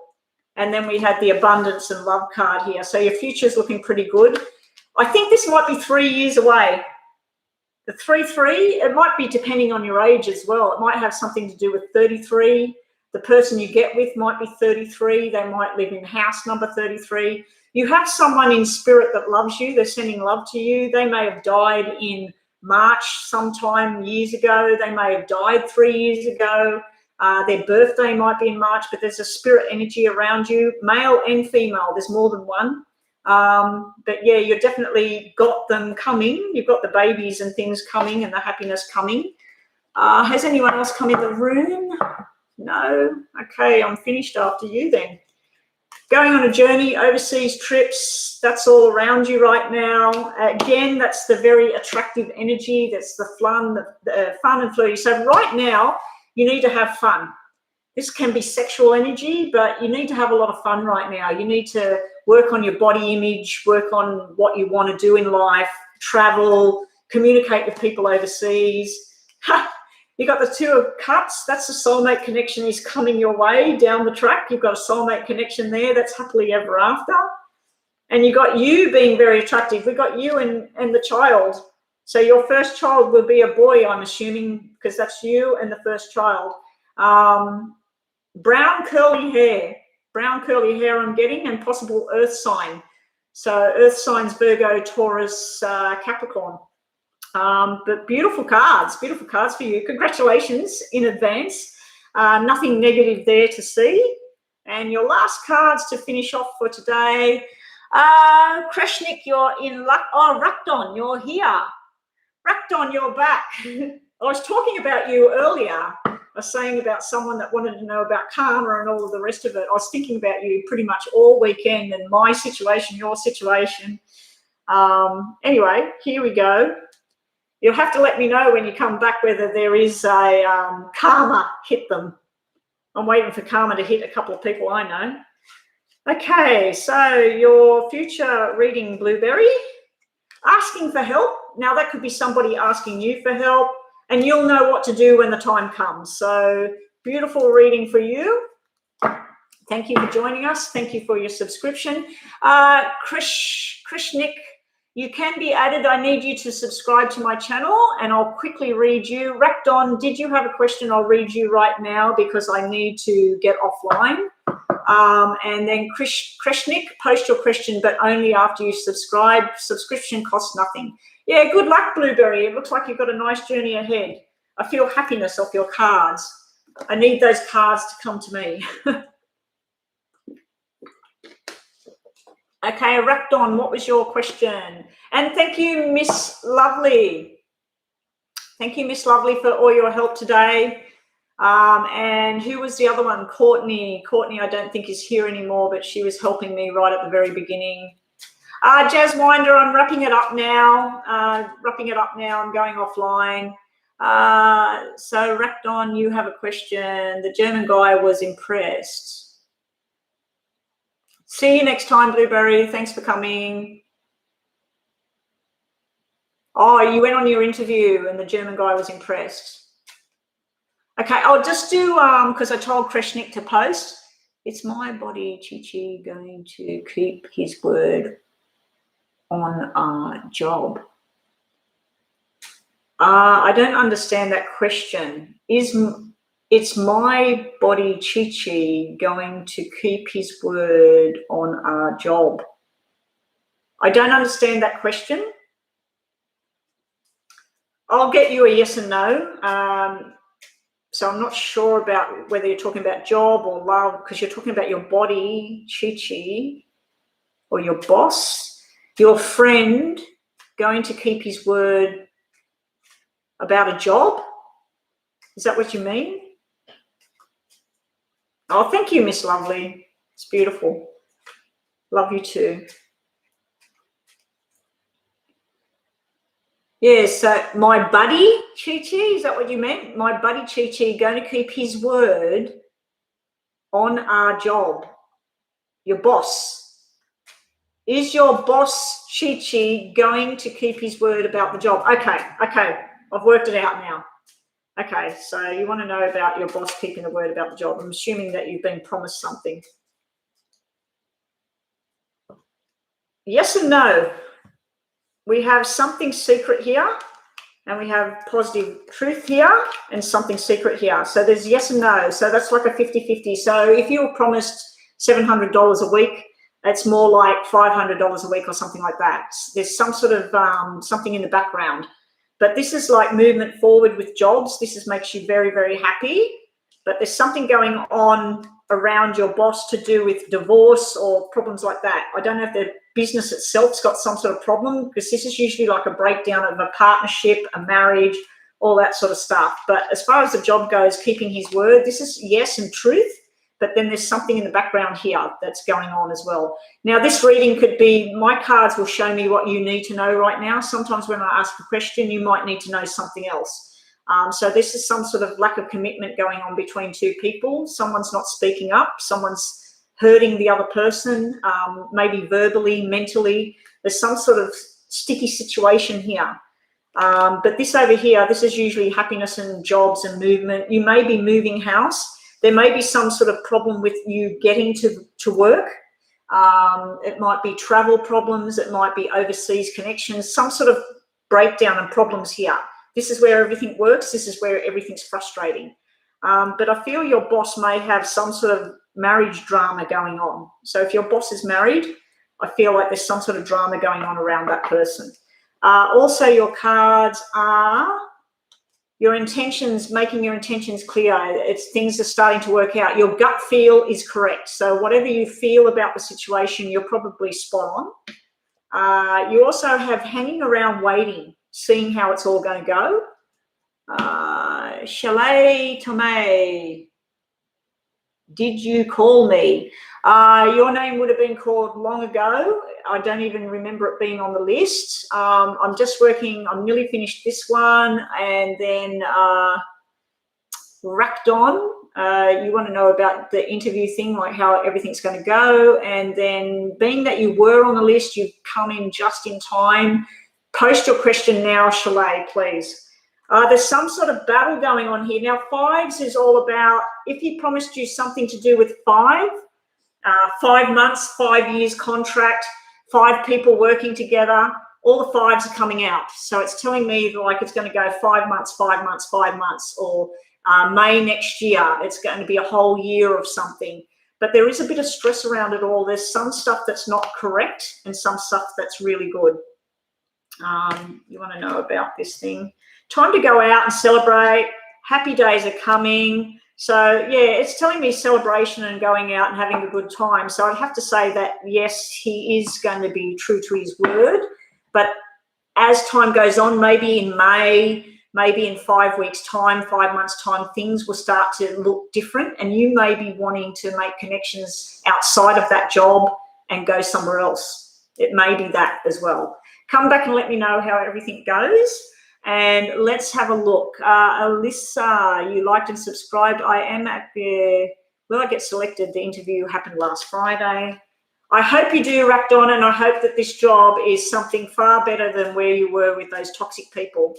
Speaker 1: And then we had the abundance and love card here. So your future's looking pretty good. I think this might be 3 years away. The 3-3, it might be depending on your age as well. It might have something to do with 33. The person you get with might be 33. They might live in house number 33. You have someone in spirit that loves you. They're sending love to you. They may have died in March sometime years ago. They may have died 3 years ago. Their birthday might be in March, but there's a spirit energy around you, male and female. There's more than one. But yeah, you've definitely got them coming. You've got the babies and things coming and the happiness coming. Has anyone else come in the room? No? Okay, I'm finished after you then. Going on a journey, overseas trips, that's all around you right now. Again, that's the very attractive energy. That's the fun and flirty. So right now, you need to have fun. This can be sexual energy, but you need to have a lot of fun right now. You need to work on your body image, work on what you want to do in life, travel, communicate with people overseas. You got the 2 of Cups. That's the soulmate connection is coming your way down the track. You've got a soulmate connection there. That's happily ever after. And you got you being very attractive. We got you and the child. So your first child will be a boy, I'm assuming, because that's you and the first child. Brown curly hair. Brown curly hair I'm getting, and possible earth sign. So earth signs Virgo, Taurus, Capricorn. But beautiful cards for you. Congratulations in advance. Nothing negative there to see. And your last cards to finish off for today. Kreshnik, you're in luck. Oh, Rakdon, you're here. Rakdon, you're back. I was talking about you earlier. I was saying about someone that wanted to know about karma and all of the rest of it. I was thinking about you pretty much all weekend and my situation, your situation. Anyway, here we go. You'll have to let me know when you come back whether there is a karma hit them. I'm waiting for karma to hit a couple of people I know. Okay, so your future reading, Blueberry. Asking for help. Now that could be somebody asking you for help, and you'll know what to do when the time comes. So beautiful reading for you. Thank you for joining us. Thank you for your subscription. Krishnik, you can be added. I need you to subscribe to my channel, and I'll quickly read you. Rakdon, did you have a question? I'll read you right now because I need to get offline. And then Krishnik, post your question, but only after you subscribe. Subscription costs nothing. Yeah, good luck, Blueberry. It looks like you've got a nice journey ahead. I feel happiness off your cards. I need those cards to come to me. Okay, Rakdon, what was your question? And thank you, Miss Lovely. Thank you, Miss Lovely, for all your help today. And who was the other one? Courtney. Courtney, I don't think is here anymore, but she was helping me right at the very beginning. Jazz Winder, I'm wrapping it up now. I'm going offline. So, Rakdon, you have a question. The German guy was impressed. See you next time, Blueberry. Thanks for coming. Oh, you went on your interview and the German guy was impressed. Okay, I'll just do, because I told Kreshnik to post. It's my body, Chi-Chi, going to keep his word on our job. I don't understand that question. It's my body, Chi-Chi, going to keep his word on our job? I don't understand that question. I'll get you a yes and no. So I'm not sure about whether you're talking about job or love, because you're talking about your body, Chi-Chi, or your boss, your friend going to keep his word about a job. Is that what you mean? Oh, thank you, Miss Lovely. It's beautiful. Love you too. Yes, so my buddy, Chi-Chi, is that what you meant? My buddy, Chi-Chi, going to keep his word on our job. Your boss. Is your boss, Chi-Chi, going to keep his word about the job? Okay, I've worked it out now. Okay, so you want to know about your boss keeping the word about the job. I'm assuming that you've been promised something. Yes and no. We have something secret here, and we have positive truth here, and something secret here. So there's yes and no. So that's like a 50-50. So if you were promised $700 a week, it's more like $500 a week or something like that. There's some sort of something in the background. But this is like movement forward with jobs. This makes you very, very happy. But there's something going on around your boss to do with divorce or problems like that. I don't know if the business itself's got some sort of problem, because this is usually like a breakdown of a partnership, a marriage, all that sort of stuff. But as far as the job goes, keeping his word, this is yes and truth. But then there's something in the background here that's going on as well. Now, this reading could be, my cards will show me what you need to know right now. Sometimes when I ask a question, you might need to know something else. So this is some sort of lack of commitment going on between two people. Someone's not speaking up. Someone's hurting the other person, maybe verbally, mentally. There's some sort of sticky situation here. But this over here, this is usually happiness and jobs and movement. You may be moving house. There may be some sort of problem with you getting to work. It might be travel problems. It might be overseas connections, some sort of breakdown and problems here. This is where everything works. This is where everything's frustrating. But I feel your boss may have some sort of marriage drama going on. So if your boss is married, I feel like there's some sort of drama going on around that person. Also, your cards are your intentions, making your intentions clear. It's things are starting to work out. Your gut feel is correct. So whatever you feel about the situation, you're probably spot on. You also have hanging around waiting, seeing how it's all going to go. Chalet Tomei, did you call me? Your name would have been called long ago. I don't even remember it being on the list. I'm just working, I'm nearly finished this one, and then Rakdon, you want to know about the interview thing, like how everything's going to go, and then being that you were on the list, you've come in just in time. Post your question now, Shalay, please. There's some sort of battle going on here. Now, fives is all about if he promised you something to do with 5 months, 5 years contract, 5 people working together, all the fives are coming out. So it's telling me like it's going to go 5 months, 5 months, 5 months, or May next year. It's going to be a whole year of something. But there is a bit of stress around it all. There's some stuff that's not correct and some stuff that's really good. You want to know about this thing. Time to go out and celebrate. Happy days are coming. So, yeah, it's telling me celebration and going out and having a good time. So I'd have to say that, yes, he is going to be true to his word. But as time goes on, maybe in May, maybe in 5 weeks' time, 5 months' time, things will start to look different. And you may be wanting to make connections outside of that job and go somewhere else. It may be that as well. Come back and let me know how everything goes. And let's have a look. Alyssa, you liked and subscribed. I am at the, will I get selected? The interview happened last Friday. I hope you do, Rakdon, and I hope that this job is something far better than where you were with those toxic people.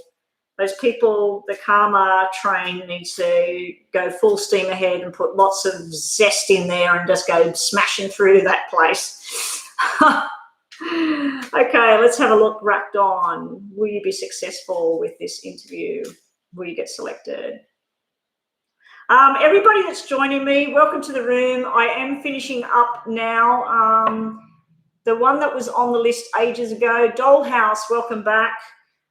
Speaker 1: Those people, the karma train needs to go full steam ahead and put lots of zest in there and just go smashing through that place. Okay, let's have a look. Wrapped on. Will you be successful with this interview? Will you get selected? Everybody that's joining me, welcome to the room. I am finishing up now. The one that was on the list ages ago, Dollhouse, welcome back.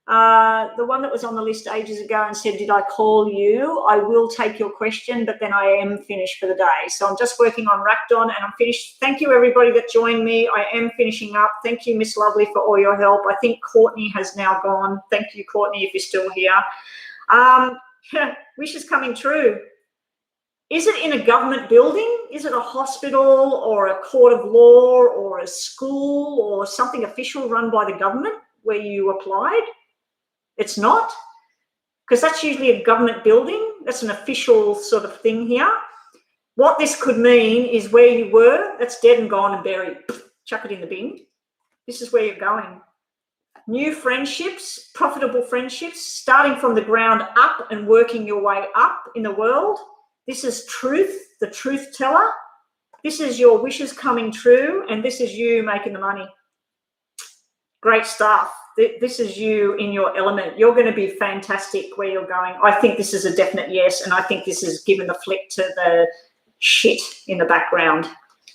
Speaker 1: The one that was on the list ages ago and said, did I call you? I will take your question, but then I am finished for the day. So I'm just working on Rakdon and I'm finished. Thank you, everybody that joined me. I am finishing up. Thank you, Miss Lovely, for all your help. I think Courtney has now gone. Thank you, Courtney, if you're still here. Wish is coming true. Is it in a government building? Is it a hospital or a court of law or a school or something official run by the government where you applied? It's not, because that's usually a government building. That's an official sort of thing here. What this could mean is where you were, that's dead and gone and buried. Chuck it in the bin. This is where you're going. New friendships, profitable friendships, starting from the ground up and working your way up in the world. This is truth, the truth teller. This is your wishes coming true, and this is you making the money. Great stuff. This is you in your element. You're going to be fantastic where you're going. I think this is a definite yes, and I think this is giving the flick to the shit in the background.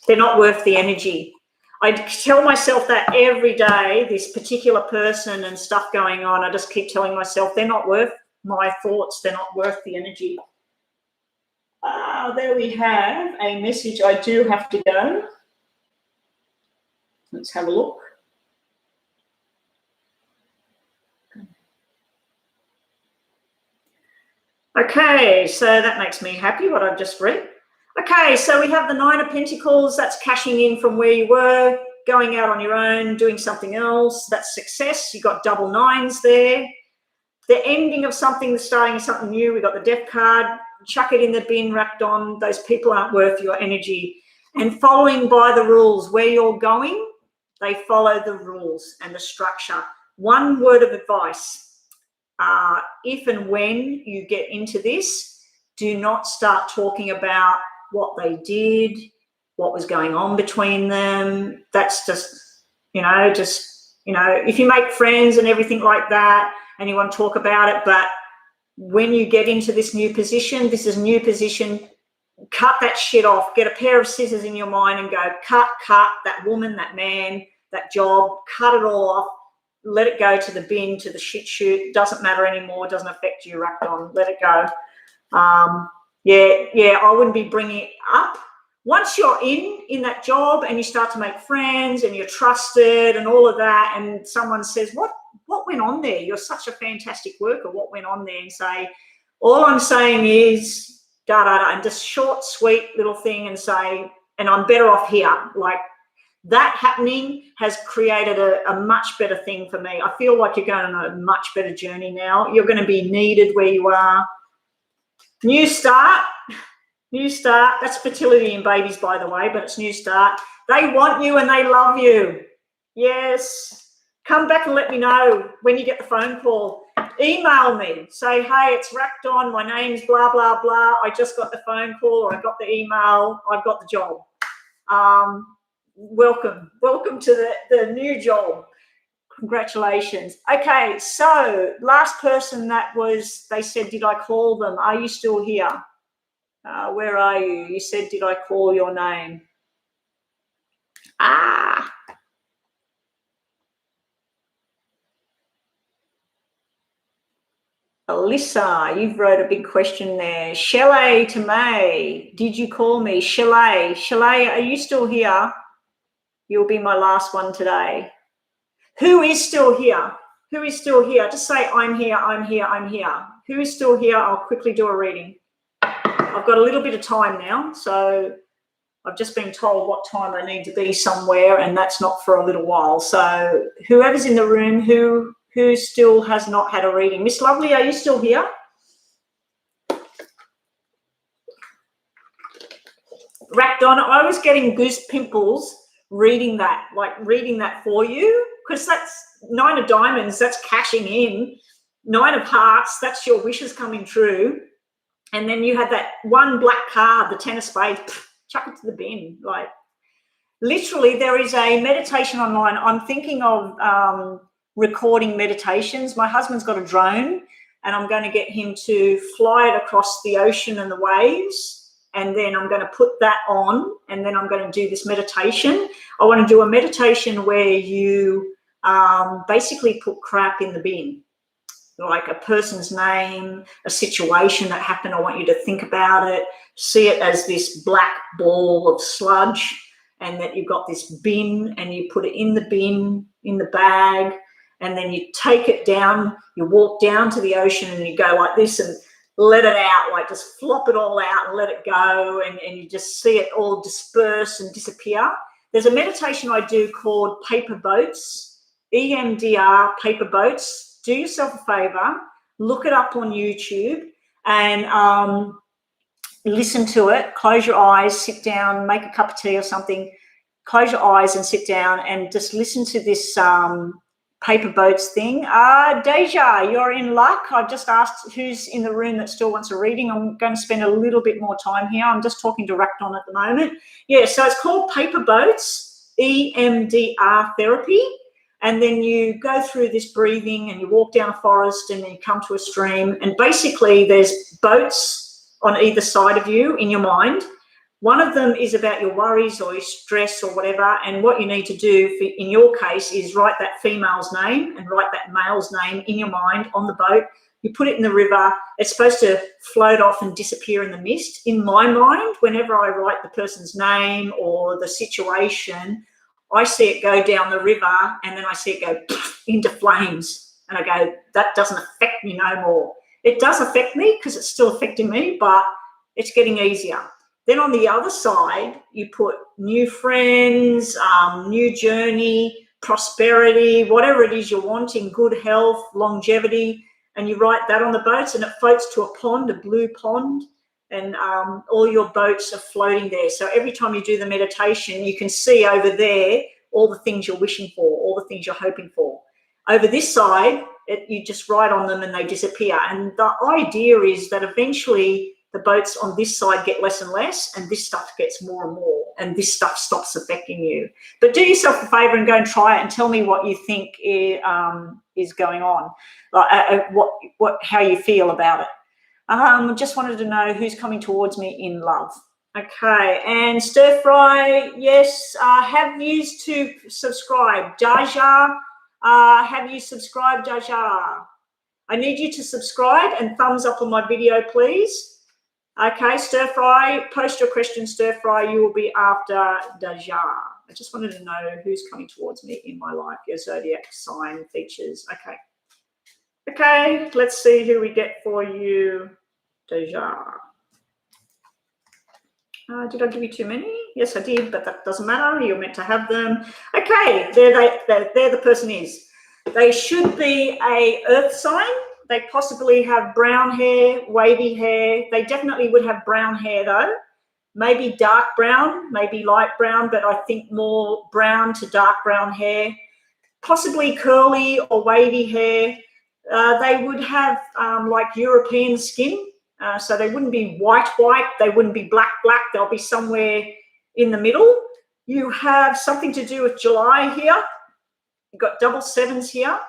Speaker 1: They're not worth the energy. I tell myself that every day, this particular person and stuff going on, I just keep telling myself they're not worth my thoughts. They're not worth the energy. There we have a message. I do have to go. Let's have a look. Okay, so that makes me happy, what I've just read. Okay, so we have the Nine of Pentacles. That's cashing in from where you were, going out on your own, doing something else. That's success. You've got double nines there. The ending of something, the starting of something new. We've got the Death card. Chuck it in the bin, racked on. Those people aren't worth your energy. And following by the rules. Where you're going, they follow the rules and the structure. One word of advice. If and when you get into this, do not start talking about what they did, what was going on between them. That's just, if you make friends and everything like that and you want to talk about it, but when you get into this new position, this is a new position, cut that shit off. Get a pair of scissors in your mind and go, cut, that woman, that man, that job, cut it all off. Let it go to the bin, to the shit chute. Doesn't matter anymore. Doesn't affect you, racked on. Let it go. I wouldn't be bringing it up. Once you're in that job and you start to make friends and you're trusted and all of that, and someone says, what went on there? You're such a fantastic worker. What went on there? And say, all I'm saying is and just short, sweet little thing and say, and I'm better off here. Like, that happening has created a much better thing for me. I feel like you're going on a much better journey now. You're going to be needed where you are. New start. That's fertility in babies, by the way, but it's new start. They want you and they love you. Yes. come back and let me know when you get the phone call. Email me. Say, hey, it's racked on. My name's blah, blah, blah. I just got the phone call or I got the email. I've got the job. Welcome to the new job. Congratulations. Okay, so last person that was, they said, did I call them? Are you still here? Where are you? You said, did I call your name? Alyssa, you've wrote a big question there. Chalet to May, did you call me? Chalet, are you still here? You'll be my last one today. Who is still here? Who is still here? Just say, I'm here, I'm here, I'm here. Who is still here? I'll quickly do a reading. I've got a little bit of time now, so I've just been told what time I need to be somewhere, and that's not for a little while. So whoever's in the room, who still has not had a reading. Miss Lovely, are you still here? Racked on. I was getting goose pimples reading that for you, because that's 9 of diamonds, that's cashing in. 9 of hearts, that's your wishes coming true. And then you had that one black card, the 10 of spades, chuck it to the bin. Like, literally, there is a meditation online. I'm thinking of recording meditations. My husband's got a drone, and I'm going to get him to fly it across the ocean and the waves. And then I'm going to put that on, and then I'm going to do this meditation. I want to do a meditation where you basically put crap in the bin, like a person's name, a situation that happened. I want you to think about it, see it as this black ball of sludge, and that you've got this bin, and you put it in the bin, in the bag, and then you take it down, you walk down to the ocean, and you go like this and let it out, like just flop it all out and let it go, and you just see it all disperse and disappear. There's a meditation I do called paper boats, EMDR, paper boats. Do yourself a favor, look it up on YouTube and listen to it. Close your eyes, sit down, make a cup of tea or something, close your eyes and sit down and just listen to this paper boats thing. Deja, you're in luck. I've just asked who's in the room that still wants a reading. I'm going to spend a little bit more time here. I'm just talking to Racked-On at the moment. Yeah, so it's called paper boats, EMDR therapy. And then you go through this breathing and you walk down a forest and then you come to a stream. And basically there's boats on either side of you in your mind. One of them is about your worries or your stress or whatever, and what you need to do in your case is write that female's name and write that male's name in your mind on the boat. You put it in the river. It's supposed to float off and disappear in the mist. In my mind, whenever I write the person's name or the situation, I see it go down the river, and then I see it go into flames, and I go, that doesn't affect me no more. It does affect me because it's still affecting me, but it's getting easier. Then on the other side, you put new friends, new journey, prosperity, whatever it is you're wanting, good health, longevity, and you write that on the boats, and it floats to a pond, a blue pond, and all your boats are floating there. So every time you do the meditation, you can see over there all the things you're wishing for, all the things you're hoping for. Over this side, you just write on them and they disappear. And the idea is that eventually the boats on this side get less and less, and this stuff gets more and more, and this stuff stops affecting you. But do yourself a favor and go and try it and tell me what you think is going on, like how you feel about it. Just wanted to know who's coming towards me in love. Okay, and Stir Fry, yes. Have you to subscribe? Jaja, have you subscribed, Jaja? I need you to subscribe and thumbs up on my video, please. Okay, Stir Fry, post your question, Stir Fry. You will be after Deja. I just wanted to know who's coming towards me in my life, your zodiac sign features. Okay. Okay, let's see who we get for you, Deja. Did I give you too many? Yes, I did, but that doesn't matter. You're meant to have them. Okay, there the person is. They should be a earth sign. They possibly have brown hair, wavy hair. They definitely would have brown hair though. Maybe dark brown, maybe light brown, but I think more brown to dark brown hair. possibly curly or wavy hair. They would have like European skin, so they wouldn't be white, they wouldn't be black. They'll be somewhere in the middle. You have something to do with July here. You've got double sevens here.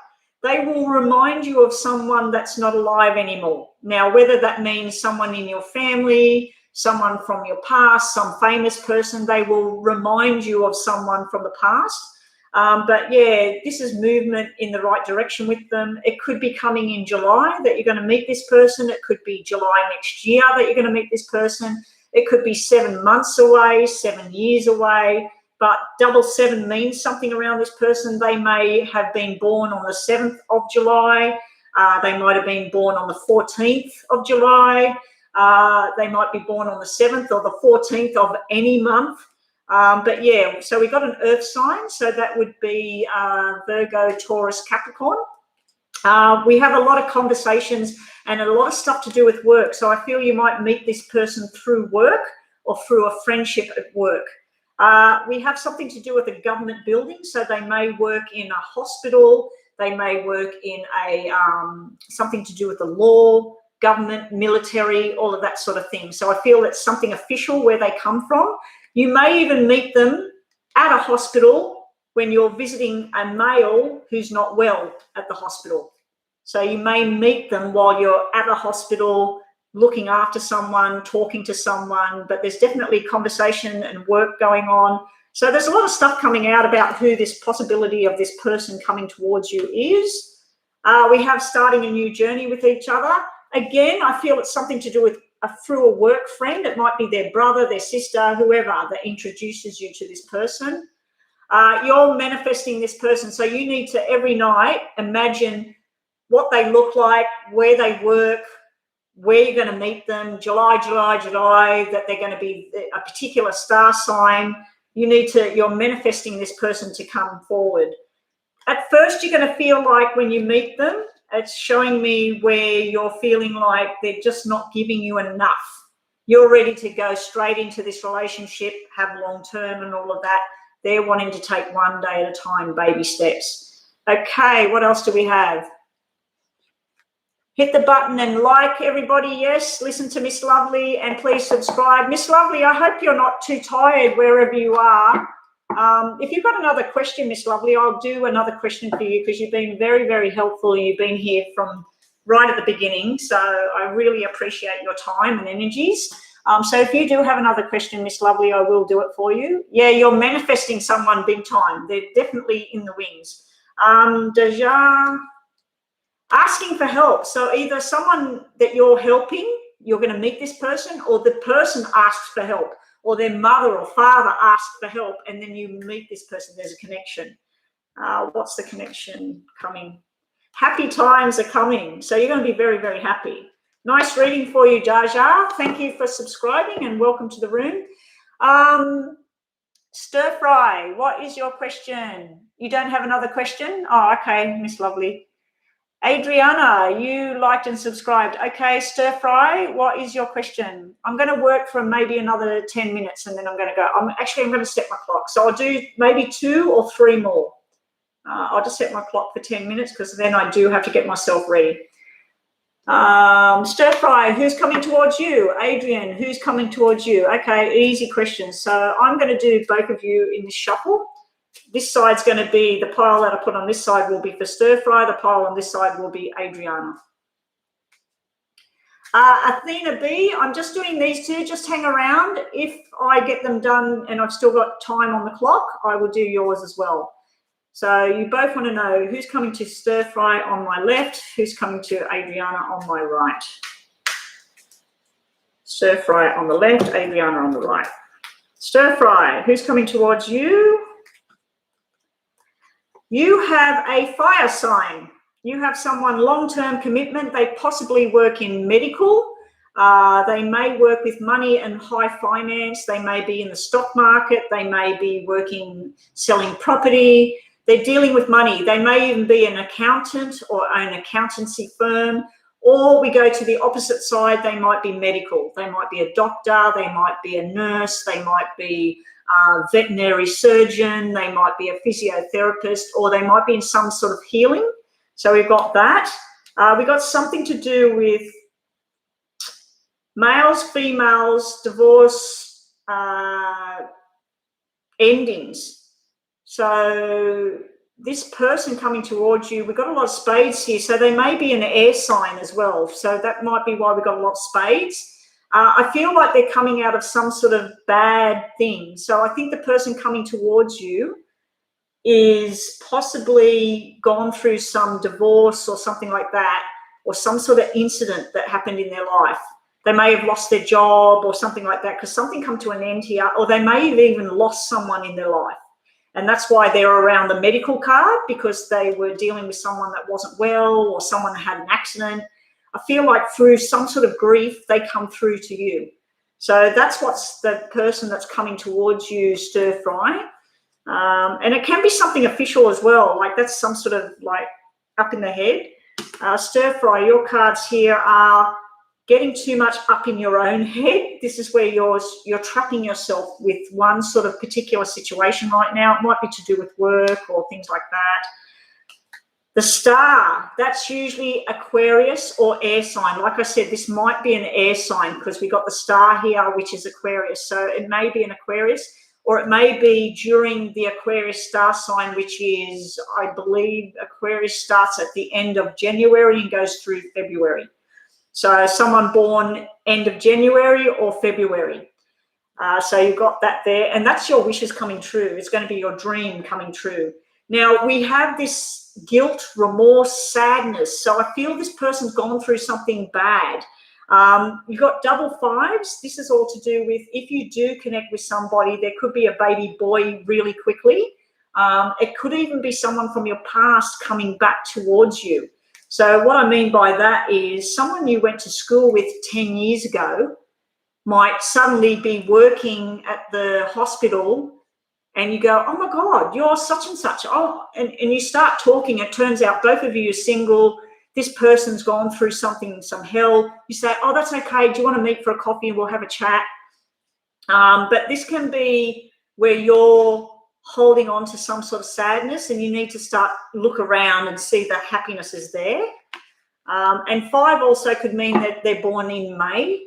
Speaker 1: They will remind you of someone that's not alive anymore. Now, whether that means someone in your family, someone from your past, some famous person, they will remind you of someone from the past. But yeah, this is movement in the right direction with them. It could be coming in July that you're going to meet this person. It could be July next year that you're going to meet this person. It could be 7 months away, 7 years away. But double seven means something around this person. They may have been born on the 7th of July. They might have been born on the 14th of July. They might be born on the 7th or the 14th of any month. But yeah, so we got an earth sign. So that would be Virgo, Taurus, Capricorn. We have a lot of conversations and a lot of stuff to do with work. So I feel you might meet this person through work or through a friendship at work. We have something to do with a government building, so they may work in a hospital, they may work in a something to do with the law, government, military, all of that sort of thing. So I feel it's something official where they come from. You may even meet them at a hospital when you're visiting a male who's not well at the hospital. So you may meet them while you're at a hospital, looking after someone, talking to someone, but there's definitely conversation and work going on. So there's a lot of stuff coming out about who this possibility of this person coming towards you is. We have starting a new journey with each other. Again, I feel it's something to do with through a work friend. It might be their brother, their sister, whoever that introduces you to this person. You're manifesting this person. So you need to every night imagine what they look like, where they work, where you're going to meet them, July, that they're going to be a particular star sign. You're manifesting this person to come forward. At first, you're going to feel like when you meet them, it's showing me where you're feeling like they're just not giving you enough. You're ready to go straight into this relationship, have long term and all of that. They're wanting to take one day at a time, baby steps. Okay, what else do we have? Hit the button and like, everybody. Yes, listen to Miss Lovely and please subscribe. Miss Lovely, I hope you're not too tired wherever you are. If you've got another question, Miss Lovely, I'll do another question for you because you've been very, very helpful. You've been here from right at the beginning, so I really appreciate your time and energies. So if you do have another question, Miss Lovely, I will do it for you. Yeah, you're manifesting someone big time. They're definitely in the wings. Deja, asking for help. So either someone that you're helping, you're going to meet this person, or the person asks for help, or their mother or father asks for help, and then you meet this person. There's a connection. What's the connection coming? Happy times are coming. So you're going to be very, very happy. Nice reading for you, Jaja. Thank you for subscribing and welcome to the room. Stir Fry, what is your question? You don't have another question? Oh, okay, Miss Lovely. Adriana, you liked and subscribed. Okay, Stir Fry, what is your question? I'm going to work for maybe another 10 minutes and then I'm going to go. I'm going to set my clock. So I'll do maybe 2 or 3 more. I'll just set my clock for 10 minutes because then I do have to get myself ready. Stir Fry, who's coming towards you? Adrian, who's coming towards you? Okay, easy questions. So I'm going to do both of you in this shuffle. This side's going to be, the pile that I put on this side will be for Stir Fry. The pile on this side will be Adriana. Athena B, I'm just doing these two. Just hang around. If I get them done and I've still got time on the clock, I will do yours as well. So you both want to know who's coming to Stir Fry on my left, who's coming to Adriana on my right. Stir Fry on the left, Adriana on the right. Stir Fry, who's coming towards you? You have a fire sign. You have someone long-term commitment. They possibly work in medical. They may work with money and high finance. They may be in the stock market. They may be working, selling property. They're dealing with money. They may even be an accountant or an accountancy firm. Or we go to the opposite side. They might be medical. They might be a doctor. They might be a nurse. They might be veterinary surgeon, they might be a physiotherapist, or they might be in some sort of healing. So we've got that. We've got something to do with males, females, divorce, endings. So this person coming towards you, we've got a lot of spades here, so they may be an air sign as well. So that might be why we've got a lot of spades. I feel like they're coming out of some sort of bad thing. So I think the person coming towards you is possibly gone through some divorce or something like that, or some sort of incident that happened in their life. They may have lost their job or something like that, because something come to an end here, or they may have even lost someone in their life. And that's why they're around the medical card, because they were dealing with someone that wasn't well, or someone that had an accident. I feel like through some sort of grief, they come through to you. So that's what's the person that's coming towards you, stir fry. And it can be something official as well, like that's some sort of like up in the head. Stir fry, your cards here are getting too much up in your own head. This is where you're trapping yourself with one sort of particular situation right now. It might be to do with work or things like that. The star, that's usually Aquarius or air sign. Like I said, this might be an air sign because we got the star here, which is Aquarius. So it may be an Aquarius, or it may be during the Aquarius star sign, which is, I believe, Aquarius starts at the end of January and goes through February. So someone born end of January or February. So you've got that there, and that's your wishes coming true. It's going to be your dream coming true. Now, we have this guilt, remorse, sadness. So I feel this person's gone through something bad. You've got double fives. This is all to do with if you do connect with somebody, there could be a baby boy really quickly. It could even be someone from your past coming back towards you. So what I mean by that is someone you went to school with 10 years ago might suddenly be working at the hospital, and you go, oh my God, you're such and such. Oh, and you start talking. It turns out both of you are single. This person's gone through something, some hell. You say, oh, that's okay. Do you want to meet for a coffee and we'll have a chat? But this can be where you're holding on to some sort of sadness, and you need to start look around and see the happiness is there. And 5 also could mean that they're born in May,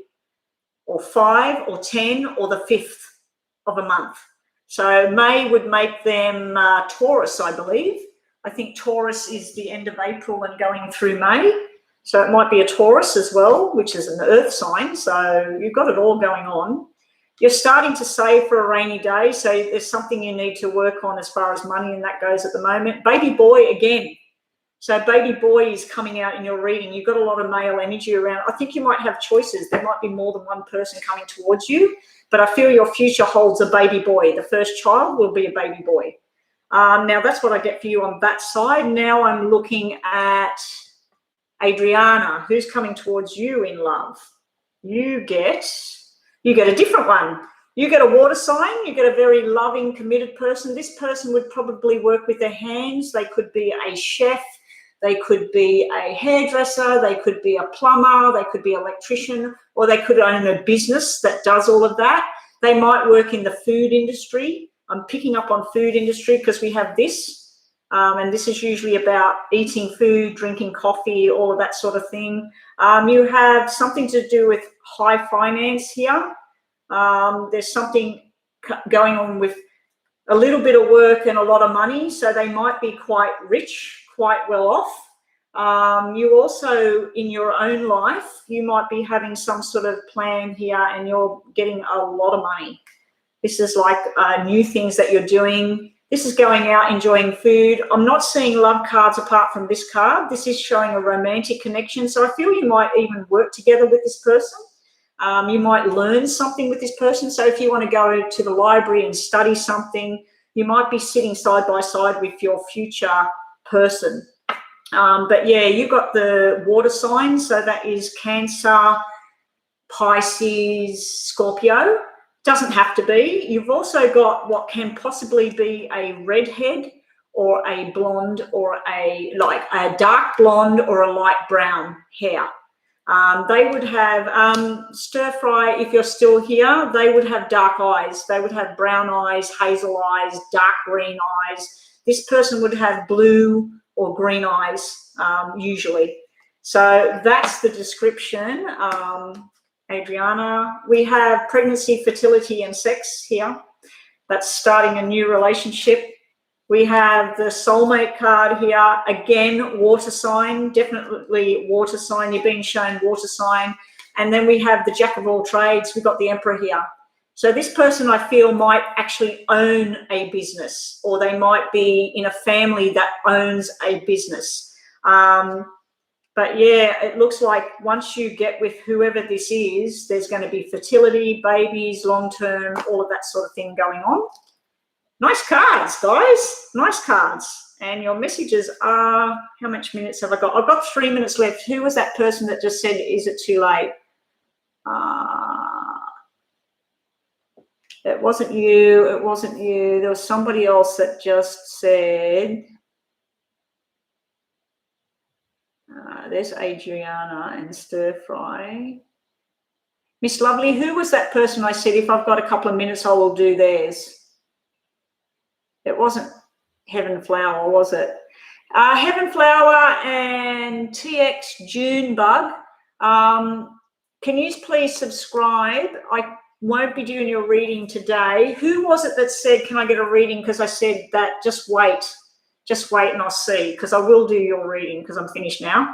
Speaker 1: or 5 or 10 or the 5th of a month. So May would make them Taurus, I believe. I think Taurus is the end of April and going through May. So it might be a Taurus as well, which is an earth sign. So you've got it all going on. You're starting to save for a rainy day. So there's something you need to work on as far as money and that goes at the moment. Baby boy again. So baby boy is coming out in your reading. You've got a lot of male energy around. I think you might have choices. There might be more than one person coming towards you. But I feel your future holds a baby boy. The first child will be a baby boy. Now, that's what I get for you on that side. Now I'm looking at Adriana, who's coming towards you in love. You get a different one. You get a water sign. You get a very loving, committed person. This person would probably work with their hands. They could be a chef. They could be a hairdresser. They could be a plumber. They could be an electrician, or they could own a business that does all of that. They might work in the food industry. I'm picking up on food industry because we have this, and this is usually about eating food, drinking coffee, all of that sort of thing. You have something to do with high finance here. There's something going on with a little bit of work and a lot of money, so they might be quite rich, quite well off. You also, in your own life, you might be having some sort of plan here and you're getting a lot of money. This is like new things that you're doing. This is going out, enjoying food. I'm not seeing love cards apart from this card. This is showing a romantic connection. So I feel you might even work together with this person. You might learn something with this person. So if you want to go to the library and study something, you might be sitting side by side with your future person. But yeah, you've got the water sign. So that is Cancer, Pisces, Scorpio. Doesn't have to be. You've also got what can possibly be a redhead or a blonde or a dark blonde or a light brown hair. They would have stir fry. If you're still here, they would have dark eyes. They would have brown eyes, hazel eyes, dark green eyes. This person would have blue or green eyes usually. So that's the description. Adriana, we have pregnancy, fertility, and sex here. That's starting a new relationship. We have the soulmate card here. Again, water sign, definitely water sign. You're being shown water sign. And then we have the jack of all trades. We've got the emperor here. So this person, I feel, might actually own a business, or they might be in a family that owns a business. But yeah, it looks like once you get with whoever this is, there's going to be fertility, babies, long-term, all of that sort of thing going on. Nice cards, guys. Nice cards. And your messages are, how much minutes have I got? I've got 3 minutes left. Who was that person that just said, is it too late? It wasn't you. It wasn't you. There was somebody else that just said, there's Adriana and Stir Fry. Miss Lovely, who was that person I said, if I've got a couple of minutes, I will do theirs? It wasn't Heaven Flower, was it? Heaven Flower and TX Junebug. Can you please subscribe? I won't be doing your reading today. Who was it that said, can I get a reading? Because I said that just wait and I'll see, because I will do your reading because I'm finished now.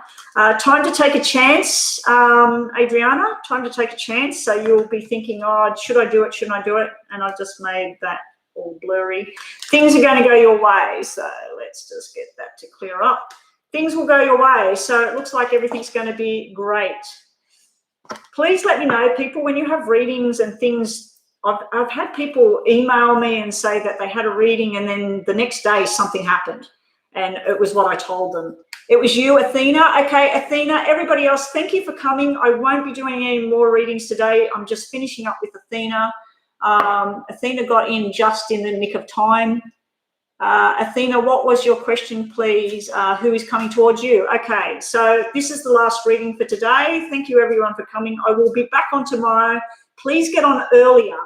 Speaker 1: Time to take a chance, Adriana, time to take a chance. So you'll be thinking, oh, should I do it? Shouldn't I do it? And I've just made that all blurry. Things are going to go your way. So let's just get that to clear up. Things will go your way. So it looks like everything's going to be great. Please let me know, people, when you have readings and things. I've had people email me and say that they had a reading and then the next day something happened and it was what I told them. It was you, Athena. Okay, Athena, everybody else, thank you for coming. I won't be doing any more readings today. I'm just finishing up with Athena. Athena got in just in the nick of time. Athena, what was your question, please? Who is coming towards you? Okay, so this is the last reading for today. Thank you, everyone, for coming. I will be back on tomorrow. Please get on earlier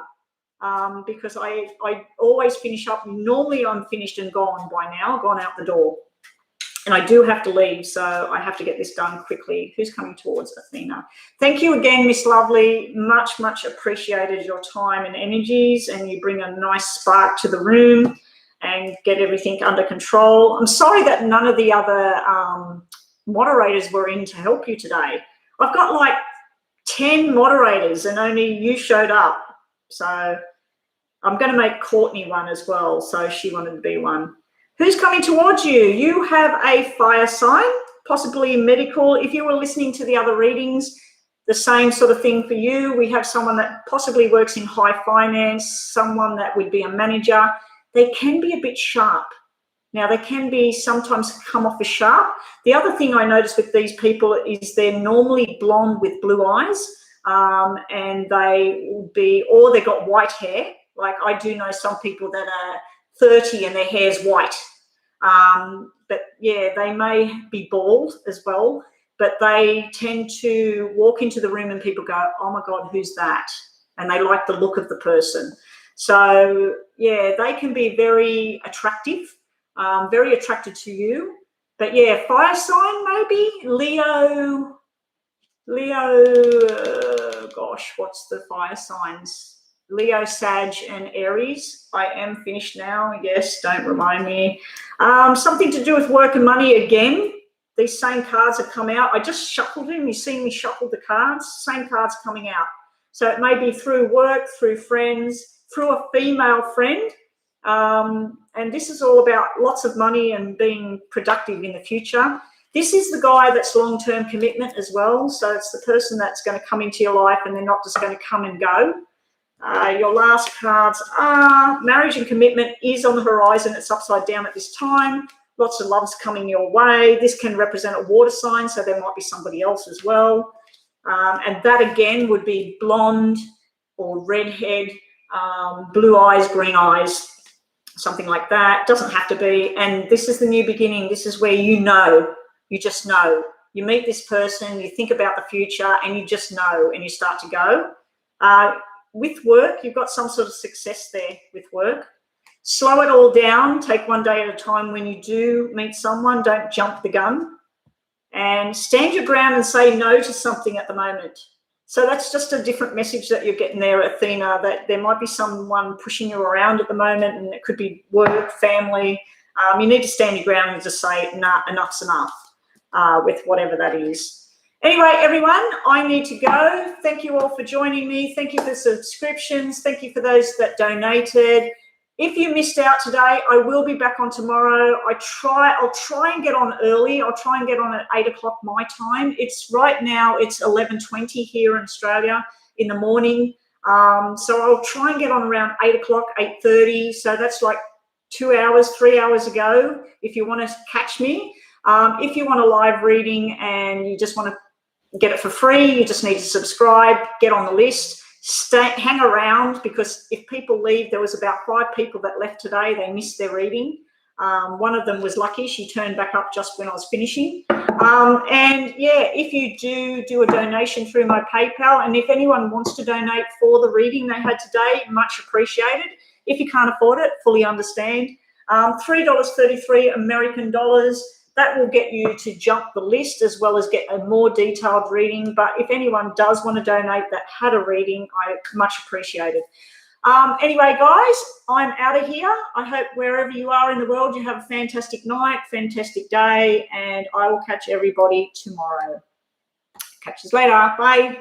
Speaker 1: because I always finish up. Normally, I'm finished and gone by now, gone out the door. And I do have to leave, so I have to get this done quickly. Who's coming towards Athena? Thank you again, Miss Lovely. Much, much appreciated your time and energies, and you bring a nice spark to the room and get everything under control. I'm sorry that none of the other moderators were in to help you today. I've got like 10 moderators and only you showed up. So I'm going to make Courtney one as well. So she wanted to be one. Who's coming towards you? You have a fire sign, possibly medical. If you were listening to the other readings, the same sort of thing for you. We have someone that possibly works in high finance, someone that would be a manager. They can be a bit sharp. Now, they can be sometimes come off as sharp. The other thing I notice with these people is they're normally blonde with blue eyes, and they will be, or they've got white hair. Like I do know some people that are 30 and their hair's white. But yeah, they may be bald as well, but they tend to walk into the room and people go, oh my God, who's that? And they like the look of the person. So yeah, they can be very attractive. Very attracted to you. But yeah, fire sign maybe. Leo, gosh, what's the fire signs? Leo, Sag, and Aries. I am finished now. Yes, don't remind me. Something to do with work and money again. These same cards have come out. I just shuffled them. You see me shuffle the cards. Same cards coming out. So it may be through work, through friends, through a female friend. And this is all about lots of money and being productive in the future. This is the guy that's long-term commitment as well. So it's the person that's going to come into your life and they're not just going to come and go. Your last cards are marriage and commitment is on the horizon. It's upside down at this time. Lots of love's coming your way. This can represent a water sign, so there might be somebody else as well. And that again would be blonde or redhead, blue eyes, green eyes, something like that. Doesn't have to be. And this is the new beginning. This is where you know, you just know you meet this person, you think about the future, and you just know, and you start to go. With work, you've got some sort of success there with work. Slow it all down. Take one day at a time. When you do meet someone, don't jump the gun. And stand your ground and say no to something at the moment. So that's just a different message that you're getting there, Athena, that there might be someone pushing you around at the moment, and it could be work, family. You need to stand your ground and just say, nah, enough's enough, with whatever that is. Anyway, everyone, I need to go. Thank you all for joining me. Thank you for subscriptions. Thank you for those that donated. If you missed out today, I will be back on tomorrow. I'll try and get on early. I'll try and get on at 8 o'clock my time. Right now it's 11:20 here in Australia in the morning. So I'll try and get on around 8 o'clock, 8:30. So that's like 2 hours, 3 hours ago if you want to catch me. If you want a live reading and you just want to get it for free, you just need to subscribe, get on the list. Hang around, because if people leave, there was about 5 people that left today. They missed their reading. One of them was lucky. She turned back up just when I was finishing. And yeah, if you do a donation through my PayPal, and if anyone wants to donate for the reading they had today, much appreciated. If you can't afford it, fully understand. $3.33 American dollars. That will get you to jump the list as well as get a more detailed reading. But if anyone does want to donate that had a reading, I much appreciate it. Anyway, guys, I'm out of here. I hope wherever you are in the world, you have a fantastic night, fantastic day, and I will catch everybody tomorrow. Catch you later. Bye.